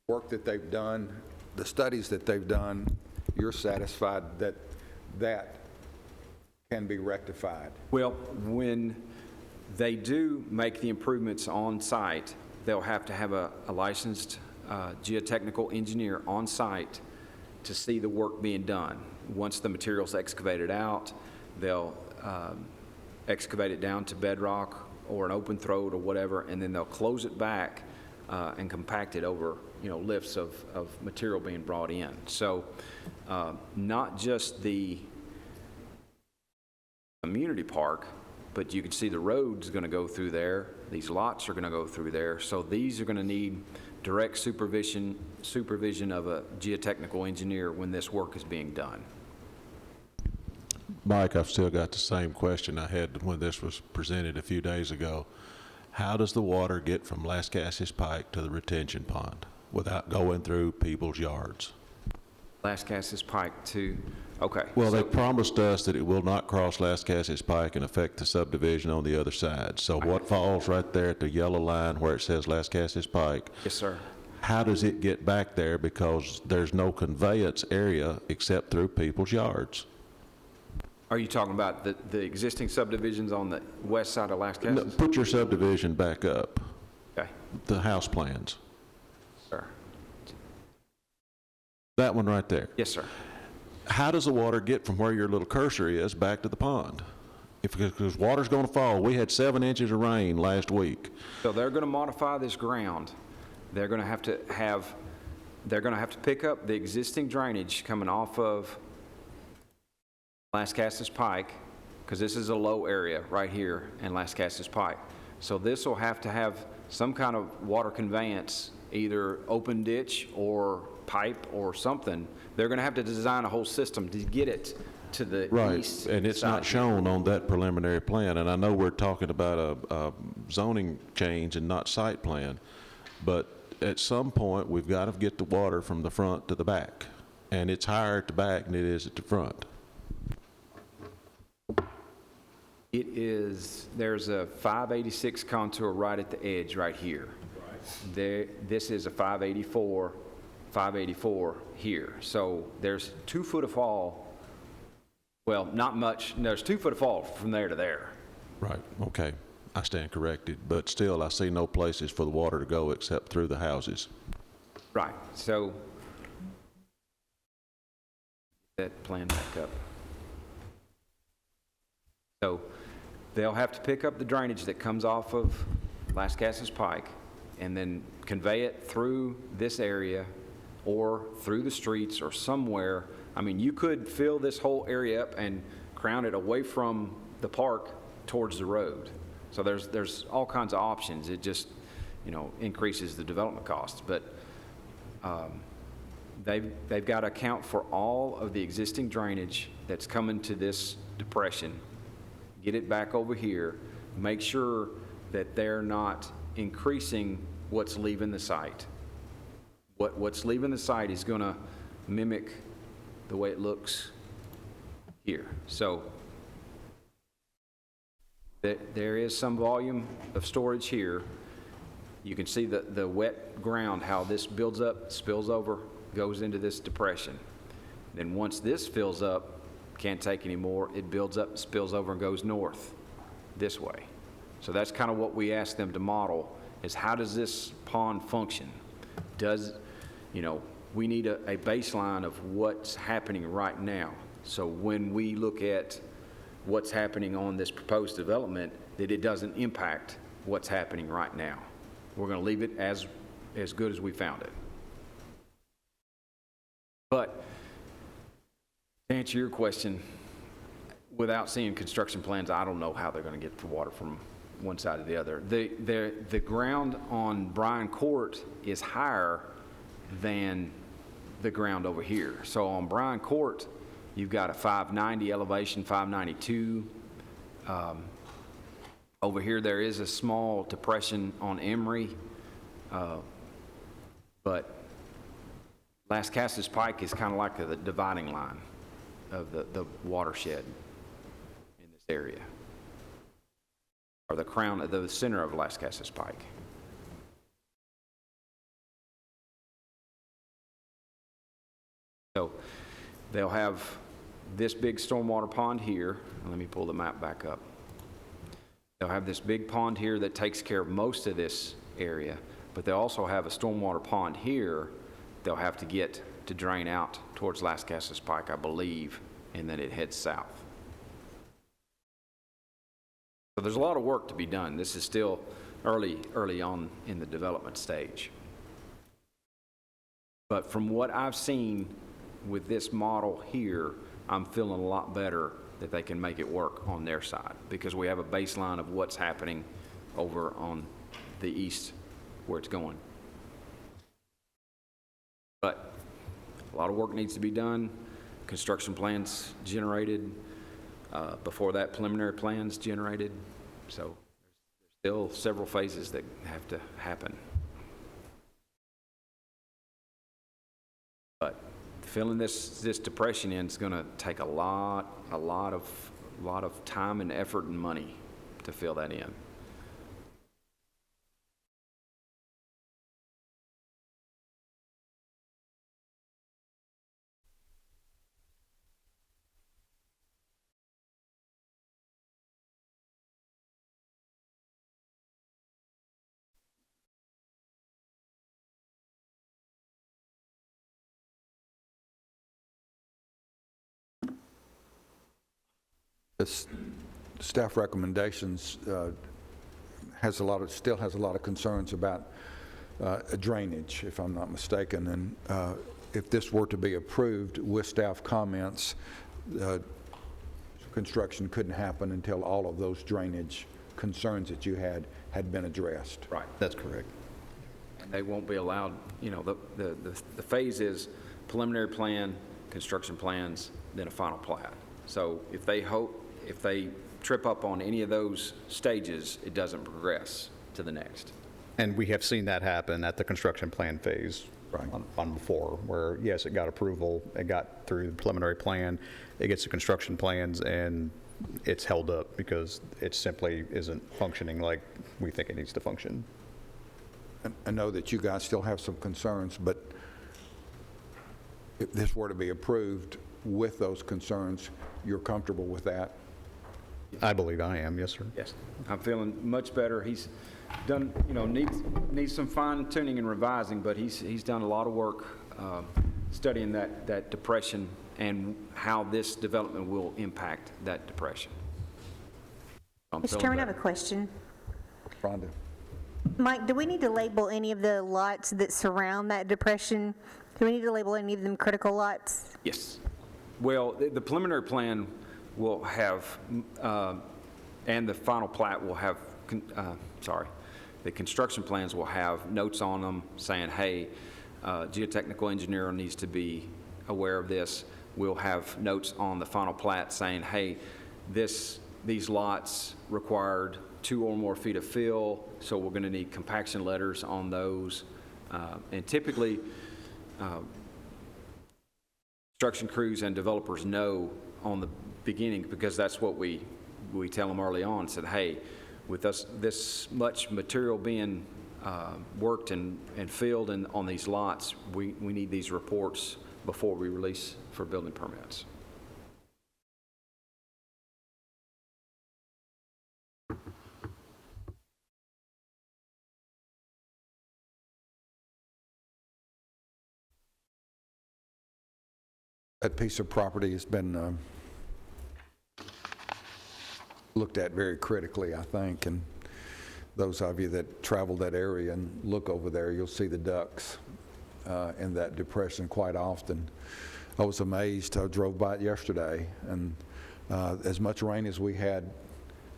S1: Work that they've done, the studies that they've done, you're satisfied that that can be rectified?
S5: Well, when they do make the improvements on site, they'll have to have a licensed geotechnical engineer on site to see the work being done. Once the material's excavated out, they'll excavate it down to bedrock or an open throat or whatever, and then they'll close it back and compact it over, lifts of material being brought in. So not just the community park, but you can see the road's going to go through there. These lots are going to go through there. So these are going to need direct supervision of a geotechnical engineer when this work is being done.
S17: Mike, I've still got the same question I had when this was presented a few days ago. How does the water get from Las Casas Pike to the retention pond without going through people's yards?
S5: Las Casas Pike to, okay.
S17: Well, they promised us that it will not cross Las Casas Pike and affect the subdivision on the other side. So what falls right there at the yellow line where it says Las Casas Pike?
S5: Yes, sir.
S17: How does it get back there, because there's no conveyance area except through people's yards?
S5: Are you talking about the existing subdivisions on the west side of Las Casas?
S17: No, put your subdivision back up.
S5: Okay.
S17: The house plans.
S5: Sir.
S17: That one right there.
S5: Yes, sir.
S17: How does the water get from where your little cursor is back to the pond? Because water's going to fall. We had 7 inches of rain last week.
S5: So they're going to modify this ground. They're going to have to pick up the existing drainage coming off of Las Casas Pike, because this is a low area right here in Las Casas Pike. So this will have to have some kind of water conveyance, either open ditch or pipe or something. They're going to have to design a whole system to get it to the east.
S17: Right, and it's not shown on that preliminary plan. And I know we're talking about a zoning change and not site plan, but at some point, we've got to get the water from the front to the back. And it's higher at the back than it is at the front.
S5: There's a 586 contour right at the edge right here. This is a 584 here. So there's 2 foot of fall. Well, not much. There's 2 foot of fall from there to there.
S17: Right, okay. I stand corrected, but still I see no places for the water to go except through the houses.
S5: Right, so that plan back up. So they'll have to pick up the drainage that comes off of Las Casas Pike and then convey it through this area or through the streets or somewhere. I mean, you could fill this whole area up and crown it away from the park towards the road. So there's all kinds of options. It just, increases the development costs. But They've got to account for all of the existing drainage that's coming to this depression, get it back over here, make sure that they're not increasing what's leaving the site. What's leaving the site is going to mimic the way it looks here. So there is some volume of storage here. You can see the wet ground, how this builds up, spills over, goes into this depression. Then once this fills up, can't take any more, it builds up, spills over, and goes north this way. So that's kind of what we asked them to model, is how does this pond function? We need a baseline of what's happening right now. So when we look at what's happening on this proposed development, that it doesn't impact what's happening right now. We're going to leave it as good as we found it. But to answer your question, without seeing construction plans, I don't know how they're going to get the water from one side to the other. The ground on Bryan Court is higher than the ground over here. So on Bryan Court, you've got a 590 elevation, 592. Over here, there is a small depression on Emory, but Las Casas Pike is kind of like the dividing line of the watershed in this area, or the center of Las Casas Pike. So they'll have this big stormwater pond here. Let me pull the map back up. They'll have this big pond here that takes care of most of this area, but they'll also have a stormwater pond here they'll have to get to drain out towards Las Casas Pike, I believe, and then it heads south. So there's a lot of work to be done. This is still early on in the development stage. But from what I've seen with this model here, I'm feeling a lot better that they can make it work on their side, because we have a baseline of what's happening over on the east where it's going. But a lot of work needs to be done. Construction plans generated. Before that, preliminary plans generated. So there's still several phases that have to happen. But filling this depression in is going to take a lot of time and effort and money to fill that in.
S1: This staff recommendations still has a lot of concerns about drainage, if I'm not mistaken. And if this were to be approved with staff comments, construction couldn't happen until all of those drainage concerns that you had been addressed.
S5: Right.
S4: That's correct.
S5: And they won't be allowed, the phase is preliminary plan, construction plans, then a final plat. So if they trip up on any of those stages, it doesn't progress to the next.
S4: And we have seen that happen at the construction plan phase on before, where, yes, it got approval, it got through the preliminary plan, it gets to construction plans, and it's held up because it simply isn't functioning like we think it needs to function.
S1: I know that you guys still have some concerns, but if this were to be approved with those concerns, you're comfortable with that?
S4: I believe I am, yes, sir.
S5: Yes, I'm feeling much better. He's done, needs some fine tuning and revising, but he's done a lot of work studying that depression and how this development will impact that depression.
S10: Mr. Chairman, I have a question.
S1: Rhonda.
S10: Mike, do we need to label any of the lots that surround that depression? Do we need to label any of them critical lots?
S5: Yes. Well, the preliminary plan will have, and the final plat will have, the construction plans will have notes on them saying, hey, Geotechnical engineer needs to be aware of this. We'll have notes on the final plat saying, hey, these lots required 2 or more feet of fill, so we're going to need compaction letters on those. And typically, construction crews and developers know on the beginning, because that's what we tell them early on, said, hey, with us this much material being worked and filled on these lots, we need these reports before we release for building permits.
S1: That piece of property has been looked at very critically, I think, and those of you that travel that area and look over there, you'll see the ducks in that depression quite often. I was amazed. I drove by it yesterday, and as much rain as we had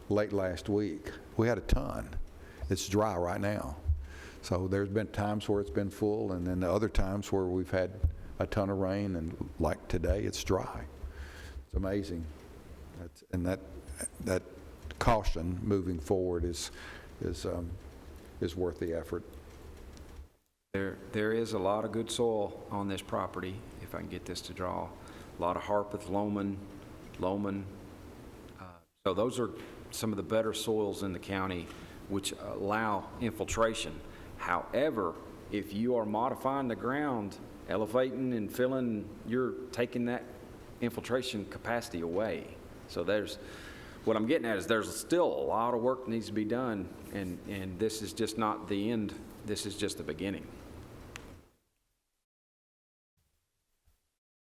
S1: late last week, we had a ton. It's dry right now. So there's been times where it's been full, and then the other times where we've had a ton of rain, and like today, it's dry. It's amazing. And that caution moving forward is worth the effort.
S5: There is a lot of good soil on this property, if I can get this to draw. A lot of Harpeth, loam. So those are some of the better soils in the county which allow infiltration. However, if you are modifying the ground, elevating and filling, you're taking that infiltration capacity away. So what I'm getting at is there's still a lot of work that needs to be done, and this is just not the end. This is just the beginning.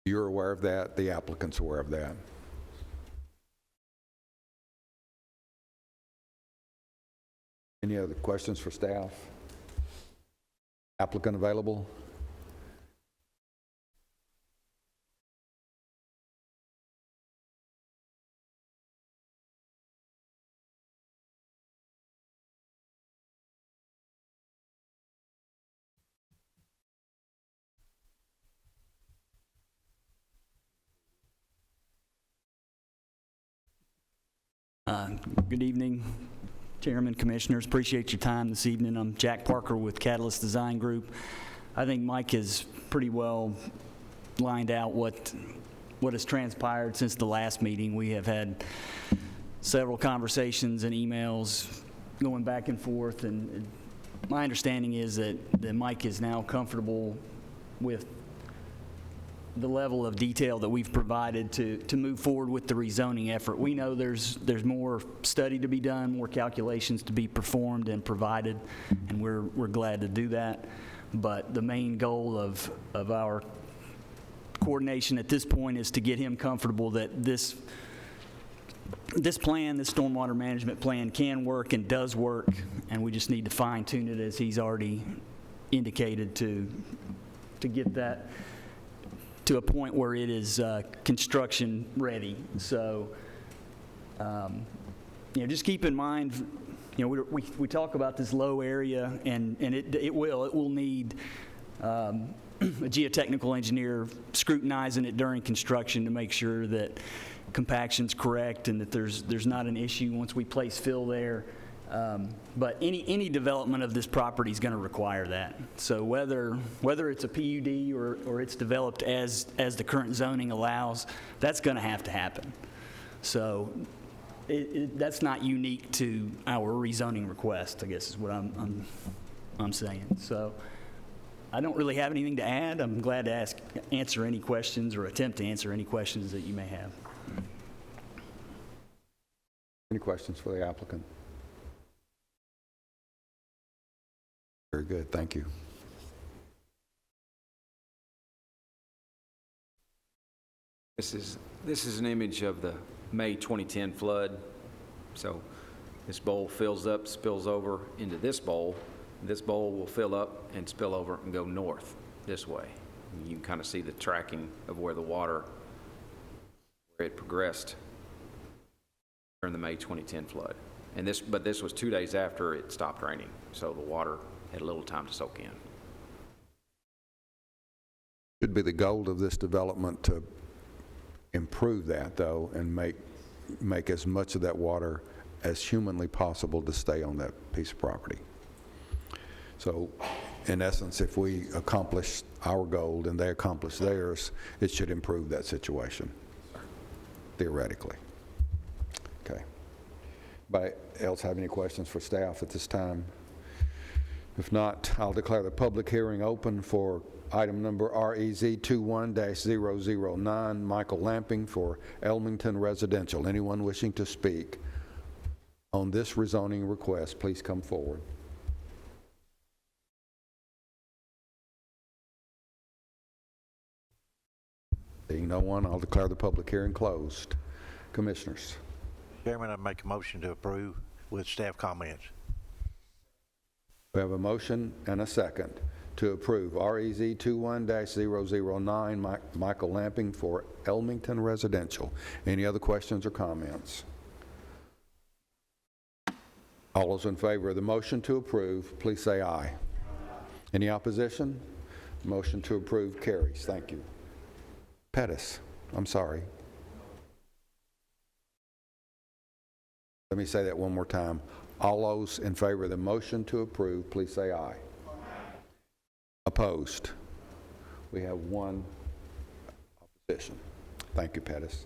S1: You're aware of that. The applicant's aware of that. Any other questions for staff? Applicant available?
S18: Good evening, Chairman, Commissioners. Appreciate your time this evening. I'm Jack Parker with Catalyst Design Group. I think Mike has pretty well lined out what has transpired since the last meeting. We have had several conversations and emails going back and forth, and my understanding is that Mike is now comfortable with the level of detail that we've provided to move forward with the rezoning effort. We know there's more study to be done, more calculations to be performed and provided, and we're glad to do that. But the main goal of our coordination at this point is to get him comfortable that this plan, this stormwater management plan, can work and does work, and we just need to fine tune it, as he's already indicated, to get that to a point where it is construction ready. So, just keep in mind, we talk about this low area, and it will need a geotechnical engineer scrutinizing it during construction to make sure that compaction's correct and that there's not an issue once we place fill there. But any development of this property is going to require that. So whether it's a PUD or it's developed as the current zoning allows, that's going to have to happen. So that's not unique to our rezoning request, I guess is what I'm saying. So I don't really have anything to add. I'm glad to answer any questions or attempt to answer any questions that you may have.
S1: Any questions for the applicant? Very good, thank you.
S5: This is an image of the May 2010 flood. So this bowl fills up, spills over into this bowl. This bowl will fill up and spill over and go north this way. And you can kind of see the tracking of where where it progressed during the May 2010 flood. But this was 2 days after it stopped raining, so the water had a little time to soak in.
S1: Should be the goal of this development to improve that, though, and make as much of that water as humanly possible to stay on that piece of property. So, in essence, if we accomplish our goal and they accomplish theirs, it should improve that situation, theoretically. Okay. Anybody else have any questions for staff at this time? If not, I'll declare the public hearing open for item number REZ 21-009, Michael Lamping for Elmington Residential. Anyone wishing to speak on this rezoning request, please come forward. Seeing no one, I'll declare the public hearing closed. Commissioners.
S19: Chairman, I make a motion to approve with staff comments.
S1: We have a motion and a second to approve REZ 21-009, Michael Lamping for Elmington Residential. Any other questions or comments? All those in favor of the motion to approve, please say aye. Any opposition? Motion to approve carries. Thank you. Pettis, I'm sorry. Let me say that one more time. All those in favor of the motion to approve, please say aye. Opposed? We have one opposition. Thank you, Pettis.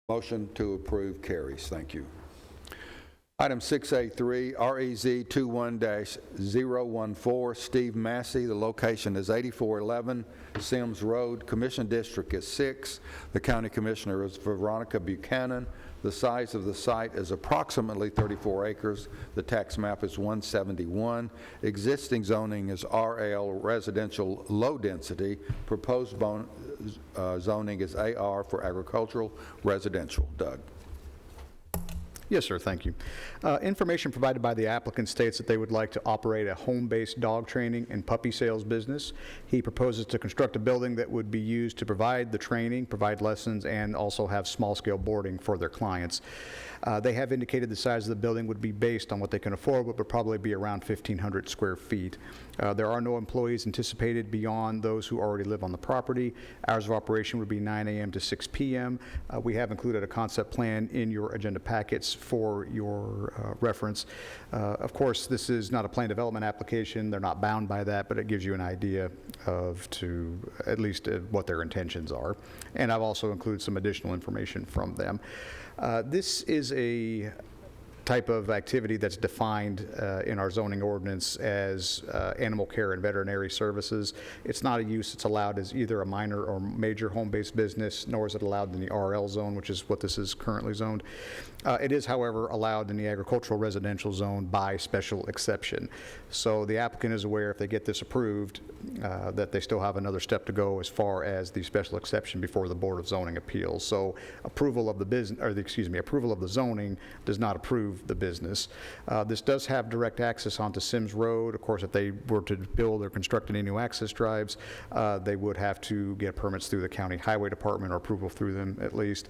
S1: Motion to approve carries. Thank you. Item 6A3, REZ 21-014, Steve Massey. The location is 8411 Sims Road. Commission District is 6. The County Commissioner is Veronica Buchanan. The size of the site is approximately 34 acres. The tax map is 171. Existing zoning is RL, residential low density. Proposed zoning is AR for agricultural residential. Doug.
S4: Yes, sir, thank you. Information provided by the applicant states that they would like to operate a home-based dog training and puppy sales business. He proposes to construct a building that would be used to provide the training, provide lessons, and also have small-scale boarding for their clients. They have indicated the size of the building would be based on what they can afford, but would probably be around 1,500 square feet. There are no employees anticipated beyond those who already live on the property. Hours of operation would be 9 a.m. to 6 p.m. We have included a concept plan in your agenda packets for your reference. Of course, this is not a plan development application. They're not bound by that, but it gives you an idea of at least what their intentions are. And I've also included some additional information from them. This is a type of activity that's defined in our zoning ordinance as animal care and veterinary services. It's not a use that's allowed as either a minor or major home-based business, nor is it allowed in the RL zone, which is what this is currently zoned. It is, however, allowed in the agricultural residential zone by special exception. So the applicant is aware, if they get this approved, that they still have another step to go as far as the special exception before the Board of Zoning Appeals. So approval of the approval of the zoning does not approve the business. This does have direct access onto Sims Road. Of course, if they were to build or construct any new access drives, they would have to get permits through the County Highway Department or approval through them at least.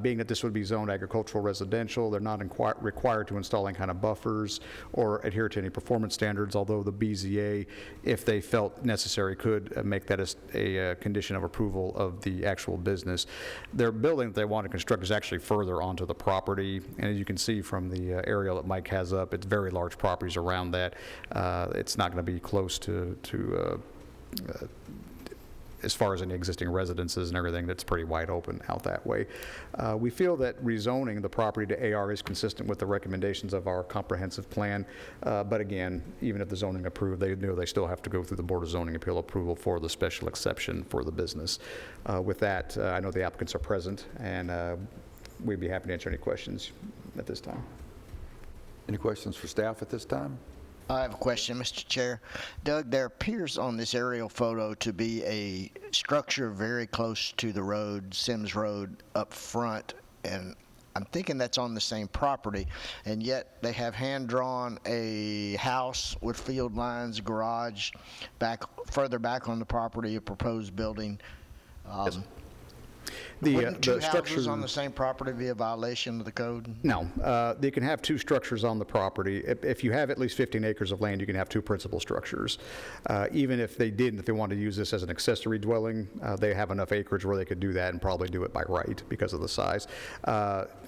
S4: Being that this would be zoned agricultural residential, they're not required to install any kind of buffers or adhere to any performance standards, although the BZA, if they felt necessary, could make that a condition of approval of the actual business. Their building that they want to construct is actually further onto the property, and as you can see from the aerial that Mike has up, it's very large properties around that. It's not going to be close to as far as any existing residences and everything. That's pretty wide open out that way. We feel that rezoning the property to AR is consistent with the recommendations of our comprehensive plan, but again, even if the zoning approved, they know they still have to go through the Board of Zoning Appeal approval for the special exception for the business. With that, I know the applicants are present, and we'd be happy to answer any questions at this time.
S1: Any questions for staff at this time?
S11: I have a question, Mr. Chair. Doug, there appears on this aerial photo to be a structure very close to the road, Sims Road, up front, and I'm thinking that's on the same property, and yet they have hand-drawn a house with field lines, garage, further back on the property, a proposed building.
S4: Yes.
S11: Wouldn't two houses
S4: structure-
S11: on the same property be a violation of the code?
S4: No, they can have two structures on the property. If you have at least 15 acres of land, you can have two principal structures. Even if they didn't, if they wanted to use this as an accessory dwelling, they have enough acreage where they could do that and probably do it by right because of the size.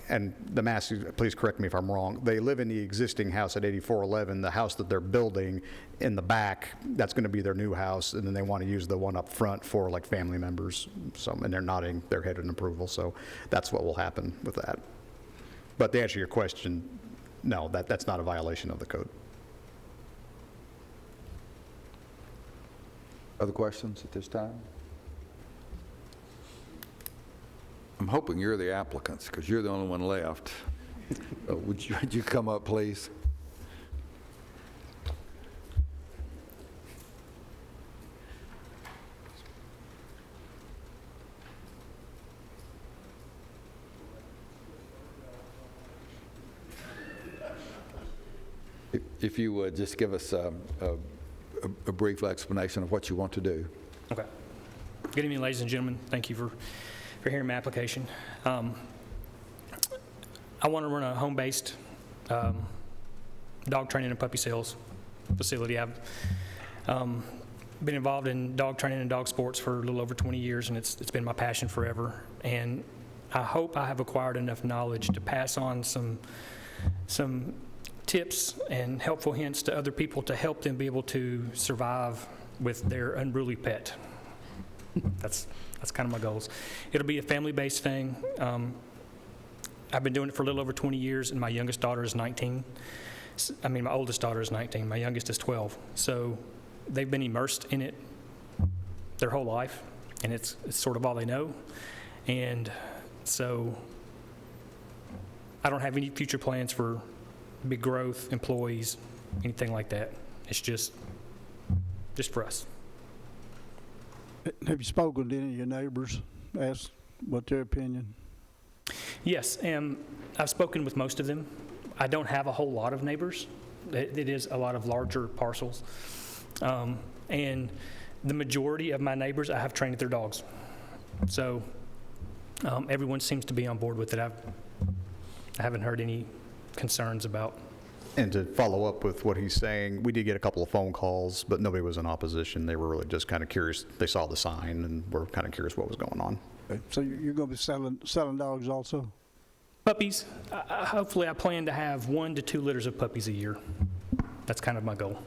S4: And the Massey, please correct me if I'm wrong, they live in the existing house at 8411. The house that they're building in the back, that's going to be their new house, and then they want to use the one up front for like family members. So, and they're nodding their head in approval, so that's what will happen with that. But to answer your question, no, that's not a violation of the code.
S1: Other questions at this time? I'm hoping you're the applicants, because you're the only one left. Would you come up, please? If you would, just give us a brief explanation of what you want to do.
S20: Okay. Good evening, ladies and gentlemen. Thank you for hearing my application. I want to run a home-based dog training and puppy sales facility. I've been involved in dog training and dog sports for a little over 20 years, and it's been my passion forever. And I hope I have acquired enough knowledge to pass on some tips and helpful hints to other people to help them be able to survive with their unruly pet. That's kind of my goals. It'll be a family-based thing. I've been doing it for a little over 20 years, and my youngest daughter is 19. My oldest daughter is 19. My youngest is 12. So they've been immersed in it their whole life, and it's sort of all they know. And so I don't have any future plans for big growth, employees, anything like that. It's just for us.
S6: Have you spoken to any of your neighbors, asked what their opinion?
S20: Yes, I've spoken with most of them. I don't have a whole lot of neighbors. It is a lot of larger parcels. And the majority of my neighbors, I have trained their dogs. So everyone seems to be on board with it. I haven't heard any concerns about.
S4: And to follow up with what he's saying, we did get a couple of phone calls, but nobody was in opposition. They were really just kind of curious. They saw the sign and were kind of curious what was going on.
S6: Okay. So you're going to be selling dogs also?
S20: Puppies. Hopefully I plan to have 1 to 2 litters of puppies a year. That's kind of my goal.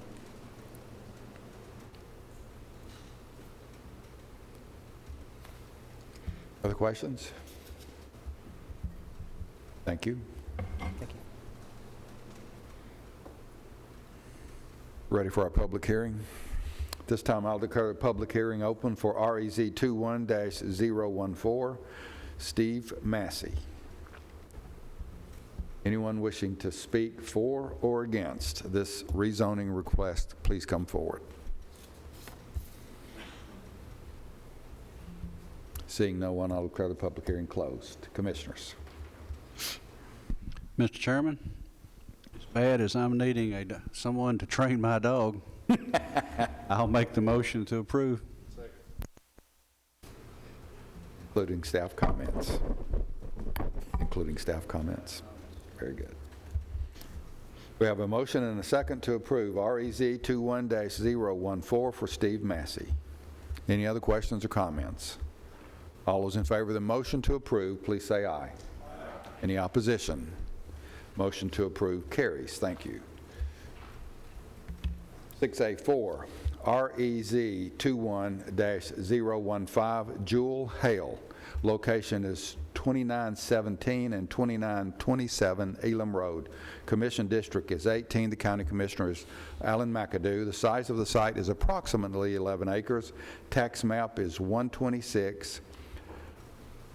S1: Other questions? Thank you.
S20: Thank you.
S1: Ready for our public hearing? This time I'll declare the public hearing open for REZ 21-014, Steve Massey. Anyone wishing to speak for or against this rezoning request, please come forward. Seeing no one, I'll declare the public hearing closed. Commissioners.
S9: Mr. Chairman, as bad as I'm needing someone to train my dog, I'll make the motion to approve.
S1: Including staff comments. Including staff comments. Very good. We have a motion and a second to approve REZ 21-014 for Steve Massey. Any other questions or comments? All those in favor of the motion to approve, please say aye. Any opposition? Motion to approve carries. Thank you. 6A4, REZ 21-015, Jewel Hale. Location is 2917 and 2927 Elam Road. Commission district is 18. The county commissioner is Alan McAdoo. The size of the site is approximately 11 acres. Tax map is 126,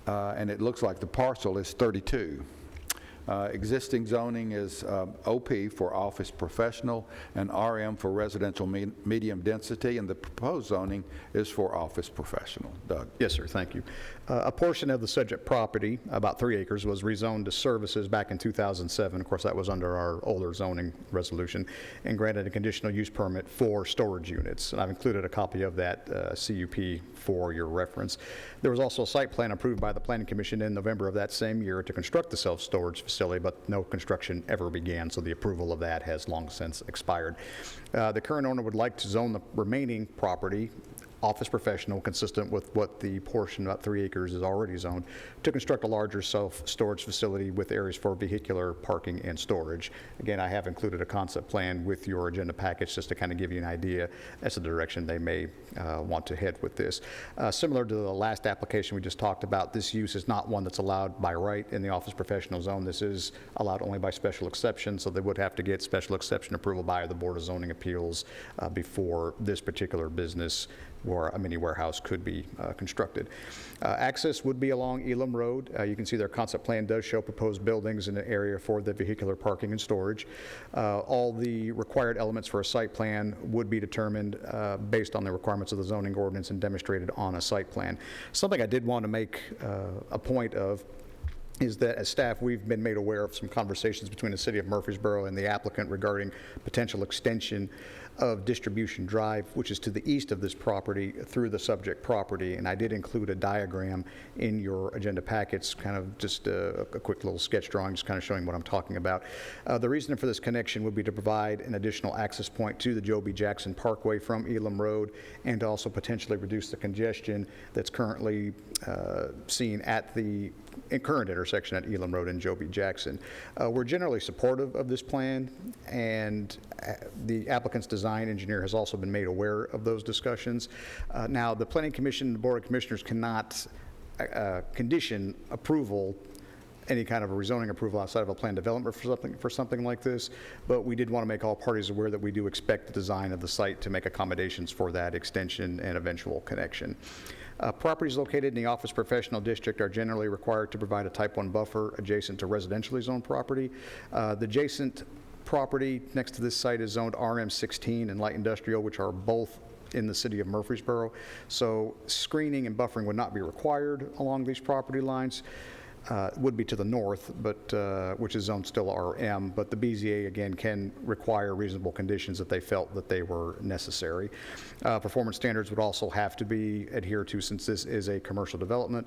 S1: and it looks like the parcel is 32. Existing zoning is OP for office professional and RM for residential medium density, and the proposed zoning is for office professional. Doug?
S4: Yes, sir, thank you. A portion of the subject property, about 3 acres, was rezoned to services back in 2007. Of course, that was under our older zoning resolution, and granted a conditional use permit for storage units. And I've included a copy of that CUP for your reference. There was also a site plan approved by the Planning Commission in November of that same year to construct the self-storage facility, but no construction ever began, so the approval of that has long since expired. The current owner would like to zone the remaining property office professional, consistent with what the portion, about 3 acres, is already zoned, to construct a larger self-storage facility with areas for vehicular parking and storage. Again, I have included a concept plan with your agenda package just to kind of give you an idea as to the direction they may want to head with this. Similar to the last application we just talked about, this use is not one that's allowed by right in the office professional zone. This is allowed only by special exception, so they would have to get special exception approval by the Board of Zoning Appeals before this particular business or a mini warehouse could be constructed. Access would be along Elam Road. You can see their concept plan does show proposed buildings in an area for the vehicular parking and storage. All the required elements for a site plan would be determined based on the requirements of the zoning ordinance and demonstrated on a site plan. Something I did want to make a point of is that as staff, we've been made aware of some conversations between the City of Murfreesboro and the applicant regarding potential extension of Distribution Drive, which is to the east of this property, through the subject property. And I did include a diagram in your agenda packets, kind of just a quick little sketch drawing, just kind of showing what I'm talking about. The reason for this connection would be to provide an additional access point to the Joe B. Jackson Parkway from Elam Road, and to also potentially reduce the congestion that's currently seen at the current intersection at Elam Road and Joe B. Jackson. We're generally supportive of this plan, and the applicant's design engineer has also been made aware of those discussions. Now, the Planning Commission and the Board of Commissioners cannot condition approval, any kind of a rezoning approval outside of a planned development for something like this, but we did want to make all parties aware that we do expect the design of the site to make accommodations for that extension and eventual connection. Properties located in the office professional district are generally required to provide a type 1 buffer adjacent to residentially zoned property. The adjacent property next to this site is zoned RM16 and light industrial, which are both in the City of Murfreesboro. So screening and buffering would not be required along these property lines. Would be to the north, but which is zoned still RM, but the BZA again can require reasonable conditions if they felt that they were necessary. Performance standards would also have to be adhered to since this is a commercial development.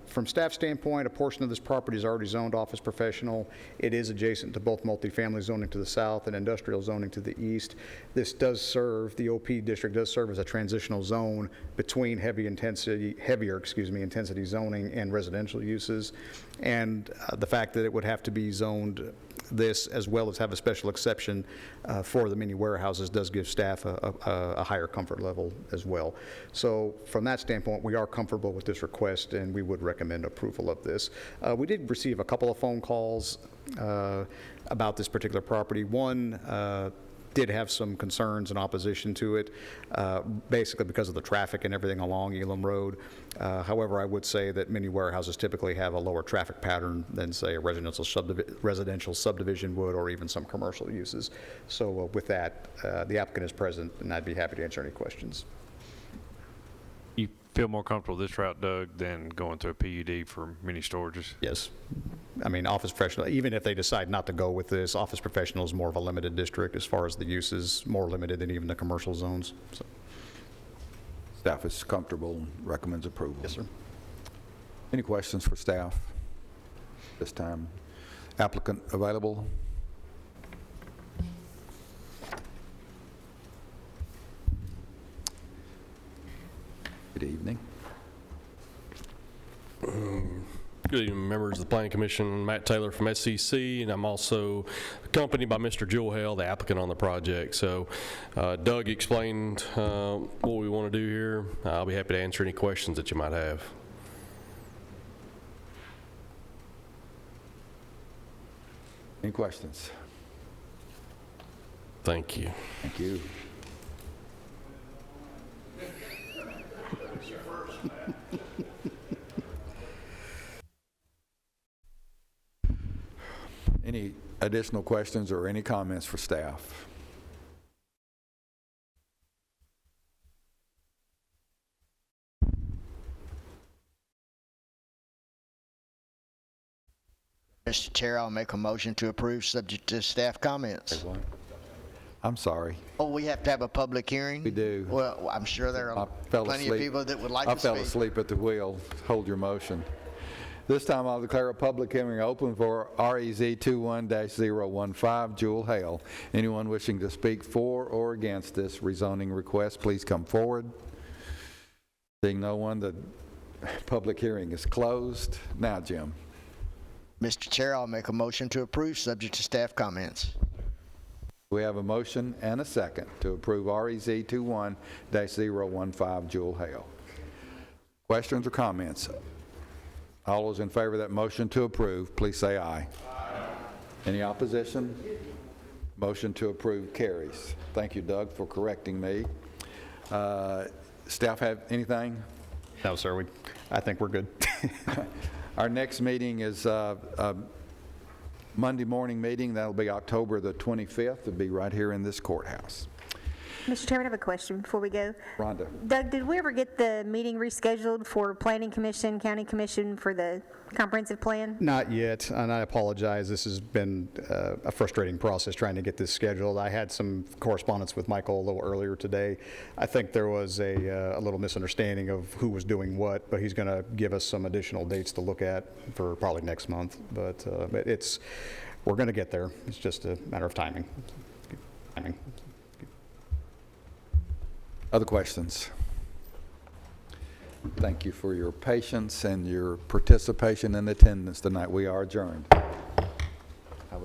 S4: From staff standpoint, a portion of this property is already zoned office professional. It is adjacent to both multifamily zoning to the south and industrial zoning to the east. This does serve, the OP district does serve as a transitional zone between heavier intensity zoning and residential uses. And the fact that it would have to be zoned this as well as have a special exception for the mini warehouses does give staff a higher comfort level as well. So from that standpoint, we are comfortable with this request and we would recommend approval of this. We did receive a couple of phone calls about this particular property. One did have some concerns and opposition to it, basically because of the traffic and everything along Elam Road. However, I would say that many warehouses typically have a lower traffic pattern than, say, a residential subdivision would, or even some commercial uses. So with that, the applicant is present, and I'd be happy to answer any questions.
S2: You feel more comfortable this route, Doug, than going to a PUD for mini storages?
S4: Yes. I mean, office professional, even if they decide not to go with this, office professional is more of a limited district as far as the use is more limited than even the commercial zones. So.
S1: Staff is comfortable and recommends approval.
S4: Yes, sir.
S1: Any questions for staff this time? Applicant available? Good evening.
S21: Good evening, members of the Planning Commission. Matt Taylor from SCC, and I'm also accompanied by Mr. Jewel Hale, the applicant on the project. So Doug explained what we want to do here. I'll be happy to answer any questions that you might have.
S1: Any questions?
S21: Thank you.
S1: Thank you. Any additional questions or any comments for staff?
S11: Mr. Chair, I'll make a motion to approve subject to staff comments.
S1: I'm sorry.
S11: Oh, we have to have a public hearing?
S1: We do.
S11: Well, I'm sure there are plenty of people that would like
S1: I
S11: to
S1: fell
S11: speak.
S1: asleep at the wheel. Hold your motion. This time I'll declare a public hearing open for REZ 21-015 Jewel Hale. Anyone wishing to speak for or against this rezoning request, please come forward. Seeing no one, the public hearing is closed. Now, Jim.
S11: Mr. Chair, I'll make a motion to approve subject to staff comments.
S1: We have a motion and a second to approve REZ 21-015 Jewel Hale. Questions or comments? All those in favor of that motion to approve, please say aye. Aye. Any opposition? Motion to approve carries. Thank you, Doug, for correcting me. Staff have anything?
S4: No, sir. I think we're good.
S1: Our next meeting is Monday morning meeting. That'll be October the 25th. It'll be right here in this courthouse.
S10: Mr. Chairman, I have a question before we go.
S1: Rhonda.
S10: Doug, did we ever get the meeting rescheduled for Planning Commission, County Commission for the comprehensive plan?
S4: Not yet, and I apologize. This has been a frustrating process trying to get this scheduled. I had some correspondence with Michael a little earlier today. I think there was a little misunderstanding of who was doing what, but he's going to give us some additional dates to look at for probably next month. But we're going to get there. It's just a matter of timing.
S1: Other questions? Thank you for your patience and your participation and attendance tonight. We are adjourned.